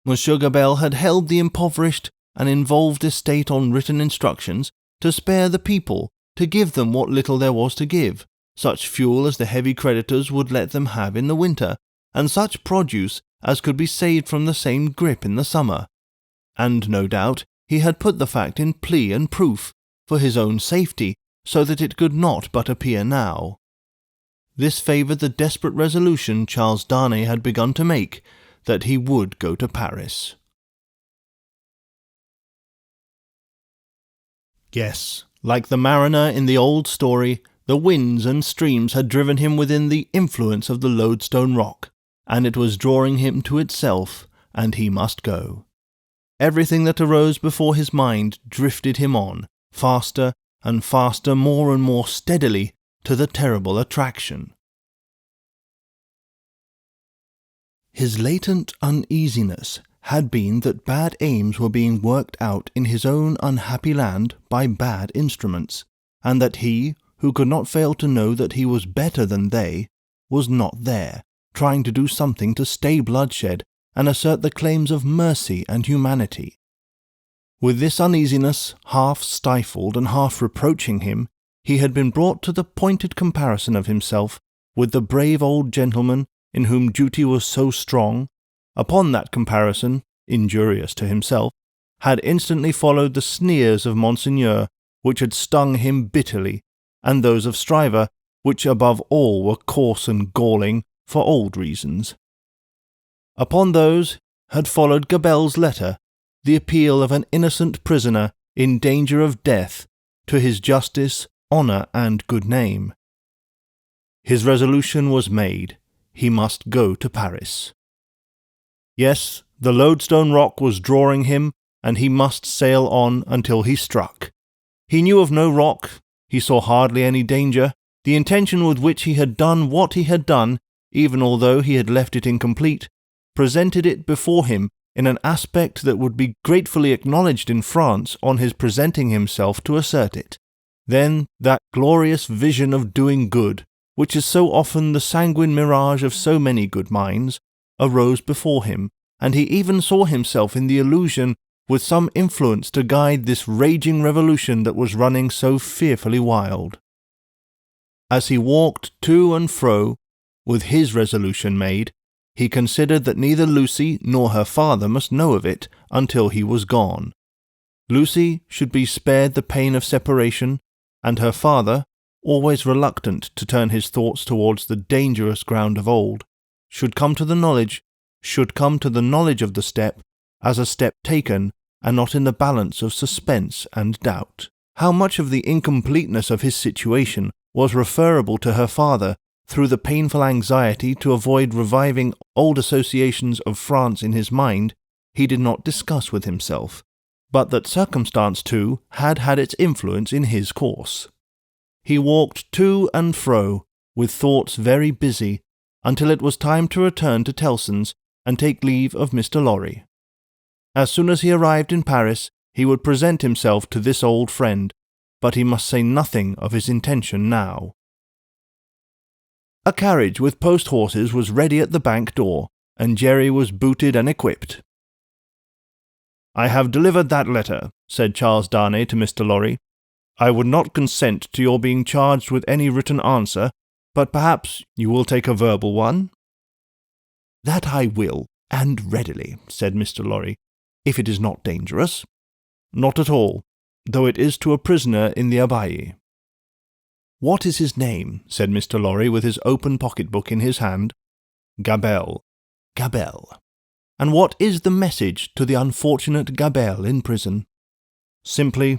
Monsieur Gabelle had held the impoverished and involved estate on written instructions to spare the people, to give them what little there was to give, such fuel as the heavy creditors would let them have in the winter, and such produce as could be saved from the same grip in the summer. And no doubt he had put the fact in plea and proof, for his own safety, so that it could not but appear now. This favoured the desperate resolution Charles Darnay had begun to make, that he would go to Paris. Yes, like the mariner in the old story, the winds and streams had driven him within the influence of the Lodestone rock, and it was drawing him to itself, and he must go. Everything that arose before his mind drifted him on, faster and faster, more and more steadily, to the terrible attraction. His latent uneasiness had been that bad aims were being worked out in his own unhappy land by bad instruments, and that he, who could not fail to know that he was better than they, was not there, trying to do something to stay bloodshed and assert the claims of mercy and humanity. With this uneasiness half stifled and half reproaching him, he had been brought to the pointed comparison of himself with the brave old gentleman in whom duty was so strong. Upon that comparison, injurious to himself, had instantly followed the sneers of Monseigneur, which had stung him bitterly, and those of Stryver, which above all were coarse and galling, for old reasons. Upon those had followed Gabelle's letter, the appeal of an innocent prisoner in danger of death to his justice, honour, and good name. His resolution was made. He must go to Paris. Yes, the Lodestone rock was drawing him, and he must sail on until he struck. He knew of no rock, he saw hardly any danger. The intention with which he had done what he had done, even although he had left it incomplete, presented it before him in an aspect that would be gratefully acknowledged in France on his presenting himself to assert it. Then that glorious vision of doing good, which is so often the sanguine mirage of so many good minds, arose before him, and he even saw himself in the illusion with some influence to guide this raging revolution that was running so fearfully wild. As he walked to and fro, with his resolution made, he considered that neither Lucy nor her father must know of it until he was gone. Lucy should be spared the pain of separation, and her father, always reluctant to turn his thoughts towards the dangerous ground of old, should come to the knowledge of the step as a step taken, and not in the balance of suspense and doubt. How much of the incompleteness of his situation was referable to her father through the painful anxiety to avoid reviving old associations of France in his mind, he did not discuss with himself, but that circumstance too had had its influence in his course. He walked to and fro, with thoughts very busy, until it was time to return to Tellson's and take leave of Mr. Lorry. As soon as he arrived in Paris, he would present himself to this old friend, but he must say nothing of his intention now. A carriage with post-horses was ready at the bank door, and Jerry was booted and equipped. "I have delivered that letter," said Charles Darnay to Mr. Lorry. "I would not consent to your being charged with any written answer, but perhaps you will take a verbal one?" "That I will, and readily," said Mr. Lorry, "if it is not dangerous." "Not at all, though it is to a prisoner in the Abbaye." "What is his name?" said Mr. Lorry, with his open pocket-book in his hand. "Gabelle." Gabelle. And what is the message to the unfortunate Gabelle in prison? Simply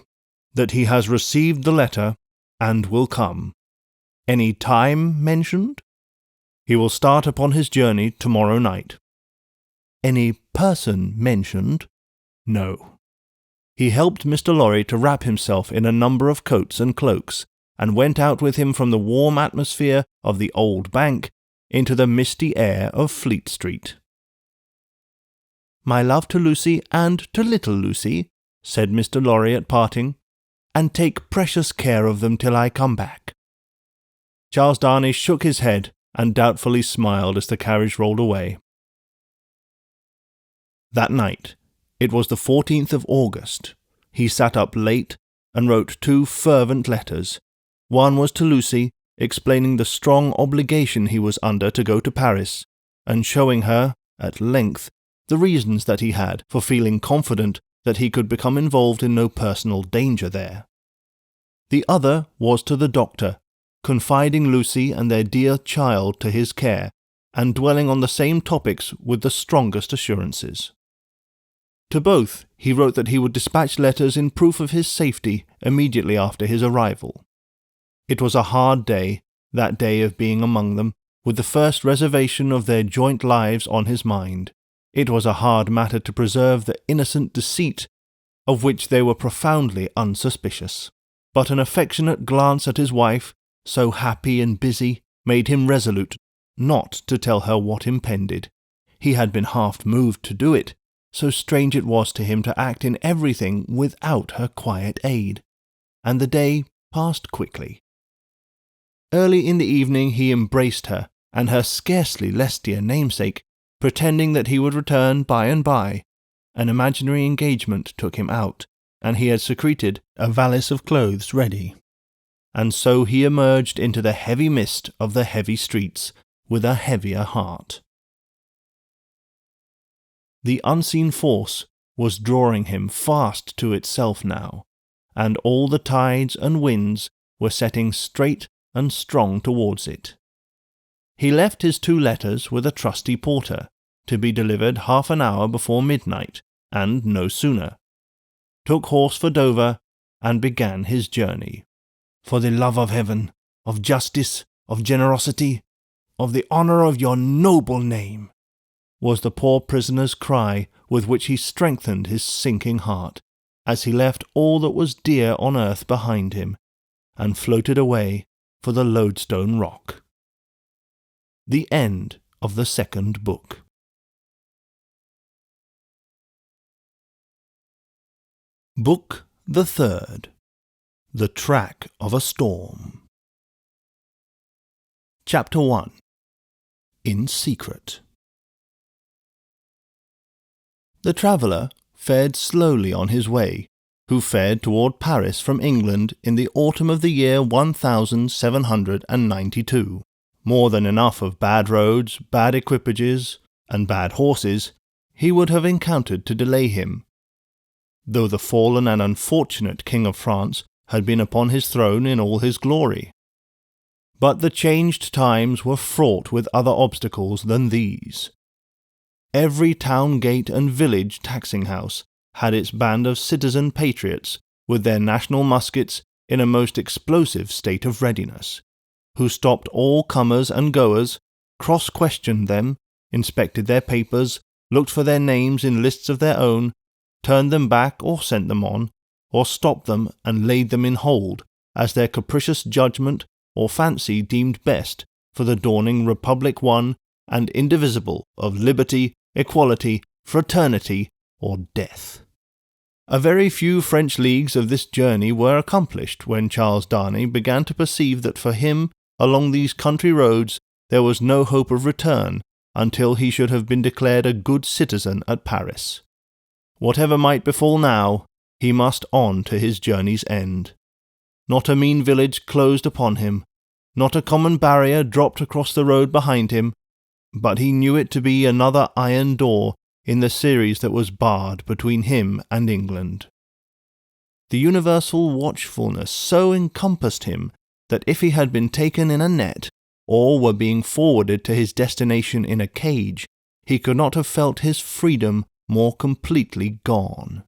that he has received the letter and will come. Any time mentioned? He will start upon his journey tomorrow night. Any person mentioned? No. He helped Mr. Lorry to wrap himself in a number of coats and cloaks, and went out with him from the warm atmosphere of the Old Bank into the misty air of Fleet Street. "My love to Lucy and to little Lucy," said Mr. Lorry at parting, "and take precious care of them till I come back." Charles Darnay shook his head and doubtfully smiled as the carriage rolled away. That night, it was the 14th of August, he sat up late and wrote 2 fervent letters. One was to Lucy, explaining the strong obligation he was under to go to Paris, and showing her, at length, the reasons that he had for feeling confident that he could become involved in no personal danger there. The other was to the doctor, confiding Lucy and their dear child to his care, and dwelling on the same topics with the strongest assurances. To both he wrote that he would dispatch letters in proof of his safety immediately after his arrival. It was a hard day, that day of being among them, with the first reservation of their joint lives on his mind. It was a hard matter to preserve the innocent deceit of which they were profoundly unsuspicious. But an affectionate glance at his wife, so happy and busy, made him resolute not to tell her what impended. He had been half moved to do it, so strange it was to him to act in everything without her quiet aid. And the day passed quickly. Early in the evening he embraced her, and her scarcely less dear namesake, pretending that he would return by and by. An imaginary engagement took him out, and he had secreted a valise of clothes ready. And so he emerged into the heavy mist of the heavy streets with a heavier heart. The unseen force was drawing him fast to itself now, and all the tides and winds were setting straight and strong towards it. He left his 2 letters with a trusty porter, to be delivered half an hour before midnight, and no sooner. Took horse for Dover, and began his journey. "For the love of heaven, of justice, of generosity, of the honour of your noble name," was the poor prisoner's cry with which he strengthened his sinking heart, as he left all that was dear on earth behind him, and floated away for the Lodestone Rock. The end of the 2nd book. Book the 3rd. The Track of a Storm. Chapter 1. In Secret. The traveller fared slowly on his way, who fared toward Paris from England in the autumn of the year 1792. More than enough of bad roads, bad equipages, and bad horses he would have encountered to delay him, though the fallen and unfortunate King of France had been upon his throne in all his glory. But the changed times were fraught with other obstacles than these. Every town gate and village taxing-house had its band of citizen patriots with their national muskets in a most explosive state of readiness, who stopped all comers and goers, cross-questioned them, inspected their papers, looked for their names in lists of their own, turned them back or sent them on, or stopped them and laid them in hold, as their capricious judgment or fancy deemed best for the dawning republic one and indivisible of liberty, equality, fraternity, or death. A very few French leagues of this journey were accomplished when Charles Darnay began to perceive that for him, along these country roads, there was no hope of return until he should have been declared a good citizen at Paris. Whatever might befall now, he must on to his journey's end. Not a mean village closed upon him, not a common barrier dropped across the road behind him, but he knew it to be another iron door in the series that was barred between him and England. The universal watchfulness so encompassed him that if he had been taken in a net, or were being forwarded to his destination in a cage, he could not have felt his freedom more completely gone.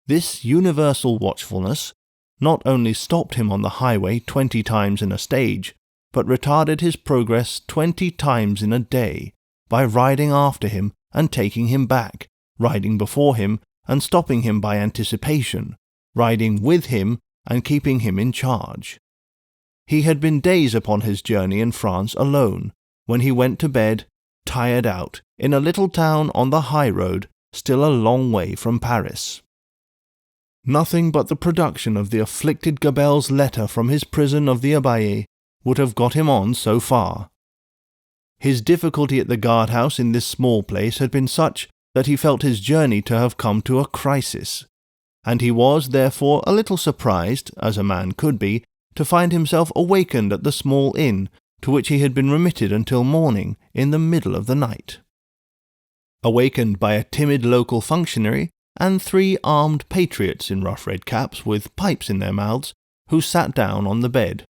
This universal watchfulness not only stopped him on the highway 20 times in a stage, but retarded his progress 20 times in a day, by riding after him and taking him back, riding before him and stopping him by anticipation, riding with him and keeping him in charge. He had been days upon his journey in France alone, when he went to bed, tired out, in a little town on the high road, still a long way from Paris. Nothing but the production of the afflicted Gabelle's letter from his prison of the Abbaye would have got him on so far. His difficulty at the guardhouse in this small place had been such that he felt his journey to have come to a crisis, and he was therefore a little surprised, as a man could be, to find himself awakened at the small inn to which he had been remitted until morning in the middle of the night. Awakened by a timid local functionary and 3 armed patriots in rough red caps with pipes in their mouths, who sat down on the bed.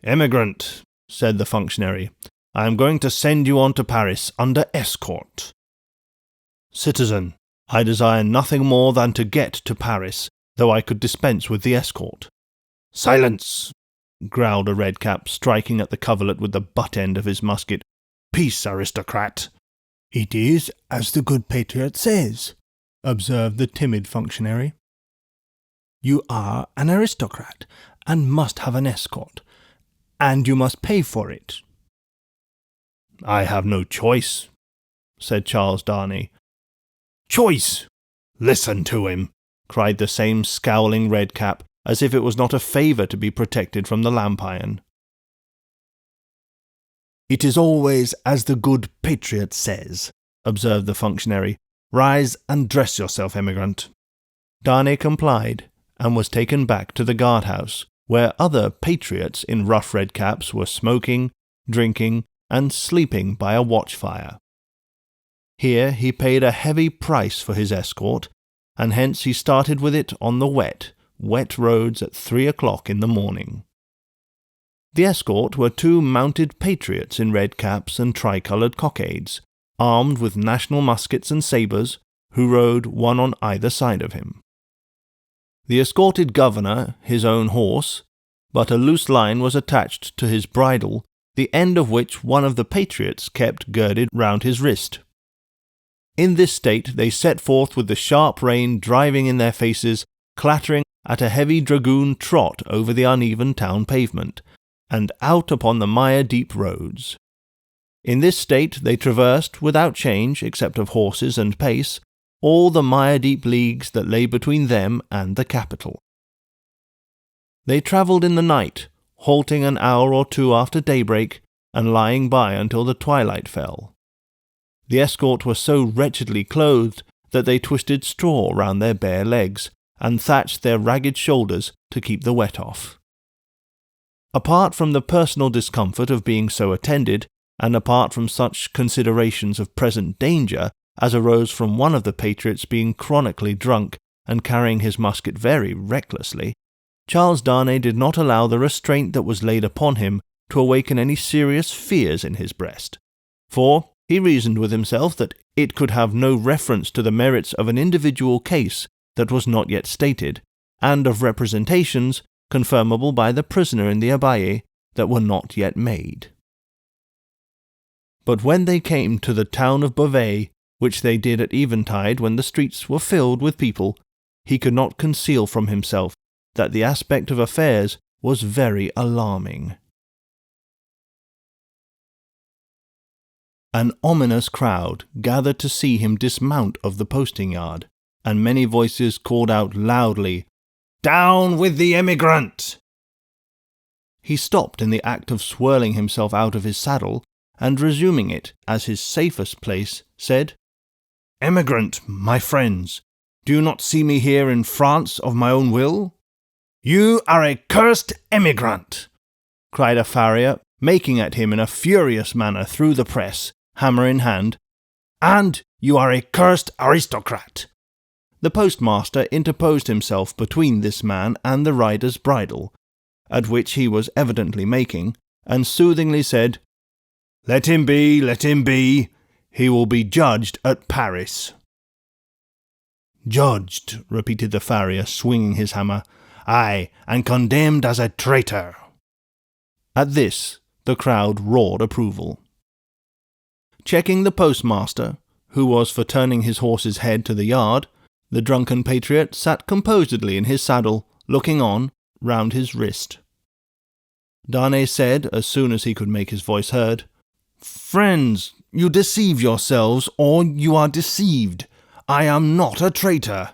"Emigrant," said the functionary, "I am going to send you on to Paris under escort." "Citizen, I desire nothing more than to get to Paris, though I could dispense with the escort." "Silence!" growled a redcap, striking at the coverlet with the butt-end of his musket. "Peace, aristocrat!" "It is as the good patriot says," observed the timid functionary. "You are an aristocrat, and must have an escort, and you must pay for it." "I have no choice," said Charles Darnay. "Choice! "Listen to him," cried the same scowling redcap, as if it was not a favour to be protected from the lamp iron. "It is always as the good patriot says," observed the functionary. "Rise and dress yourself, emigrant." Darnay complied, and was taken back to the guardhouse, where other patriots in rough red caps were smoking, drinking, and sleeping by a watch-fire. Here he paid a heavy price for his escort, and hence he started with it on the wet roads at 3 o'clock in the morning. The escort were 2 mounted patriots in red caps and tricoloured cockades, armed with national muskets and sabres, who rode one on either side of him. The escorted governor, his own horse, but a loose line was attached to his bridle, the end of which one of the patriots kept girded round his wrist. In this state they set forth with the sharp rain driving in their faces, clattering at a heavy dragoon trot over the uneven town pavement, and out upon the mire-deep roads. In this state they traversed, without change except of horses and pace, all the mire-deep leagues that lay between them and the capital. They travelled in the night, halting an hour or 2 after daybreak, and lying by until the twilight fell. The escort were so wretchedly clothed that they twisted straw round their bare legs, and thatched their ragged shoulders to keep the wet off. Apart from the personal discomfort of being so attended, and apart from such considerations of present danger as arose from one of the patriots being chronically drunk and carrying his musket very recklessly, Charles Darnay did not allow the restraint that was laid upon him to awaken any serious fears in his breast, for he reasoned with himself that it could have no reference to the merits of an individual case that was not yet stated, and of representations confirmable by the prisoner in the Abbaye that were not yet made. But when they came to the town of Beauvais, which they did at eventide when the streets were filled with people, he could not conceal from himself that the aspect of affairs was very alarming. An ominous crowd gathered to see him dismount of the posting-yard, and many voices called out loudly, "Down with the emigrant!" He stopped in the act of swirling himself out of his saddle, and resuming it as his safest place, said, "Emigrant, my friends, do you not see me here in France of my own will?" "You are a cursed emigrant!" cried a farrier, making at him in a furious manner through the press, hammer in hand, "and you are a cursed aristocrat." The postmaster interposed himself between this man and the rider's bridle, at which he was evidently making, and soothingly said, let him be. he will be judged at Paris." "Judged," repeated the farrier, swinging his hammer. "Aye, and condemned as a traitor." At this, the crowd roared approval. Checking the postmaster, who was for turning his horse's head to the yard, the drunken patriot sat composedly in his saddle, looking on, round his wrist. Darnay said, as soon as he could make his voice heard, "Friends, you deceive yourselves, or you are deceived. I am not a traitor."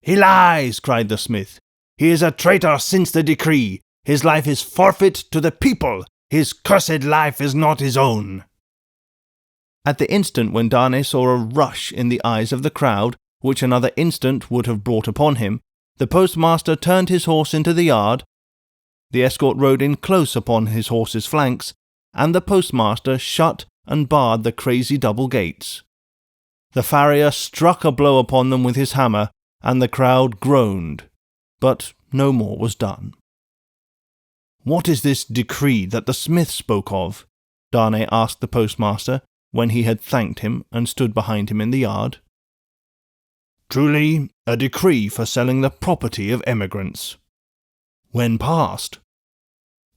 "He lies," cried the smith. "He is a traitor since the decree. His life is forfeit to the people. His cursed life is not his own." At the instant when Darnay saw a rush in the eyes of the crowd, which another instant would have brought upon him, the postmaster turned his horse into the yard, the escort rode in close upon his horse's flanks, and the postmaster shut and barred the crazy double gates. The farrier struck a blow upon them with his hammer, and the crowd groaned, but no more was done. "What is this decree that the smith spoke of?" Darnay asked the postmaster, when he had thanked him and stood behind him in the yard. "Truly, a decree for selling the property of emigrants." "When passed?"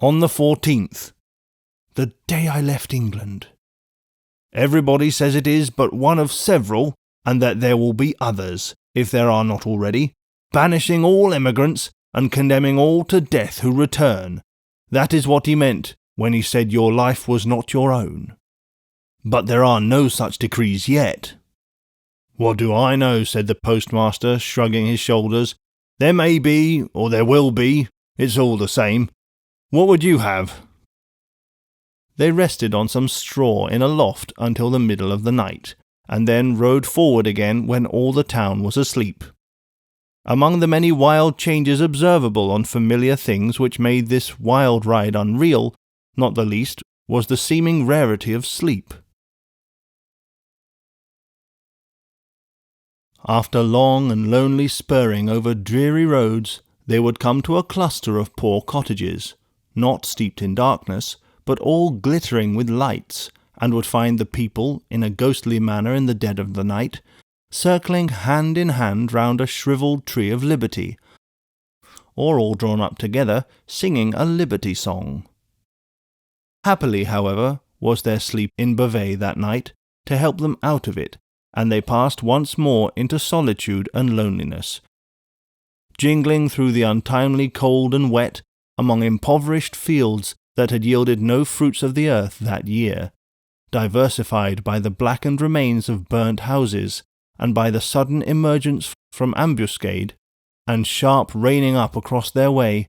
"On the 14th. "The day I left England." "Everybody says it is but one of several, and that there will be others, if there are not already, banishing all emigrants and condemning all to death who return. That is what he meant when he said your life was not your own." "But there are no such decrees yet." "What do I know?" said the postmaster, shrugging his shoulders. "There may be, or there will be. It's all the same. What would you have?" They rested on some straw in a loft until the middle of the night, and then rode forward again when all the town was asleep. Among the many wild changes observable on familiar things which made this wild ride unreal, not the least was the seeming rarity of sleep. After long and lonely spurring over dreary roads, they would come to a cluster of poor cottages, not steeped in darkness, but all glittering with lights, and would find the people, in a ghostly manner in the dead of the night, circling hand in hand round a shrivelled tree of liberty, or all drawn up together, singing a liberty song. Happily, however, was their sleep in Beauvais that night to help them out of it, and they passed once more into solitude and loneliness, jingling through the untimely cold and wet among impoverished fields that had yielded no fruits of the earth that year, diversified by the blackened remains of burnt houses, and by the sudden emergence from ambuscade, and sharp reining up across their way